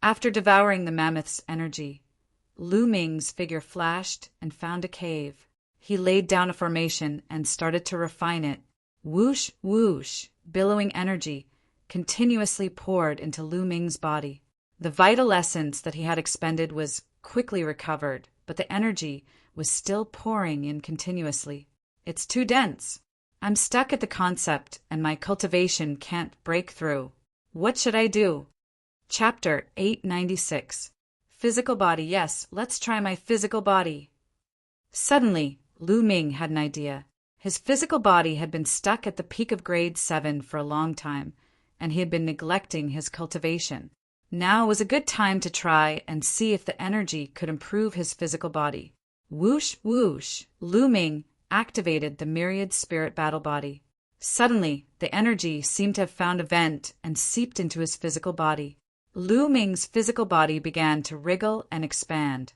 After devouring the mammoth's energy, Lu Ming's figure flashed and found a cave. He laid down a formation and started to refine it. Whoosh, whoosh, billowing energy continuously poured into Lu Ming's body. The vital essence that he had expended was quickly recovered, but the energy was still pouring in continuously. It's too dense. I'm stuck at the concept and my cultivation can't break through. What should I do? Chapter 896. Physical body. Yes, let's try my physical body. Suddenly, Lu Ming had an idea. His physical body had been stuck at the peak of grade 7 for a long time, and he had been neglecting his cultivation. Now was a good time to try and see if the energy could improve his physical body. Whoosh, whoosh, Lu Ming activated the myriad spirit battle body. Suddenly, the energy seemed to have found a vent and seeped into his physical body. Lu Ming's physical body began to wriggle and expand,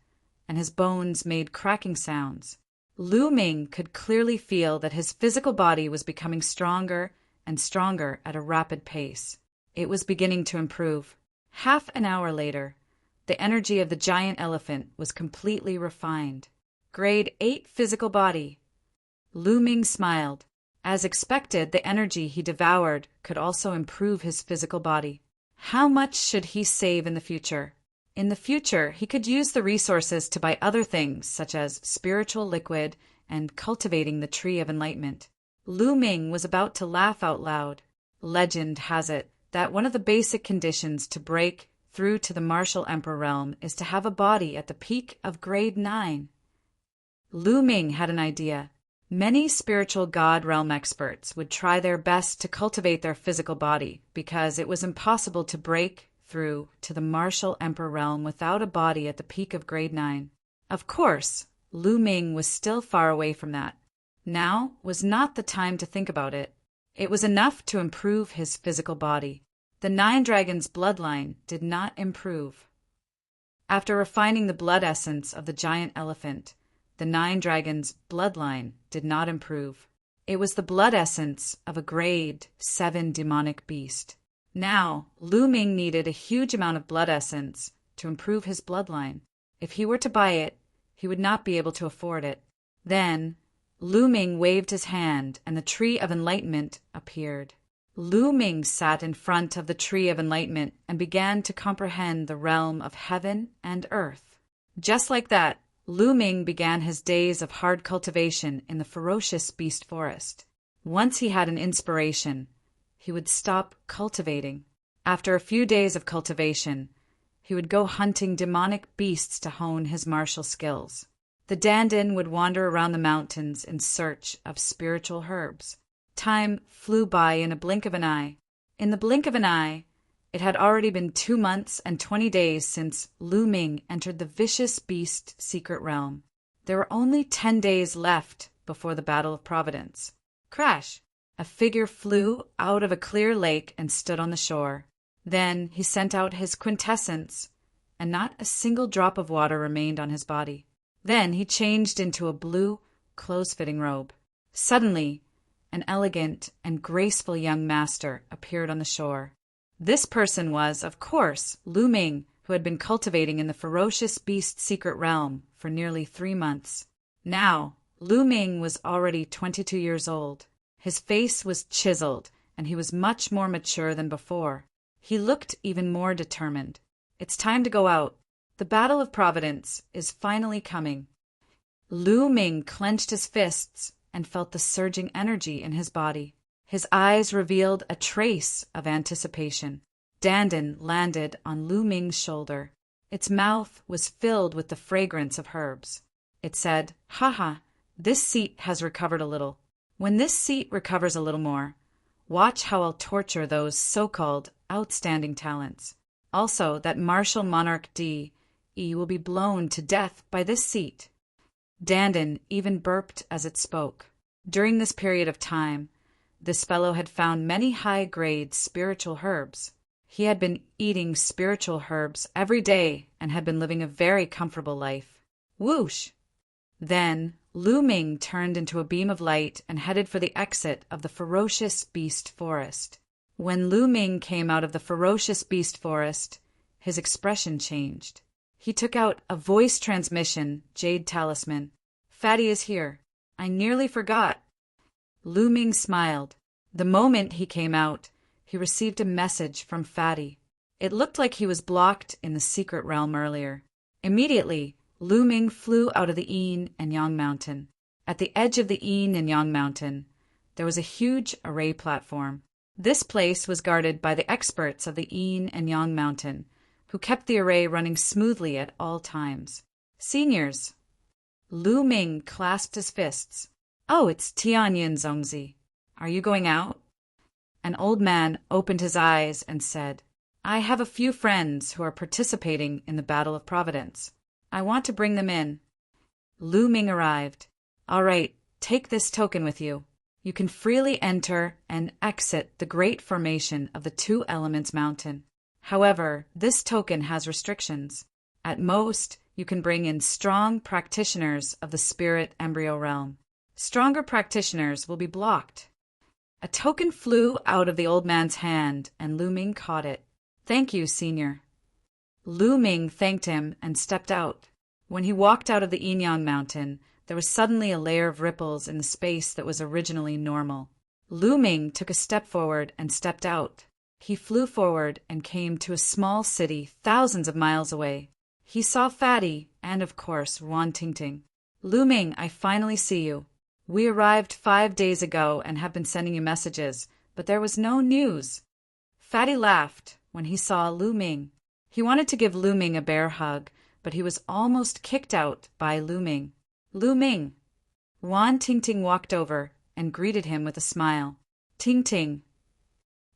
and his bones made cracking sounds. Lu Ming could clearly feel that his physical body was becoming stronger and stronger at a rapid pace. It was beginning to improve. Half an hour later, the energy of the giant elephant was completely refined. Grade 8 physical body. Lu Ming smiled. As expected, the energy he devoured could also improve his physical body. How much should he save in the future? In the future, he could use the resources to buy other things, such as spiritual liquid and cultivating the tree of enlightenment. Lu Ming was about to laugh out loud. Legend has it that one of the basic conditions to break through to the martial emperor realm is to have a body at the peak of grade 9. Lu Ming had an idea. Many spiritual god realm experts would try their best to cultivate their physical body because it was impossible to break through to the martial emperor realm without a body at the peak of grade 9. Of course, Lu Ming was still far away from that. Now was not the time to think about it. It was enough to improve his physical body. The 9 dragons' bloodline did not improve. After refining the blood essence of the giant elephant, the 9 dragons' bloodline did not improve. It was the blood essence of a grade 7 demonic beast. Now, Lu Ming needed a huge amount of blood essence to improve his bloodline. If he were to buy it, he would not be able to afford it. Then, Lu Ming waved his hand and the tree of enlightenment appeared. Lu Ming sat in front of the tree of enlightenment and began to comprehend the realm of heaven and earth. Just like that, Lu Ming began his days of hard cultivation in the ferocious beast forest. Once he had an inspiration, he would stop cultivating. After a few days of cultivation, he would go hunting demonic beasts to hone his martial skills. The Dandan would wander around the mountains in search of spiritual herbs. Time flew by in a blink of an eye. In the blink of an eye, it had already been 2 months and 20 days since Lu Ming entered the vicious beast secret realm. There were only 10 days left before the Battle of Providence. Crash! A figure flew out of a clear lake and stood on the shore. Then he sent out his quintessence, and not a single drop of water remained on his body. Then he changed into a blue, close-fitting robe. Suddenly, an elegant and graceful young master appeared on the shore. This person was, of course, Lu Ming, who had been cultivating in the ferocious beast secret realm for nearly 3 months. Now, Lu Ming was already 22 years old. His face was chiseled, and he was much more mature than before. He looked even more determined. It's time to go out. The Battle of Providence is finally coming. Lu Ming clenched his fists and felt the surging energy in his body. His eyes revealed a trace of anticipation. Dandan landed on Lu Ming's shoulder. Its mouth was filled with the fragrance of herbs. It said, "Haha, this seat has recovered a little. When this seat recovers a little more, watch how I'll torture those so-called outstanding talents. Also, that martial monarch D.E. will be blown to death by this seat." Dandan even burped as it spoke. During this period of time, this fellow had found many high-grade spiritual herbs. He had been eating spiritual herbs every day and had been living a very comfortable life. Whoosh! Then Lu Ming turned into a beam of light and headed for the exit of the ferocious beast forest. When Lu Ming came out of the ferocious beast forest, his expression changed. He took out a voice transmission jade talisman. "Fatty is here. I nearly forgot." Lu Ming smiled. The moment he came out, he received a message from Fatty. It looked like he was blocked in the secret realm earlier. Immediately, Lu Ming flew out of the Yin and Yang Mountain. At the edge of the Yin and Yang Mountain, there was a huge array platform. This place was guarded by the experts of the Yin and Yang Mountain, who kept the array running smoothly at all times. "Seniors." Lu Ming clasped his fists. "Oh, it's Tianyin Zongzi. Are you going out?" An old man opened his eyes and said, "I have a few friends who are participating in the Battle of Providence. I want to bring them in." Lu Ming arrived. "All right, take this token with you. You can freely enter and exit the Great Formation of the Two Elements Mountain. However, this token has restrictions. At most, you can bring in strong practitioners of the spirit embryo realm. Stronger practitioners will be blocked." A token flew out of the old man's hand, and Lu Ming caught it. "Thank you, Senior." Lu Ming thanked him and stepped out. When he walked out of the Yin-Yang Mountain, there was suddenly a layer of ripples in the space that was originally normal. Lu Ming took a step forward and stepped out. He flew forward and came to a small city thousands of miles away. He saw Fatty and, of course, Wan Tingting. "Lu Ming, I finally see you. We arrived 5 days ago and have been sending you messages, but there was no news." Fatty laughed when he saw Lu Ming. He wanted to give Lu Ming a bear hug, but he was almost kicked out by Lu Ming. "Lu Ming." Wan Tingting walked over and greeted him with a smile. "Tingting."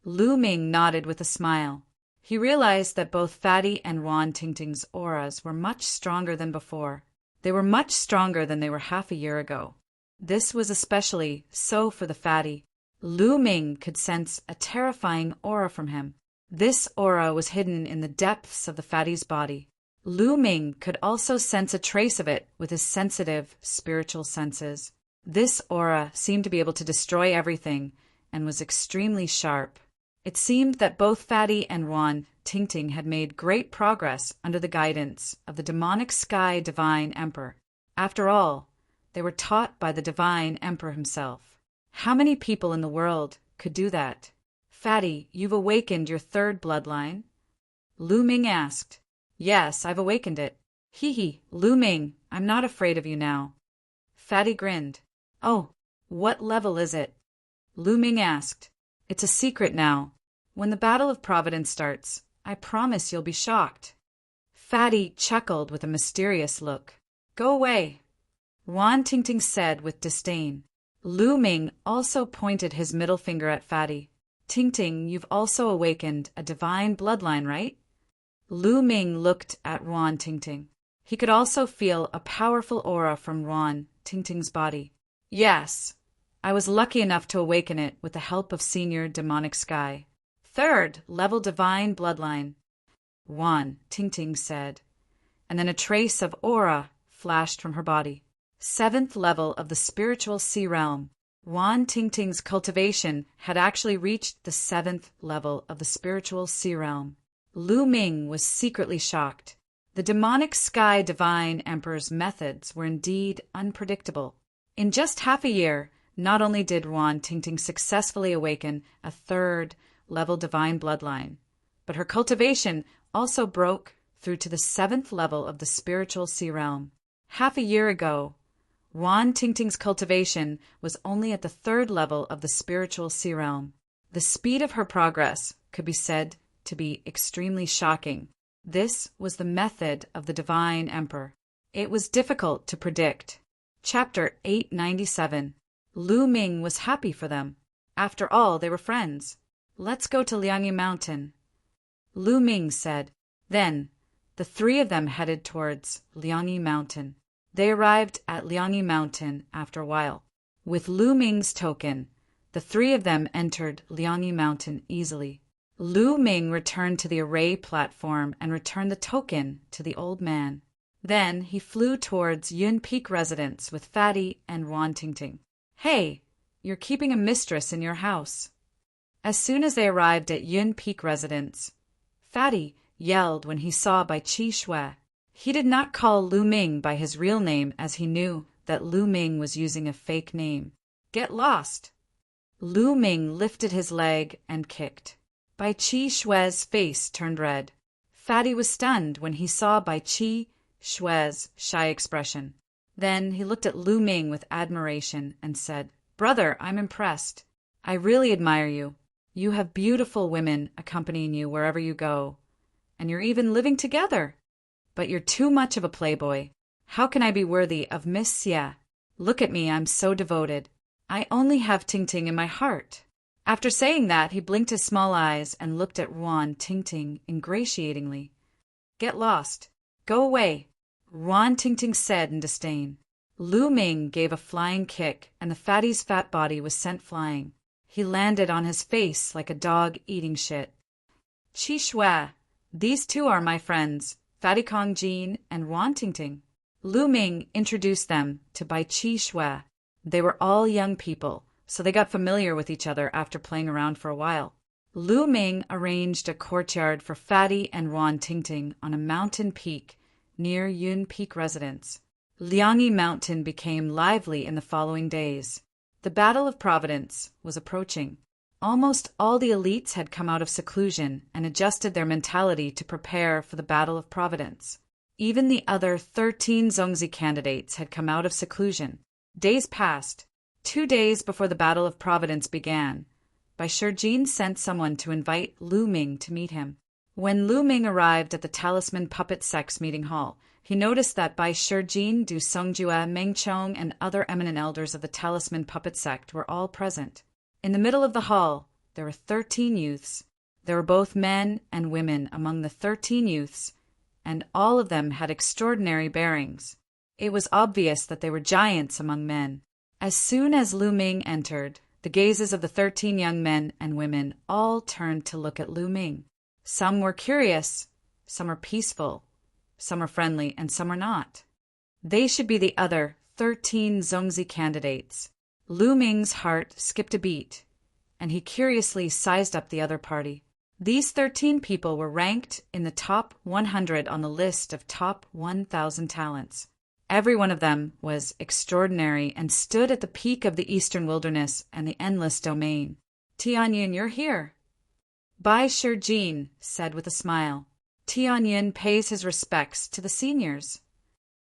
Lu Ming nodded with a smile. He realized that both Fatty and Wan Tingting's auras were much stronger than before. They were much stronger than they were half a year ago. This was especially so for the Fatty. Lu Ming could sense a terrifying aura from him. This aura was hidden in the depths of the Fatty's body. Lu Ming could also sense a trace of it with his sensitive, spiritual senses. This aura seemed to be able to destroy everything and was extremely sharp. It seemed that both Fatty and Wan Tingting had made great progress under the guidance of the demonic sky divine emperor. After all, they were taught by the divine emperor himself. How many people in the world could do that? "Fatty, you've awakened your third bloodline?" Lu Ming asked. "Yes, I've awakened it." "Hee, Lu Ming, I'm not afraid of you now." Fatty grinned. "Oh, what level is it?" Lu Ming asked. "It's a secret now. When the Battle of Providence starts, I promise you'll be shocked. Fatty chuckled with a mysterious look. Go away, Wan Tingting said with disdain. Lu Ming also pointed his middle finger at Fatty. Tingting, you've also awakened a divine bloodline, right? Lu Ming looked at Wan Tingting. He could also feel a powerful aura from Wan Tingting's body. Yes, I was lucky enough to awaken it with the help of Senior Demonic Sky. Third level divine bloodline, Wan Tingting said, and then a trace of aura flashed from her body. Seventh level of the spiritual sea realm. Wan Tingting's cultivation had actually reached the seventh level of the spiritual sea realm. Lu Ming was secretly shocked. The demonic sky divine emperor's methods were indeed unpredictable. In just half a year, not only did Wan Tingting successfully awaken a third-level divine bloodline, but her cultivation also broke through to the seventh level of the spiritual sea realm. Half a year ago, Wan Tingting's cultivation was only at the third level of the spiritual sea realm. The speed of her progress could be said to be extremely shocking. This was the method of the Divine Emperor. It was difficult to predict. Chapter 897. Lu Ming was happy for them. After all, they were friends. Let's go to Liangyi Mountain, Lu Ming said. Then, the three of them headed towards Liangyi Mountain. They arrived at Liangyi Mountain after a while. With Lu Ming's token, the three of them entered Liangyi Mountain easily. Lu Ming returned to the array platform and returned the token to the old man. Then he flew towards Yun Peak residence with Fatty and Wan Tingting. Hey, you're keeping a mistress in your house. As soon as they arrived at Yun Peak residence, Fatty yelled when he saw Bai Chi Shui. He did not call Lu Ming by his real name as he knew that Lu Ming was using a fake name. Get lost! Lu Ming lifted his leg and kicked. Bai Chi Shui's face turned red. Fatty was stunned when he saw Bai Chi Shui's shy expression. Then he looked at Lu Ming with admiration and said, Brother, I'm impressed. I really admire you. You have beautiful women accompanying you wherever you go, and you're even living together. But you're too much of a playboy. How can I be worthy of Miss Xie? Look at me, I'm so devoted. I only have Tingting in my heart. After saying that, he blinked his small eyes and looked at Wan Tingting ingratiatingly. Get lost. Go away, Wan Tingting said in disdain. Lu Ming gave a flying kick, and the fatty's fat body was sent flying. He landed on his face like a dog eating shit. Chi Shui, these two are my friends, Fatty Kong Jean and Wan Tingting. Lu Ming introduced them to Bai Chi Shui. They were all young people, so they got familiar with each other after playing around for a while. Lu Ming arranged a courtyard for Fatty and Wan Tingting on a mountain peak near Yun Peak residence. Liangyi Mountain became lively in the following days. The Battle of Providence was approaching. Almost all the elites had come out of seclusion and adjusted their mentality to prepare for the Battle of Providence. Even the other 13 Zongzi candidates had come out of seclusion. Days passed. 2 days before the Battle of Providence began, Bai Shijin sent someone to invite Lu Ming to meet him. When Lu Ming arrived at the Talisman Puppet Sex meeting hall, he noticed that Bai Shijin, Du Songjue, Meng Chong, and other eminent elders of the Talisman Puppet Sect were all present. In the middle of the hall, there were 13 youths. There were both men and women among the 13 youths, and all of them had extraordinary bearings. It was obvious that they were giants among men. As soon as Lu Ming entered, the gazes of the 13 young men and women all turned to look at Lu Ming. Some were curious, some were peaceful, some were friendly, and some were not. They should be the other 13 Zongzi candidates. Lu Ming's heart skipped a beat, and he curiously sized up the other party. These 13 people were ranked in the top 100 on the list of top 1,000 talents. Every one of them was extraordinary and stood at the peak of the eastern wilderness and the endless domain. Tianyin, you're here, Bai Shijin said with a smile. Tianyin pays his respects to the seniors.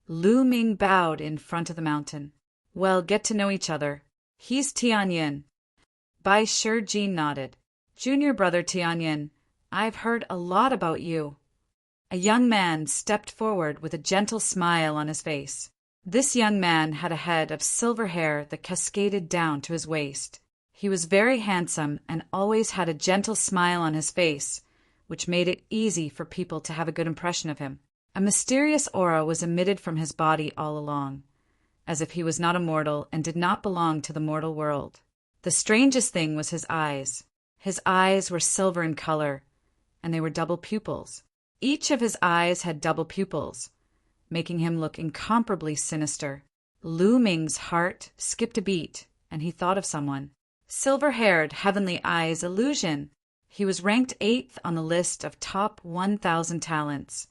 Lu Ming bowed in front of the mountain. Well, get to know each other. He's Tianyin. Bai Shijin nodded. Junior brother Tianyin, I've heard a lot about you. A young man stepped forward with a gentle smile on his face. This young man had a head of silver hair that cascaded down to his waist. He was very handsome and always had a gentle smile on his face, which made it easy for people to have a good impression of him. A mysterious aura was emitted from his body all along, as if he was not a mortal and did not belong to the mortal world. The strangest thing was his eyes. His eyes were silver in color, and they were double pupils. Each of his eyes had double pupils, making him look incomparably sinister. Lu Ming's heart skipped a beat, and he thought of someone. Silver-haired, heavenly eyes illusion. He was ranked 8th on the list of top 1,000 talents,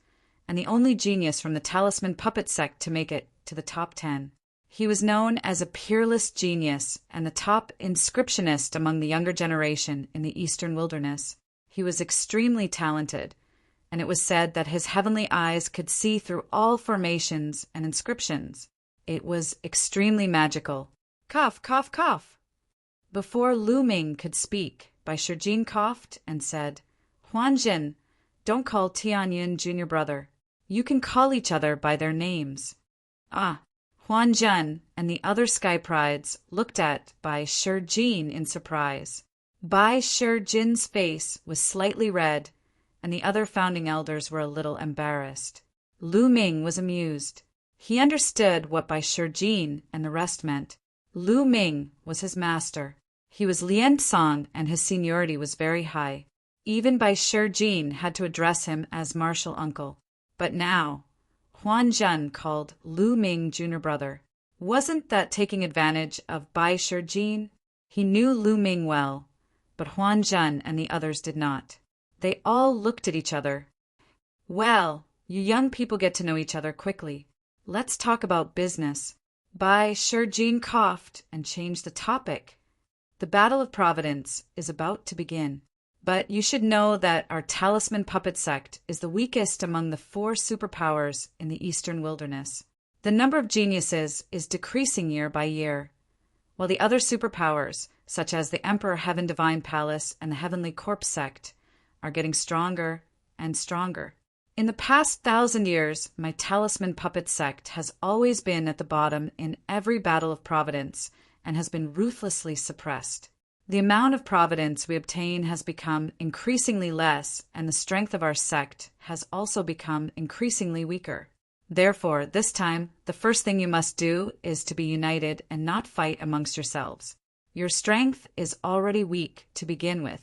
and the only genius from the Talisman Puppet sect to make it to the top 10. He was known as a peerless genius and the top inscriptionist among the younger generation in the Eastern Wilderness. He was extremely talented, and it was said that his heavenly eyes could see through all formations and inscriptions. It was extremely magical. Cough, cough, cough. Before Lu Ming could speak, Bai Shijin coughed and said, Huanjin, don't call Tianyin junior brother. You can call each other by their names. Ah, Huanjin and the other Sky Prides looked at Bai Shijin in surprise. Bai Shijin's face was slightly red, and the other founding elders were a little embarrassed. Lu Ming was amused. He understood what Bai Shijin and the rest meant. Lu Ming was his master. He was Lian Song, and his seniority was very high. Even Bai Shijin had to address him as martial uncle. But now, Huan Zhen called Lu Ming junior brother. Wasn't that taking advantage of Bai Shijin? He knew Lu Ming well, but Huan Zhen and the others did not. They all looked at each other. Well, you young people get to know each other quickly. Let's talk about business. Bai Shijin coughed and changed the topic. The Battle of Providence is about to begin. But you should know that our Talisman Puppet sect is the weakest among the 4 superpowers in the Eastern Wilderness. The number of geniuses is decreasing year by year, while the other superpowers, such as the Emperor Heaven Divine Palace and the Heavenly Corpse sect, are getting stronger and stronger. In the past 1,000 years, my Talisman Puppet sect has always been at the bottom in every Battle of Providence and has been ruthlessly suppressed. The amount of providence we obtain has become increasingly less, and the strength of our sect has also become increasingly weaker. Therefore, this time, the first thing you must do is to be united and not fight amongst yourselves. Your strength is already weak to begin with.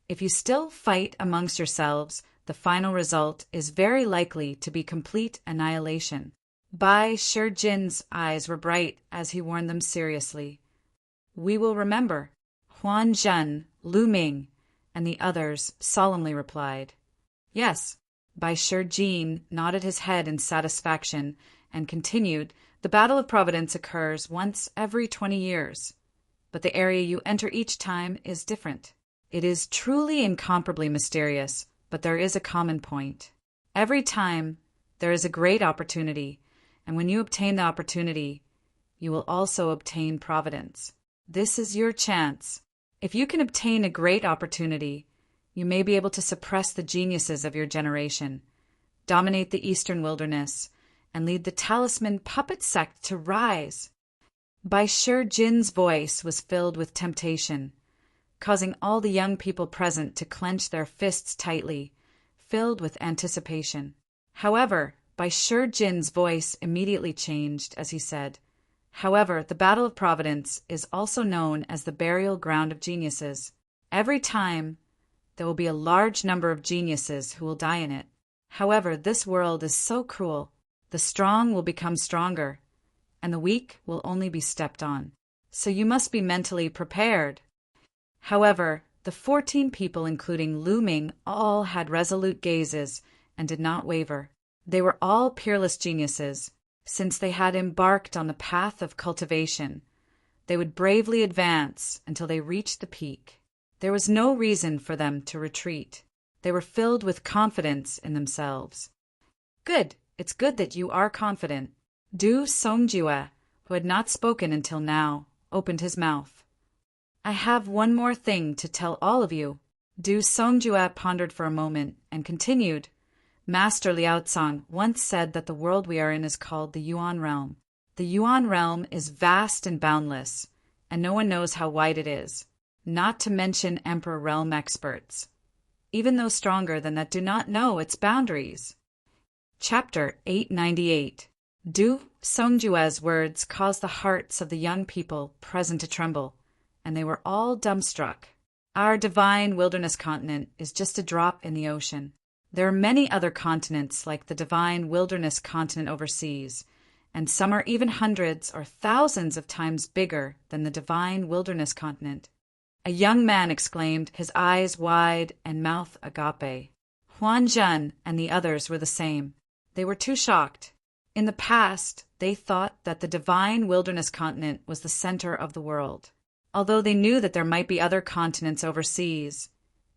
If you still fight amongst yourselves, the final result is very likely to be complete annihilation. Bai Shijin's eyes were bright as he warned them seriously. We will remember. Huan Zhen, Lu Ming, and the others solemnly replied. Yes. Bai Shijin nodded his head in satisfaction and continued, the Battle of Providence occurs once every 20 years, but the area you enter each time is different. It is truly incomparably mysterious, but there is a common point. Every time, there is a great opportunity, and when you obtain the opportunity, you will also obtain providence. This is your chance. If you can obtain a great opportunity, you may be able to suppress the geniuses of your generation, dominate the Eastern Wilderness, and lead the Talisman Puppet sect to rise. Bai Shijin's voice was filled with temptation, causing all the young people present to clench their fists tightly, filled with anticipation. However, Bai Shijin's voice immediately changed as he said, However, the Battle of Providence is also known as the burial ground of geniuses. Every time, there will be a large number of geniuses who will die in it. However, this world is so cruel. The strong will become stronger, and the weak will only be stepped on. So you must be mentally prepared. However, the 14 people, including Lu Ming, all had resolute gazes and did not waver. They were all peerless geniuses. Since they had embarked on the path of cultivation, they would bravely advance until they reached the peak. There was no reason for them to retreat. They were filled with confidence in themselves. Good. It's good that you are confident. Du Songjue, who had not spoken until now, opened his mouth. I have one more thing to tell all of you. Du Songjue pondered for a moment and continued. Master Liaozong once said that the world we are in is called the Yuan realm. The Yuan realm is vast and boundless, and no one knows how wide it is, not to mention Emperor realm experts, even those stronger than that do not know its boundaries. Chapter 898. Du Songjue's words caused the hearts of the young people present to tremble, and they were all dumbstruck. Our divine wilderness continent is just a drop in the ocean. There are many other continents like the divine wilderness continent overseas, and some are even hundreds or thousands of times bigger than the divine wilderness continent. A young man exclaimed, his eyes wide and mouth agape. Huan Zhen and the others were the same. They were too shocked. In the past, they thought that the divine wilderness continent was the center of the world. Although they knew that there might be other continents overseas,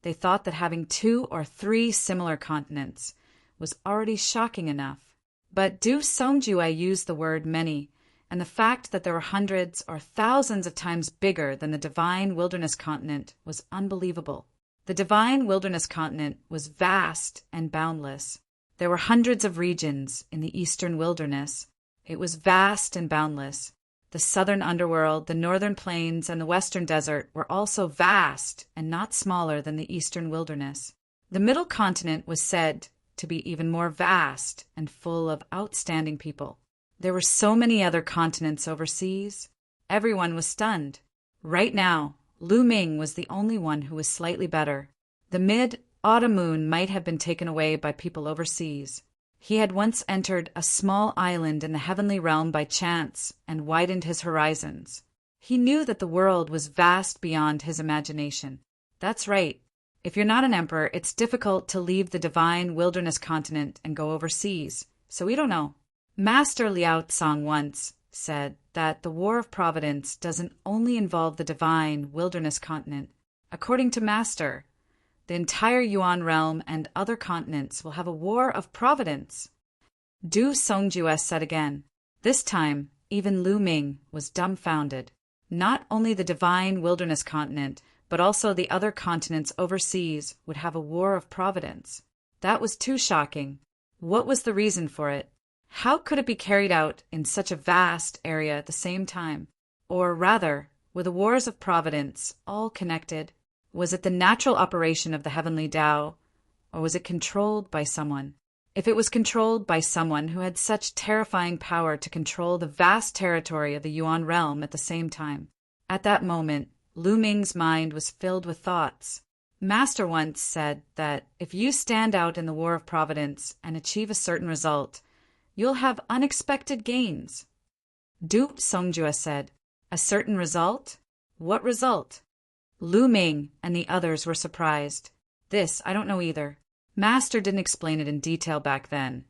they thought that having 2 or 3 similar continents was already shocking enough. But Du Songjue used the word many, and the fact that there were hundreds or thousands of times bigger than the divine wilderness continent was unbelievable. The divine wilderness continent was vast and boundless. There were hundreds of regions in the eastern wilderness. It was vast and boundless. The southern underworld, the northern plains, and the western desert were also vast and not smaller than the eastern wilderness. The middle continent was said to be even more vast and full of outstanding people. There were so many other continents overseas. Everyone was stunned. Right now, Lu Ming was the only one who was slightly better. The mid-autumn moon might have been taken away by people overseas. He had once entered a small island in the heavenly realm by chance and widened his horizons. He knew that the world was vast beyond his imagination. That's right. If you're not an emperor, it's difficult to leave the divine wilderness continent and go overseas, so we don't know. Master Liaozong once said that the War of Providence doesn't only involve the divine wilderness continent. According to Master, the entire Yuan realm and other continents will have a war of providence. Du Songjue said again. This time, even Lu Ming was dumbfounded. Not only the divine wilderness continent, but also the other continents overseas would have a war of providence. That was too shocking. What was the reason for it? How could it be carried out in such a vast area at the same time? Or rather, were the wars of providence all connected? Was it the natural operation of the heavenly Tao, or was it controlled by someone? If it was controlled by someone who had such terrifying power to control the vast territory of the Yuan realm at the same time, at that moment, Lu Ming's mind was filled with thoughts. Master once said that if you stand out in the War of Providence and achieve a certain result, you'll have unexpected gains. Du Songjue said, a certain result? What result? Lu Ming and the others were surprised. This I don't know either. Master didn't explain it in detail back then,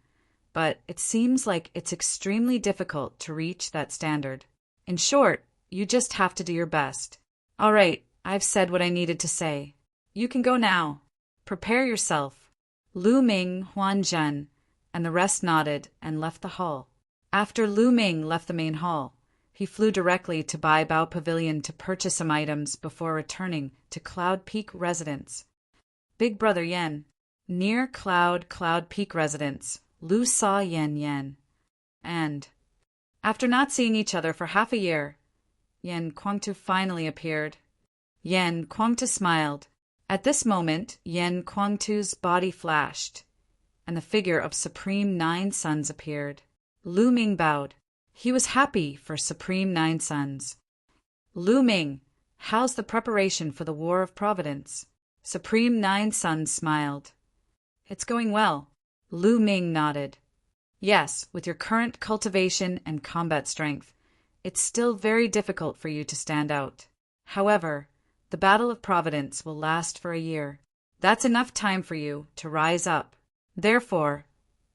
but it seems like it's extremely difficult to reach that standard. In short, you just have to do your best. All right, I've said what I needed to say. You can go now. Prepare yourself. Lu Ming, Huan Zhen, and the rest nodded and left the hall. After Lu Ming left the main hall, he flew directly to Bai Bao Pavilion to purchase some items before returning to Cloud Peak Residence. Big Brother Yen. Near Cloud Peak Residence, Lu saw Yen. And, after not seeing each other for half a year, Yen Kuangtu finally appeared. Yen Kuangtu smiled. At this moment, Yen Kuangtu's body flashed, and the figure of Supreme Nine Suns appeared. Lu Ming bowed. He was happy for Supreme Nine Suns. Lu Ming, how's the preparation for the War of Providence? Supreme Nine Suns smiled. It's going well. Lu Ming nodded. Yes, with your current cultivation and combat strength, it's still very difficult for you to stand out. However, the Battle of Providence will last for a year. That's enough time for you to rise up. Therefore,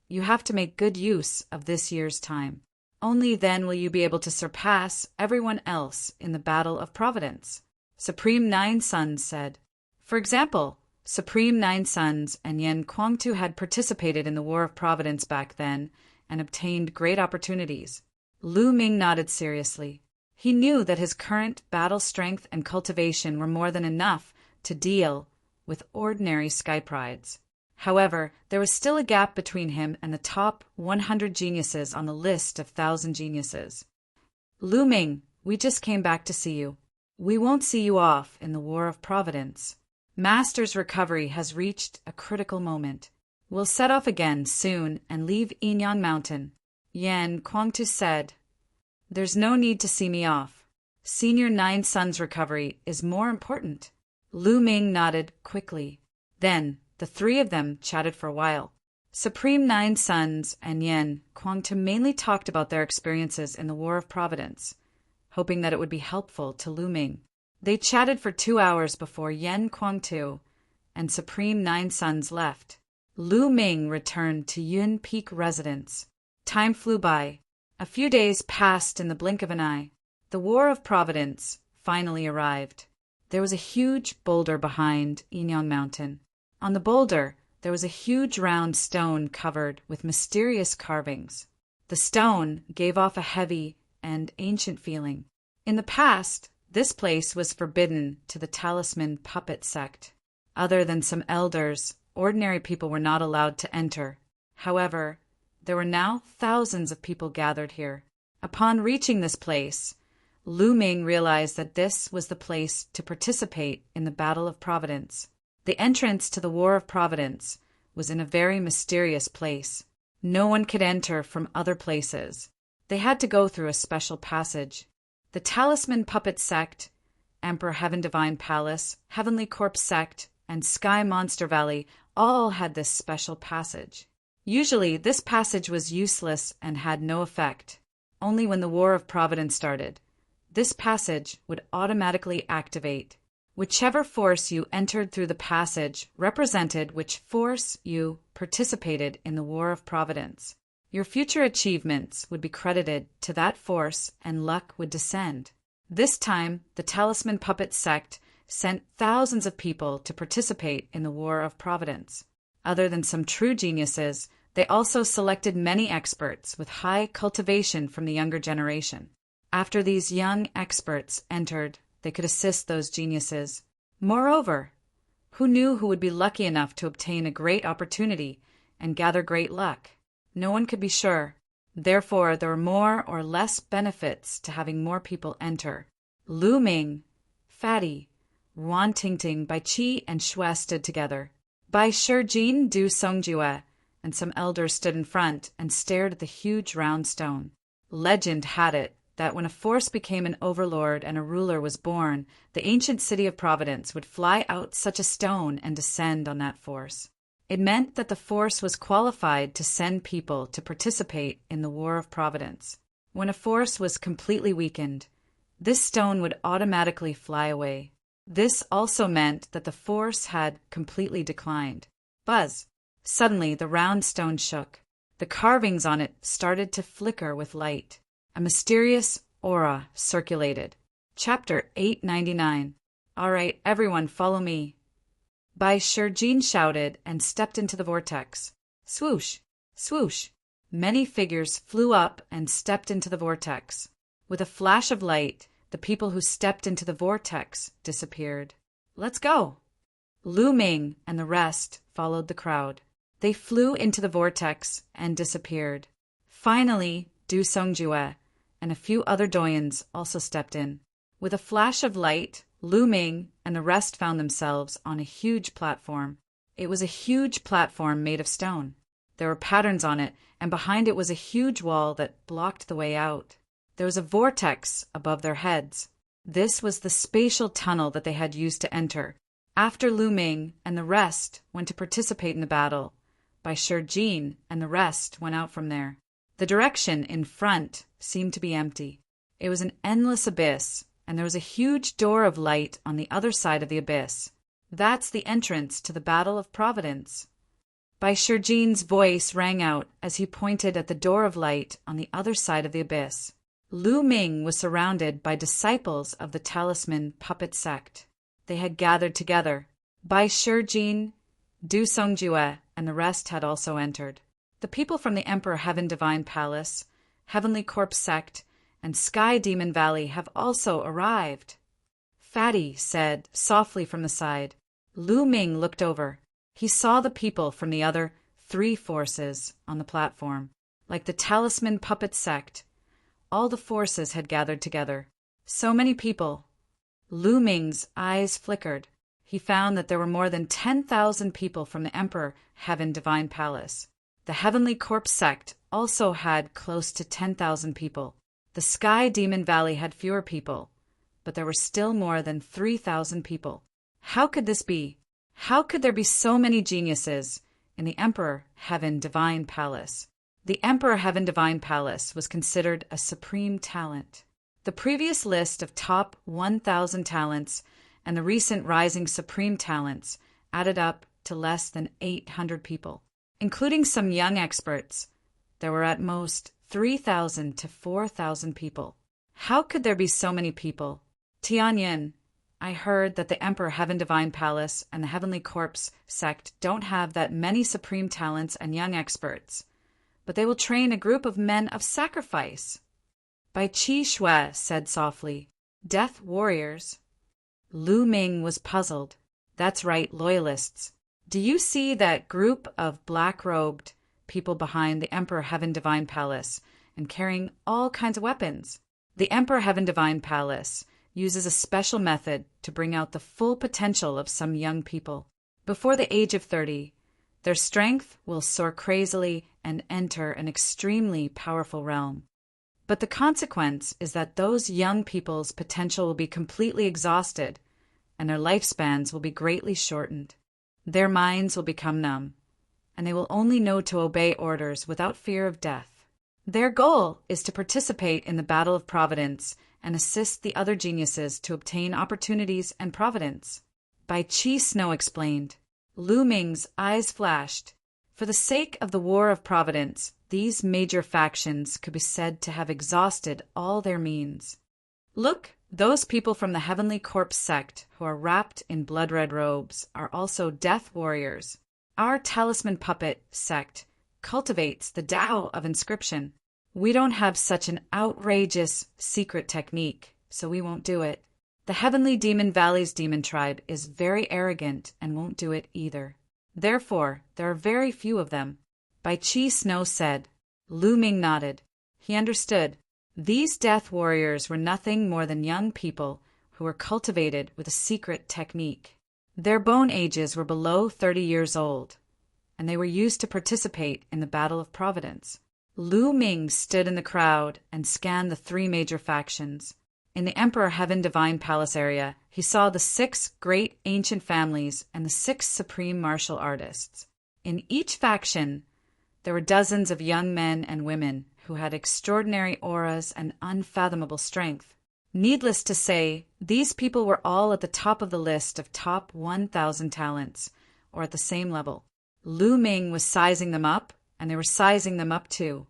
you have to make good use of this year's time. Only then will you be able to surpass everyone else in the Battle of Providence. Supreme Nine Suns said. For example, Supreme Nine Suns and Yen Kuangtu had participated in the War of Providence back then and obtained great opportunities. Lu Ming nodded seriously. He knew that his current battle strength and cultivation were more than enough to deal with ordinary sky prides. However, there was still a gap between him and the top 100 geniuses on the list of 1,000 geniuses. Lu Ming, we just came back to see you. We won't see you off in the War of Providence. Master's recovery has reached a critical moment. We'll set off again soon and leave Inyan Mountain. Yan Kuangtu said, There's no need to see me off. Senior Nine Sun's recovery is more important. Lu Ming nodded quickly. Then, the three of them chatted for a while. Supreme Nine Suns and Yan Kuangtu mainly talked about their experiences in the War of Providence, hoping that it would be helpful to Lu Ming. They chatted for 2 hours before Yan Kuangtu and Supreme Nine Suns left. Lu Ming returned to Yun Peak residence. Time flew by. A few days passed in the blink of an eye. The War of Providence finally arrived. There was a huge boulder behind Inyan Mountain. On the boulder, there was a huge round stone covered with mysterious carvings. The stone gave off a heavy and ancient feeling. In the past, this place was forbidden to the Talisman Puppet sect. Other than some elders, ordinary people were not allowed to enter. However, there were now thousands of people gathered here. Upon reaching this place, Lu Ming realized that this was the place to participate in the Battle of Providence. The entrance to the War of Providence was in a very mysterious place. No one could enter from other places. They had to go through a special passage. The Talisman Puppet sect, Emperor Heaven Divine Palace, Heavenly Corpse sect, and Sky Monster Valley all had this special passage. Usually, this passage was useless and had no effect. Only when the War of Providence started, this passage would automatically activate. Whichever force you entered through the passage represented which force you participated in the War of Providence. Your future achievements would be credited to that force and luck would descend. This time, the Talisman Puppet sect sent thousands of people to participate in the War of Providence. Other than some true geniuses, they also selected many experts with high cultivation from the younger generation. After these young experts entered, they could assist those geniuses. Moreover, who knew who would be lucky enough to obtain a great opportunity and gather great luck? No one could be sure. Therefore, there were more or less benefits to having more people enter. Lu Ming, Fatty, Wan Tingting, Bai Qi, and Xue stood together. Bai Shijin, Du Songjue, and some elders stood in front and stared at the huge round stone. Legend had it that when a force became an overlord and a ruler was born, the ancient city of Providence would fly out such a stone and descend on that force. It meant that the force was qualified to send people to participate in the War of Providence. When a force was completely weakened, this stone would automatically fly away. This also meant that the force had completely declined. Buzz! Suddenly, the round stone shook. The carvings on it started to flicker with light. A mysterious aura circulated. Chapter 899. All right, everyone, follow me. Bai Shijin shouted and stepped into the vortex. Swoosh! Swoosh! Many figures flew up and stepped into the vortex. With a flash of light, the people who stepped into the vortex disappeared. Let's go! Lu Ming and the rest followed the crowd. They flew into the vortex and disappeared. Finally, Du Songjue and a few other doyens also stepped in. With a flash of light, Lu Ming and the rest found themselves on a huge platform. It was a huge platform made of stone. There were patterns on it, and behind it was a huge wall that blocked the way out. There was a vortex above their heads. This was the spatial tunnel that they had used to enter. After Lu Ming and the rest went to participate in the battle, Bai Shijin and the rest went out from there. The direction in front seemed to be empty. It was an endless abyss, and there was a huge door of light on the other side of the abyss. That's the entrance to the Battle of Providence. Bai Shijin's voice rang out as he pointed at the door of light on the other side of the abyss. Lu Ming was surrounded by disciples of the Talisman Puppet sect. They had gathered together. Bai Shijin, Du Songjue, and the rest had also entered. The people from the Emperor Heaven Divine Palace, Heavenly Corpse sect, and Sky Demon Valley have also arrived. Fatty said softly from the side, Lu Ming looked over. He saw the people from the other 3 forces on the platform. Like the talisman puppet sect, all the forces had gathered together. So many people. Lu Ming's eyes flickered. He found that there were more than 10,000 people from the Emperor Heaven Divine Palace. The Heavenly Corpse sect also had close to 10,000 people. The Sky Demon Valley had fewer people, but there were still more than 3,000 people. How could this be? How could there be so many geniuses in the Emperor Heaven Divine Palace? The Emperor Heaven Divine Palace was considered a supreme talent. The previous list of top 1,000 talents and the recent rising supreme talents added up to less than 800 people. Including some young experts, there were at most 3,000 to 4,000 people. How could there be so many people? Tianyin, I heard that the Emperor Heaven Divine Palace and the Heavenly Corpse sect don't have that many supreme talents and young experts, but they will train a group of men of sacrifice. Bai Qi Shui said softly, Death warriors. Lu Ming was puzzled. That's right, loyalists. Do you see that group of black-robed people behind the Emperor Heaven Divine Palace and carrying all kinds of weapons? The Emperor Heaven Divine Palace uses a special method to bring out the full potential of some young people. Before the age of 30, their strength will soar crazily and enter an extremely powerful realm. But the consequence is that those young people's potential will be completely exhausted, and their lifespans will be greatly shortened. Their minds will become numb, and they will only know to obey orders without fear of death. Their goal is to participate in the battle of providence and assist the other geniuses to obtain opportunities and providence. Bai Qi Snow explained. Lu Ming's eyes flashed. For the sake of the war of providence, these major factions could be said to have exhausted all their means. Look, those people from the Heavenly Corpse sect who are wrapped in blood-red robes are also death warriors. Our talisman puppet sect cultivates the Tao of inscription. We don't have such an outrageous secret technique, so we won't do it. The Heavenly Demon Valley's demon tribe is very arrogant and won't do it either. Therefore, there are very few of them. Bai Qi Snow said. Lu Ming nodded. He understood. These death warriors were nothing more than young people who were cultivated with a secret technique. Their bone ages were below 30 years old, and they were used to participate in the Battle of Providence. Lu Ming stood in the crowd and scanned the 3 major factions. In the Emperor Heaven Divine Palace area, he saw the 6 great ancient families and the 6 supreme martial artists. In each faction, there were dozens of young men and women who had extraordinary auras and unfathomable strength. Needless to say, these people were all at the top of the list of top 1,000 talents, or at the same level. Lu Ming was sizing them up, and they were sizing them up too.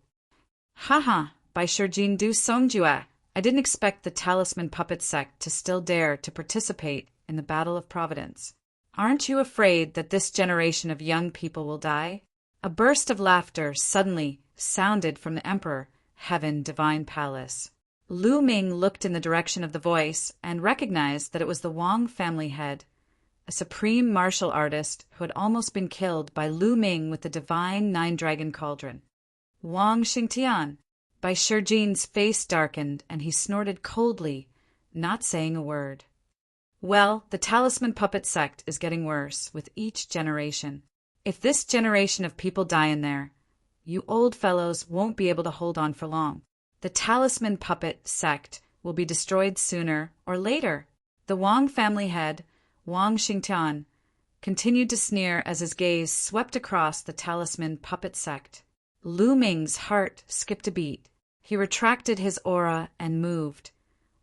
Haha, by Shijin Du Songjue, I didn't expect the Talisman Puppet Sect to still dare to participate in the Battle of Providence. Aren't you afraid that this generation of young people will die? A burst of laughter suddenly sounded from the Emperor Heaven Divine Palace. Lu Ming looked in the direction of the voice and recognized that it was the Wang family head, a supreme martial artist who had almost been killed by Lu Ming with the divine 9-dragon cauldron. Wang Xingtian. Bai Shijin's face darkened and he snorted coldly, not saying a word. Well, the Talisman Puppet Sect is getting worse with each generation. If this generation of people die in there, you old fellows won't be able to hold on for long. The Talisman Puppet Sect will be destroyed sooner or later. The Wang family head, Wang Xingtian, continued to sneer as his gaze swept across the Talisman Puppet Sect. Lu Ming's heart skipped a beat. He retracted his aura and moved,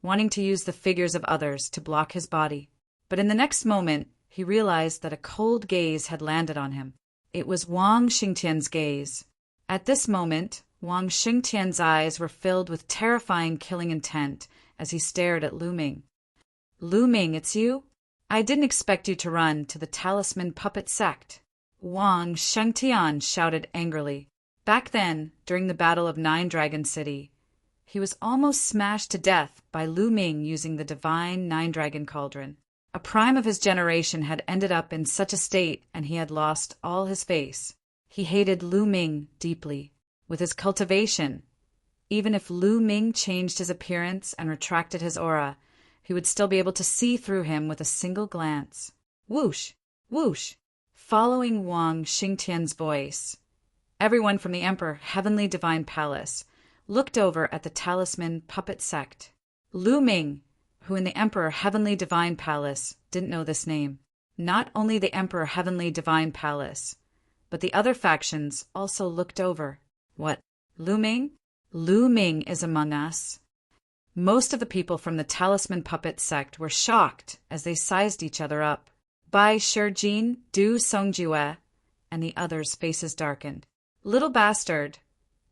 wanting to use the figures of others to block his body. But in the next moment, he realized that a cold gaze had landed on him. It was Wang Xingtian's gaze. At this moment, Wang Xingtian's eyes were filled with terrifying killing intent as he stared at Lu Ming. Lu Ming, it's you? I didn't expect you to run to the Talisman Puppet Sect. Wang Xingtian shouted angrily. Back then, during the Battle of 9-Dragon City, he was almost smashed to death by Lu Ming using the divine 9-Dragon cauldron. A A prime of his generation had ended up in such a state, and he had lost all his face. He hated Lu Ming deeply. With his cultivation, even if Lu Ming changed his appearance and retracted his aura, he would still be able to see through him with a single glance. Whoosh! Whoosh! Following Wang Xingtian's voice, everyone from the Emperor Heavenly Divine Palace looked over at the Talisman Puppet Sect. Lu Ming, who in the Emperor Heavenly Divine Palace didn't know this name. Not only the Emperor Heavenly Divine Palace, but the other factions also looked over. What? Lu Ming? Lu Ming is among us. Most of the people from the Talisman Puppet Sect were shocked as they sized each other up. Bai Shijin, Du Songjue, and the others' faces darkened. Little bastard,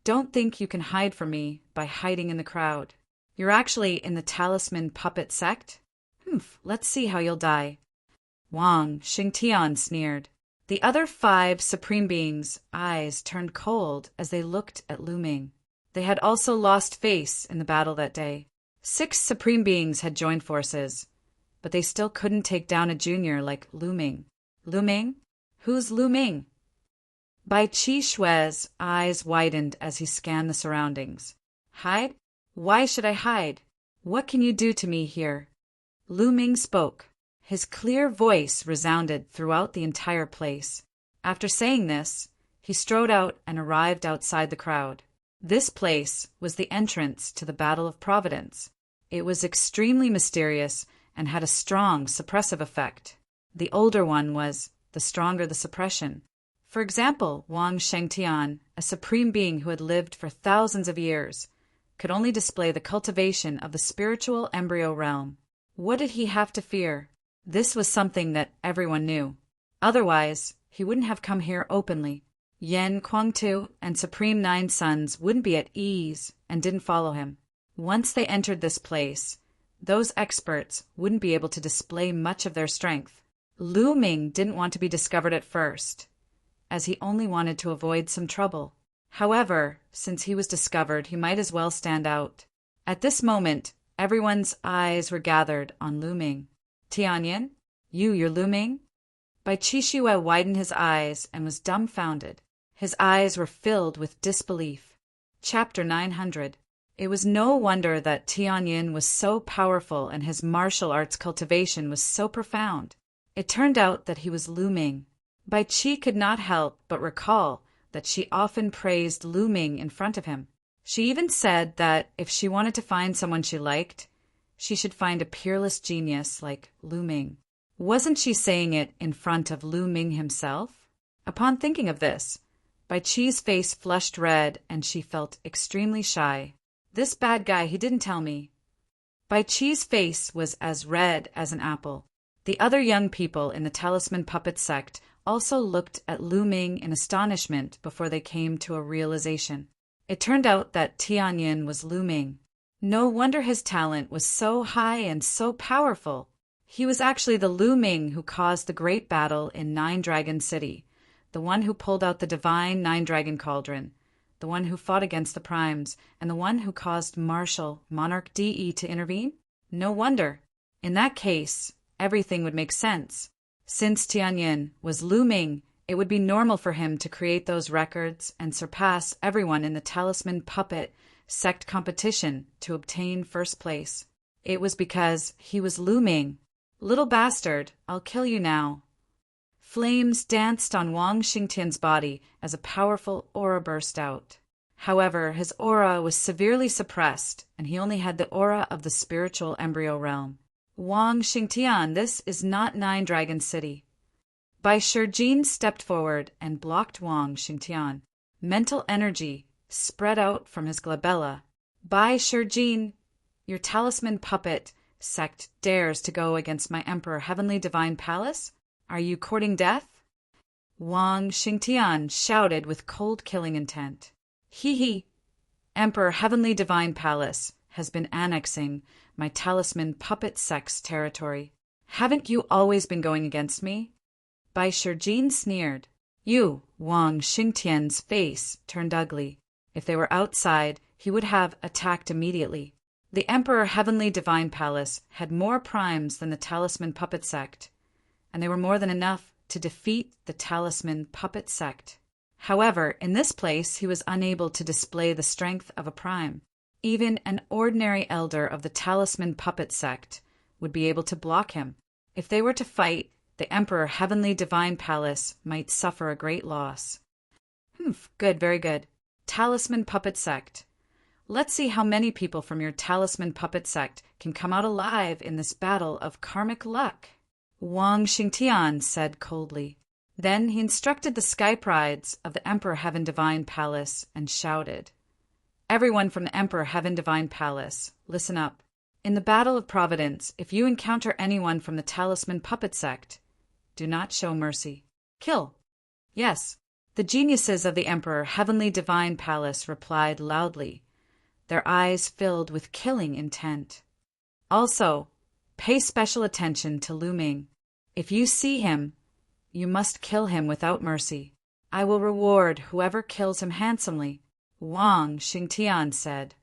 don't think you can hide from me by hiding in the crowd. You're actually in the Talisman Puppet Sect? Humph, let's see how you'll die. Wang Xingtian sneered. The other 5 supreme beings' eyes turned cold as they looked at Lu Ming. They had also lost face in the battle that day. 6 supreme beings had joined forces, but they still couldn't take down a junior like Lu Ming. Lu Ming? Who's Lu Ming? Bai Qi Shui's eyes widened as he scanned the surroundings. Hide? Why should I hide? What can you do to me here? Lu Ming spoke. His clear voice resounded throughout the entire place. After saying this, he strode out and arrived outside the crowd. This place was the entrance to the Battle of Providence. It was extremely mysterious and had a strong suppressive effect. The older one was, the stronger the suppression. For example, Wang Shengtian, a supreme being who had lived for thousands of years, could only display the cultivation of the spiritual embryo realm. What did he have to fear? This was something that everyone knew. Otherwise, he wouldn't have come here openly. Yan Kuangtu and Supreme Nine Sons wouldn't be at ease and didn't follow him. Once they entered this place, those experts wouldn't be able to display much of their strength. Lu Ming didn't want to be discovered at first, as he only wanted to avoid some trouble. However, since he was discovered, he might as well stand out. At this moment, everyone's eyes were gathered on Lu Ming. Tianyin, you're Lu Ming? Bai Qixue widened his eyes and was dumbfounded. His eyes were filled with disbelief. Chapter 900. It was no wonder that Tianyin was so powerful and his martial arts cultivation was so profound. It turned out that he was Lu Ming. Bai Qi could not help but recall that she often praised Lu Ming in front of him. She even said that if she wanted to find someone she liked, she should find a peerless genius like Lu Ming. Wasn't she saying it in front of Lu Ming himself? Upon thinking of this, Bai Qi's face flushed red and she felt extremely shy. This bad guy, he didn't tell me. Bai Qi's face was as red as an apple. The other young people in the Talisman Puppet Sect also looked at Lu Ming in astonishment before they came to a realization. It turned out that Tianyin was Lu Ming. No wonder his talent was so high and so powerful. He was actually the Lu Ming who caused the great battle in Nine Dragon City, the one who pulled out the divine Nine Dragon Cauldron, the one who fought against the primes, and the one who caused Marshal Monarch De to intervene? No wonder. In that case, everything would make sense. Since Tianyin was Lu Ming, it would be normal for him to create those records and surpass everyone in the Talisman Puppet Sect competition to obtain first place. It was because he was Lu Ming. Little bastard, I'll kill you now. Flames danced on Wang Xingtian's body as a powerful aura burst out. However, his aura was severely suppressed, and he only had the aura of the spiritual embryo realm. Wang Xingtian, this is not Nine Dragon City. Bai Shijin stepped forward and blocked Wang Xingtian. Mental energy spread out from his glabella. Bai Shijin, your Talisman Puppet Sect dares to go against my Emperor Heavenly Divine Palace? Are you courting death? Wang Xingtian shouted with cold killing intent. He, Emperor Heavenly Divine Palace, has been annexing my Talisman Puppet Sect's territory. Haven't you always been going against me? Bai Shijin sneered. Wang Xingtian's face turned ugly. If they were outside, he would have attacked immediately. The Emperor Heavenly Divine Palace had more primes than the Talisman Puppet Sect, and they were more than enough to defeat the Talisman Puppet Sect. However, in this place he was unable to display the strength of a prime. Even an ordinary elder of the Talisman Puppet Sect would be able to block him. If they were to fight, the Emperor Heavenly Divine Palace might suffer a great loss. Good, very good. Talisman Puppet Sect. Let's see how many people from your Talisman Puppet Sect can come out alive in this battle of karmic luck. Wang Xingtian said coldly. Then he instructed the sky prides of the Emperor Heaven Divine Palace and shouted, "Everyone from the Emperor Heaven Divine Palace, listen up. In the Battle of Providence, if you encounter anyone from the Talisman Puppet Sect, do not show mercy. Kill." Yes, the geniuses of the Emperor Heavenly Divine Palace replied loudly, their eyes filled with killing intent. Also, pay special attention to Lu Ming. If you see him, you must kill him without mercy. I will reward whoever kills him handsomely. Wang Xingtian said.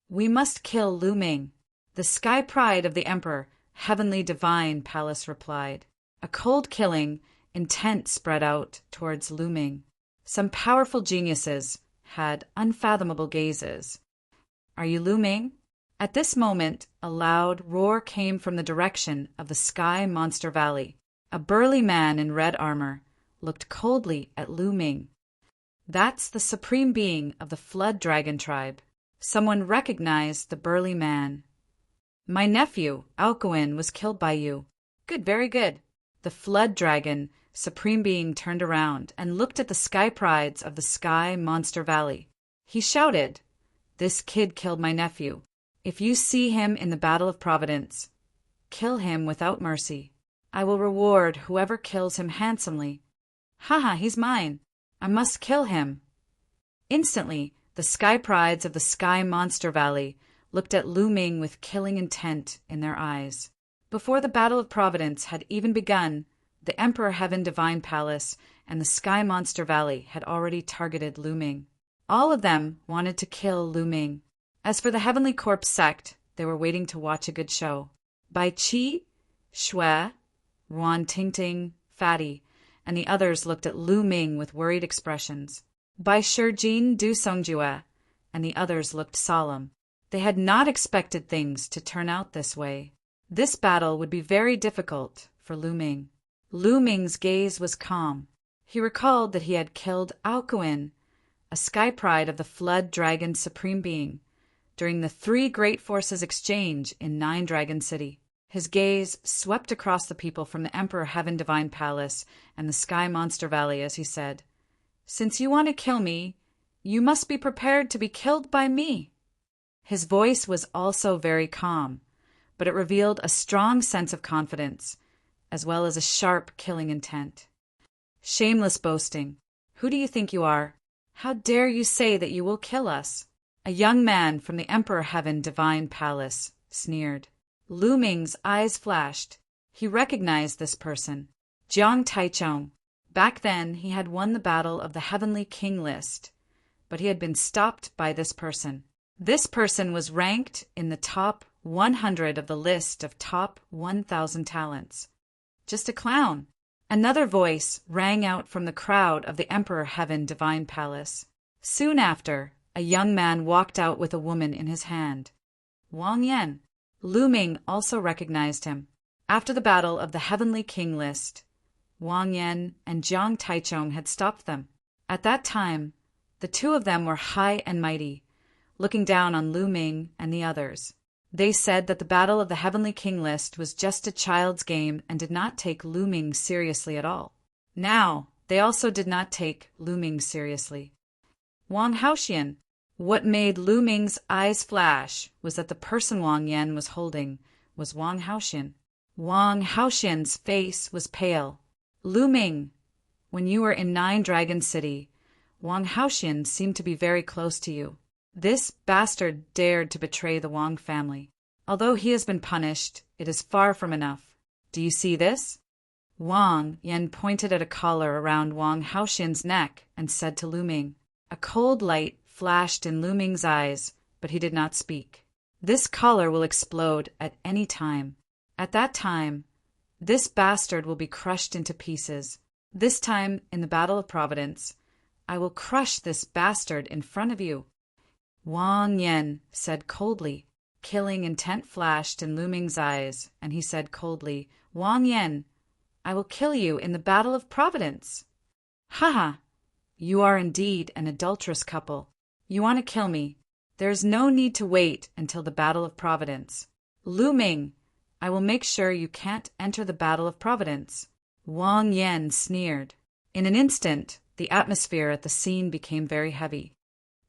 We must kill Lu Ming. The sky pride of the Emperor Heavenly Divine Palace replied. A cold killing intent spread out towards Lu Ming. Some powerful geniuses had unfathomable gazes. Are you Lu Ming? At this moment, a loud roar came from the direction of the Sky Monster Valley. A burly man in red armor looked coldly at Lu Ming. That's the supreme being of the Flood Dragon tribe. Someone recognized the burly man. My nephew, Alcuin, was killed by you. Good, very good. The Flood Dragon supreme being turned around and looked at the sky prides of the Sky Monster Valley. He shouted, "This kid killed my nephew. If you see him in the Battle of Providence, kill him without mercy. I will reward whoever kills him handsomely. Haha, he's mine. I must kill him." Instantly, the sky prides of the Sky Monster Valley looked at Lu Ming with killing intent in their eyes. Before the Battle of Providence had even begun, the Emperor Heaven Divine Palace and the Sky Monster Valley had already targeted Lu Ming. All of them wanted to kill Lu Ming. As for the Heavenly Corpse sect, they were waiting to watch a good show. Bai Qi, Shui, Ruan Tingting, Fatty, and the others looked at Lu Ming with worried expressions. Bai Shijin, Du Songjue, and the others looked solemn. They had not expected things to turn out this way. This battle would be very difficult for Lu Ming. Lu Ming's gaze was calm. He recalled that he had killed Alcuin, a sky pride of the Flood Dragon Supreme Being, during the Three Great Forces exchange in Nine Dragon City. His gaze swept across the people from the Emperor Heaven Divine Palace and the Sky Monster Valley as he said, "Since you want to kill me, you must be prepared to be killed by me." His voice was also very calm, but it revealed a strong sense of confidence, as well as a sharp killing intent. Shameless boasting. Who do you think you are? How dare you say that you will kill us? A young man from the Emperor Heaven Divine Palace sneered. Lu Ming's eyes flashed. He recognized this person, Jiang Taichong. Back then, he had won the battle of the Heavenly King list, but he had been stopped by this person. This person was ranked in the top 100 of the list of top 1,000 talents. Just a clown. Another voice rang out from the crowd of the Emperor Heaven Divine Palace. Soon after, a young man walked out with a woman in his hand. Wang Yan. Lu Ming also recognized him. After the battle of the Heavenly King list, Wang Yan and Jiang Taichong had stopped them. At that time, the two of them were high and mighty, looking down on Lu Ming and the others. They said that the battle of the Heavenly King list was just a child's game and did not take Lu Ming seriously at all. Now, they also did not take Lu Ming seriously. Wang Haoxian. What made Lu Ming's eyes flash was that the person Wang Yan was holding was Wang Haoxian. Wang Haoxian's face was pale. Lu Ming, when you were in Nine Dragon City, Wang Haoxian seemed to be very close to you. This bastard dared to betray the Wang family. Although he has been punished, it is far from enough. Do you see this? Wang Yan pointed at a collar around Wang Haoxian's neck and said to Lu Ming. A cold light flashed in Lu Ming's eyes, but he did not speak. This collar will explode at any time. At that time, this bastard will be crushed into pieces. This time, in the Battle of Providence, I will crush this bastard in front of you." Wang Yan said coldly. Killing intent flashed in Lu Ming's eyes, and he said coldly, "Wang Yan, I will kill you in the Battle of Providence." "Ha ha! You are indeed an adulterous couple. You want to kill me. There is no need to wait until the Battle of Providence. Lu Ming, I will make sure you can't enter the Battle of Providence." Wang Yan sneered. In an instant, the atmosphere at the scene became very heavy.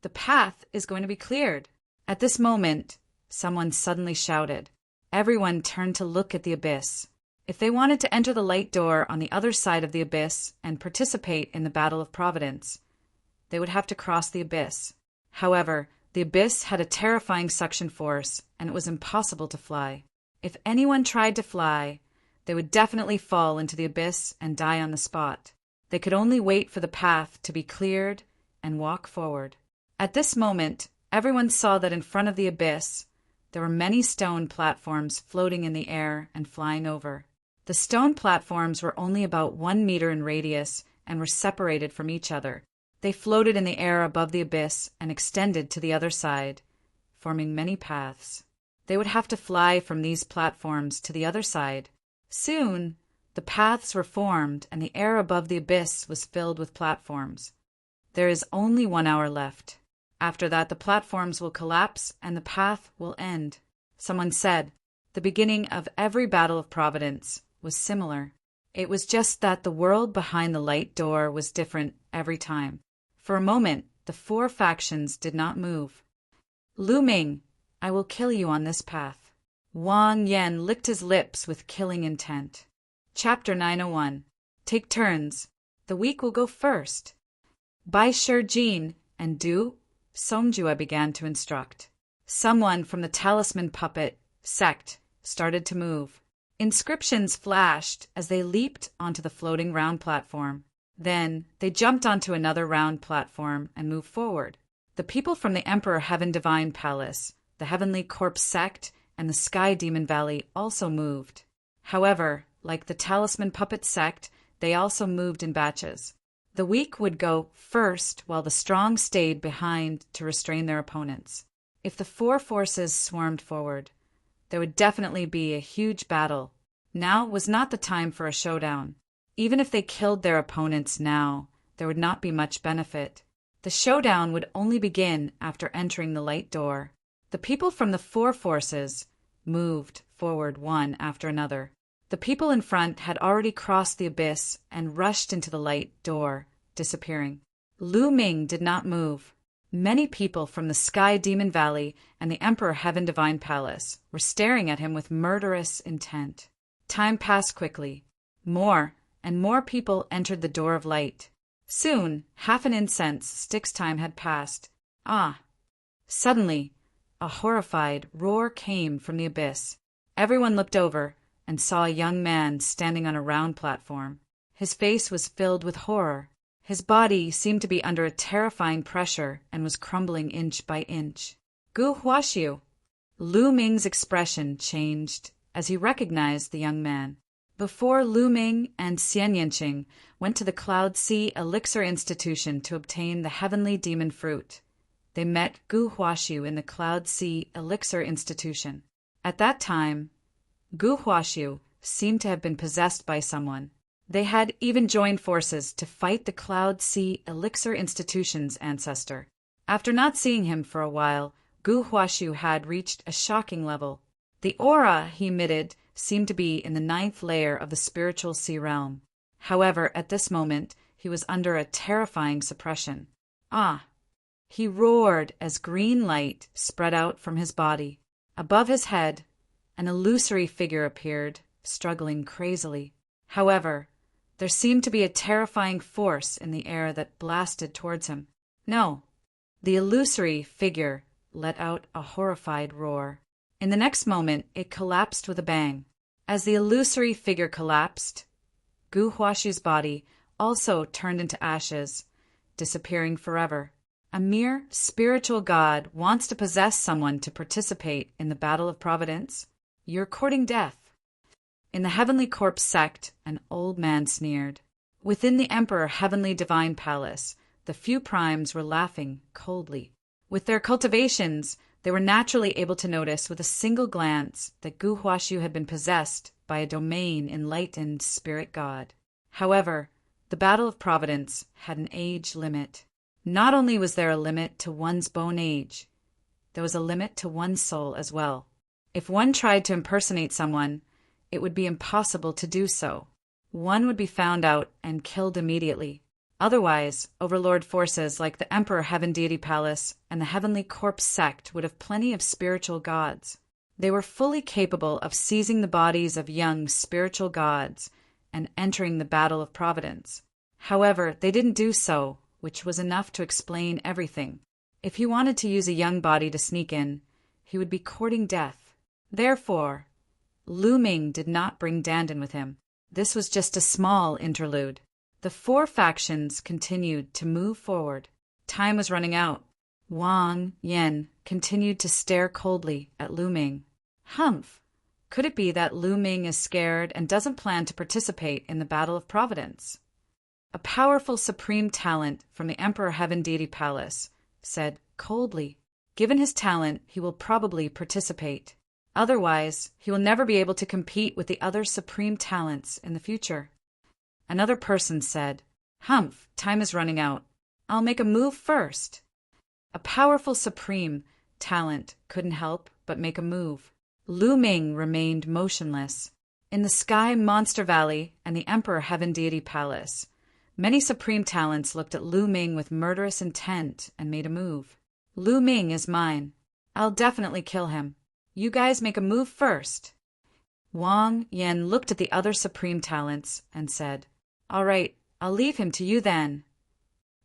"The path is going to be cleared." At this moment, someone suddenly shouted. Everyone turned to look at the abyss. If they wanted to enter the light door on the other side of the abyss and participate in the Battle of Providence, they would have to cross the abyss. However, the abyss had a terrifying suction force, and it was impossible to fly. If anyone tried to fly, they would definitely fall into the abyss and die on the spot. They could only wait for the path to be cleared and walk forward. At this moment, everyone saw that in front of the abyss, there were many stone platforms floating in the air and flying over. The stone platforms were only about 1 meter in radius and were separated from each other. They floated in the air above the abyss and extended to the other side, forming many paths. They would have to fly from these platforms to the other side. Soon, the paths were formed and the air above the abyss was filled with platforms. There is only 1 hour left. After that, the platforms will collapse and the path will end. Someone said, the beginning of every Battle of Providence was similar. It was just that the world behind the light door was different every time. For a moment, the 4 factions did not move. "Lu Ming, I will kill you on this path." Wang Yan licked his lips with killing intent. Chapter 901. Take turns. The weak will go first. Bai Jin and Du Songjue began to instruct. Someone from the Talisman Puppet sect started to move. Inscriptions flashed as they leaped onto the floating round platform. Then they jumped onto another round platform and moved forward. The people from the Emperor Heaven Divine Palace, the Heavenly Corpse sect, and the Sky Demon Valley also moved. However, like the Talisman Puppet sect, they also moved in batches. The weak would go first while the strong stayed behind to restrain their opponents. If the 4 forces swarmed forward, there would definitely be a huge battle. Now was not the time for a showdown. Even if they killed their opponents now, there would not be much benefit. The showdown would only begin after entering the light door. The people from the 4 forces moved forward one after another. The people in front had already crossed the abyss and rushed into the light door, disappearing. Lu Ming did not move. Many people from the Sky Demon Valley and the Emperor Heaven Divine Palace were staring at him with murderous intent. Time passed quickly. More and more people entered the door of light. Soon, half an incense stick's time had passed. Ah! Suddenly, a horrified roar came from the abyss. Everyone looked over and saw a young man standing on a round platform. His face was filled with horror. His body seemed to be under a terrifying pressure and was crumbling inch by inch. "Gu Huaxiu." Lu Ming's expression changed as he recognized the young man. Before Lu Ming and Xian Yanqing went to the Cloud Sea Elixir Institution to obtain the Heavenly Demon Fruit, they met Gu Huaxiu in the Cloud Sea Elixir Institution. At that time, Gu Huaxiu seemed to have been possessed by someone. They had even joined forces to fight the Cloud Sea Elixir Institution's ancestor. After not seeing him for a while, Gu Huaxiu had reached a shocking level. The aura he emitted seemed to be in the 9th layer of the spiritual sea realm. However, at this moment, he was under a terrifying suppression. Ah! He roared as green light spread out from his body. Above his head, an illusory figure appeared, struggling crazily. However, there seemed to be a terrifying force in the air that blasted towards him. No, the illusory figure let out a horrified roar. In the next moment, it collapsed with a bang. As the illusory figure collapsed, Gu Huaxiu's body also turned into ashes, disappearing forever. A mere spiritual god wants to possess someone to participate in the battle of Providence? You're courting death. In the Heavenly Corpse sect, an old man sneered. Within the Emperor Heavenly Divine Palace, the few primes were laughing coldly. With their cultivations, they were naturally able to notice with a single glance that Gu Huashu had been possessed by a domain enlightened spirit god. However, the Battle of Providence had an age limit. Not only was there a limit to one's bone age, there was a limit to one's soul as well. If one tried to impersonate someone, it would be impossible to do so. One would be found out and killed immediately. Otherwise, overlord forces like the Emperor Heaven Deity Palace and the Heavenly Corpse sect would have plenty of spiritual gods. They were fully capable of seizing the bodies of young spiritual gods and entering the Battle of Providence. However, they didn't do so, which was enough to explain everything. If he wanted to use a young body to sneak in, he would be courting death. Therefore, Lu Ming did not bring Dandan with him. This was just a small interlude. The four factions continued to move forward. Time was running out. Wang Yan continued to stare coldly at Lu Ming. Humph! Could it be that Lu Ming is scared and doesn't plan to participate in the Battle of Providence? A powerful supreme talent from the Emperor Heaven Deity Palace said coldly, "Given his talent, he will probably participate. Otherwise, he will never be able to compete with the other supreme talents in the future." Another person said, "Humph, time is running out. I'll make a move first." A powerful supreme talent couldn't help but make a move. Lu Ming remained motionless. In the Sky Monster Valley and the Emperor Heaven Deity Palace, many supreme talents looked at Lu Ming with murderous intent and made a move. "Lu Ming is mine. I'll definitely kill him. You guys make a move first." Wang Yan looked at the other supreme talents and said, "All right, I'll leave him to you then."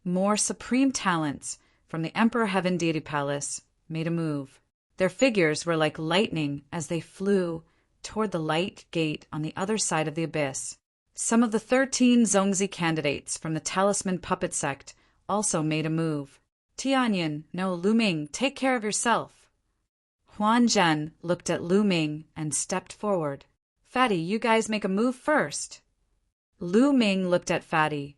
More supreme talents from the Emperor Heaven Deity Palace made a move. Their figures were like lightning as they flew toward the light gate on the other side of the abyss. Some of the 13 Zongzi candidates from the Talisman Puppet sect also made a move. "Tianyan, no, Lu Ming, take care of yourself." Huan Zhen looked at Lu Ming and stepped forward. "Fatty, you guys make a move first." Lu Ming looked at Fatty,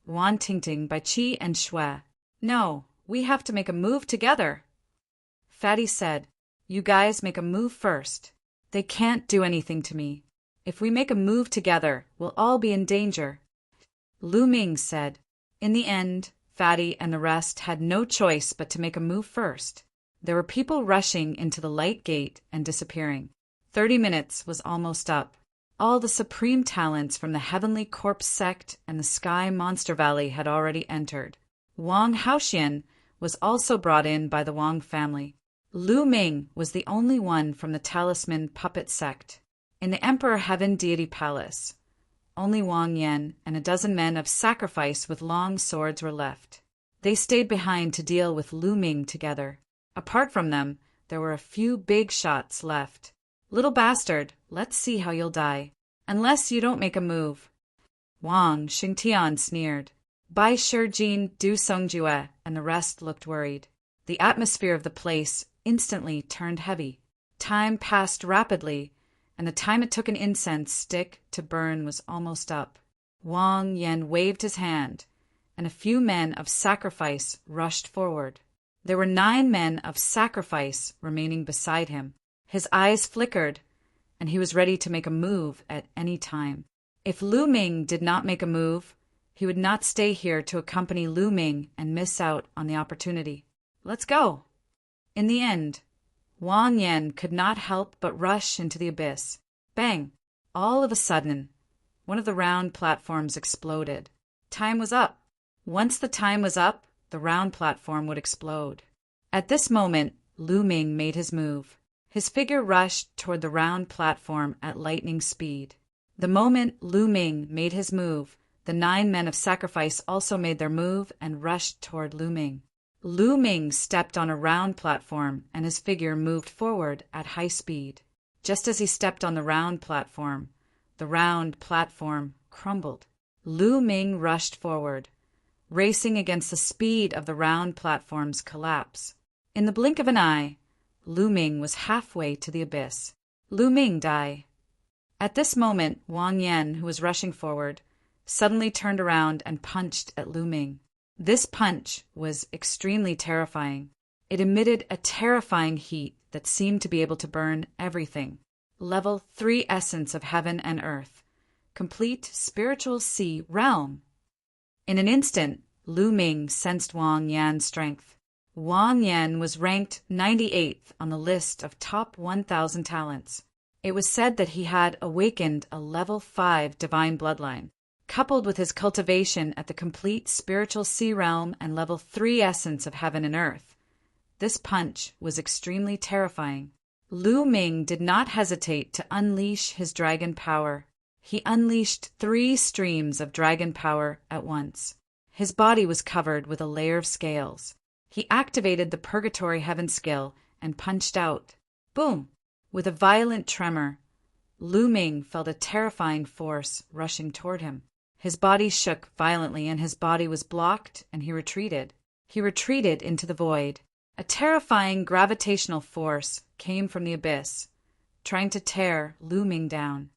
Wan Tingting, Bai Qi, and Shui. "No, we have to make a move together." Fatty said, "You guys make a move first. They can't do anything to me. If we make a move together, we'll all be in danger." Lu Ming said. In the end, Fatty and the rest had no choice but to make a move first. There were people rushing into the light gate and disappearing. 30 minutes was almost up. All the supreme talents from the Heavenly Corpse sect and the Sky Monster Valley had already entered. Wang Haoxian was also brought in by the Wang family. Lu Ming was the only one from the Talisman Puppet sect. In the Emperor Heaven Deity Palace, only Wang Yan and a dozen men of sacrifice with long swords were left. They stayed behind to deal with Lu Ming together. Apart from them, there were a few big shots left. "Little bastard, let's see how you'll die. Unless you don't make a move." Wang Xingtian sneered. Bai Shijin, Du Songjue, and the rest looked worried. The atmosphere of the place instantly turned heavy. Time passed rapidly, and the time it took an incense stick to burn was almost up. Wang Yan waved his hand, and a few men of sacrifice rushed forward. There were 9 men of sacrifice remaining beside him. His eyes flickered, and he was ready to make a move at any time. If Lu Ming did not make a move, he would not stay here to accompany Lu Ming and miss out on the opportunity. "Let's go." In the end, Wang Yan could not help but rush into the abyss. Bang! All of a sudden, one of the round platforms exploded. Time was up. Once the time was up, the round platform would explode. At this moment, Lu Ming made his move. His figure rushed toward the round platform at lightning speed. The moment Lu Ming made his move, the 9 men of sacrifice also made their move and rushed toward Lu Ming. Lu Ming stepped on a round platform and his figure moved forward at high speed. Just as he stepped on the round platform crumbled. Lu Ming rushed forward. racing against the speed of the round platform's collapse. In the blink of an eye, Lu Ming was halfway to the abyss. Lu Ming, die. At this moment, Wang Yan, who was rushing forward, suddenly turned around and punched at Lu Ming. This punch was extremely terrifying. It emitted a terrifying heat that seemed to be able to burn everything. Level 3 essence of heaven and earth. Complete spiritual sea realm. In an instant, Lu Ming sensed Wang Yan's strength. Wang Yan was ranked 98th on the list of top 1,000 talents. It was said that he had awakened a level 5 divine bloodline. Coupled with his cultivation at the complete spiritual sea realm and level 3 essence of heaven and earth, this punch was extremely terrifying. Lu Ming did not hesitate to unleash his dragon power. He unleashed 3 streams of dragon power at once. His body was covered with a layer of scales. He activated the Purgatory Heaven skill and punched out. Boom! With a violent tremor, Lu Ming felt a terrifying force rushing toward him. His body shook violently and his body was blocked and he retreated. He retreated into the void. A terrifying gravitational force came from the abyss, trying to tear Lu Ming down.